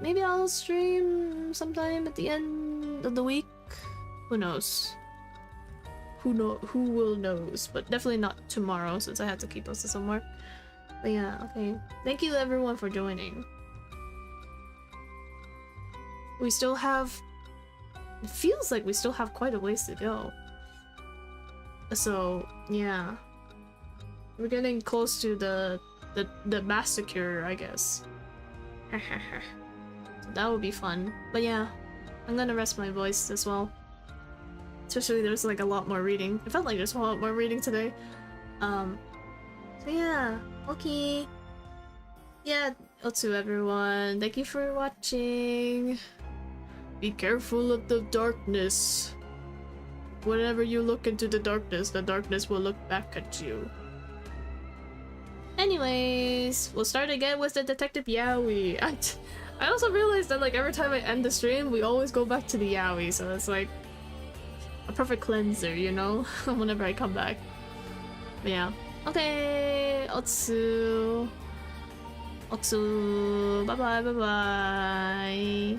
maybe I'll stream sometime at the end of the week. Who knows? Who will knows? But definitely not tomorrow since I have to keep posting some work. But yeah, okay. Thank you everyone for joining. We still have... It feels like we still have quite a ways to go. So, yeah. We're getting close to the massacre, I guess. So that would be fun. But yeah, I'm gonna rest my voice as well. Especially there's like a lot more reading. It felt like there's a lot more reading today. So yeah, okay. Yeah, to everyone. Thank you for watching. Be careful of the darkness. Whenever you look into the darkness will look back at you. Anyways, we'll start again with the Detective Yaoi. I also realized that like every time I end the stream, we always go back to the Yaoi, so it's like a perfect cleanser, you know, whenever I come back. But yeah. Okay, Otsu. Bye bye, bye bye.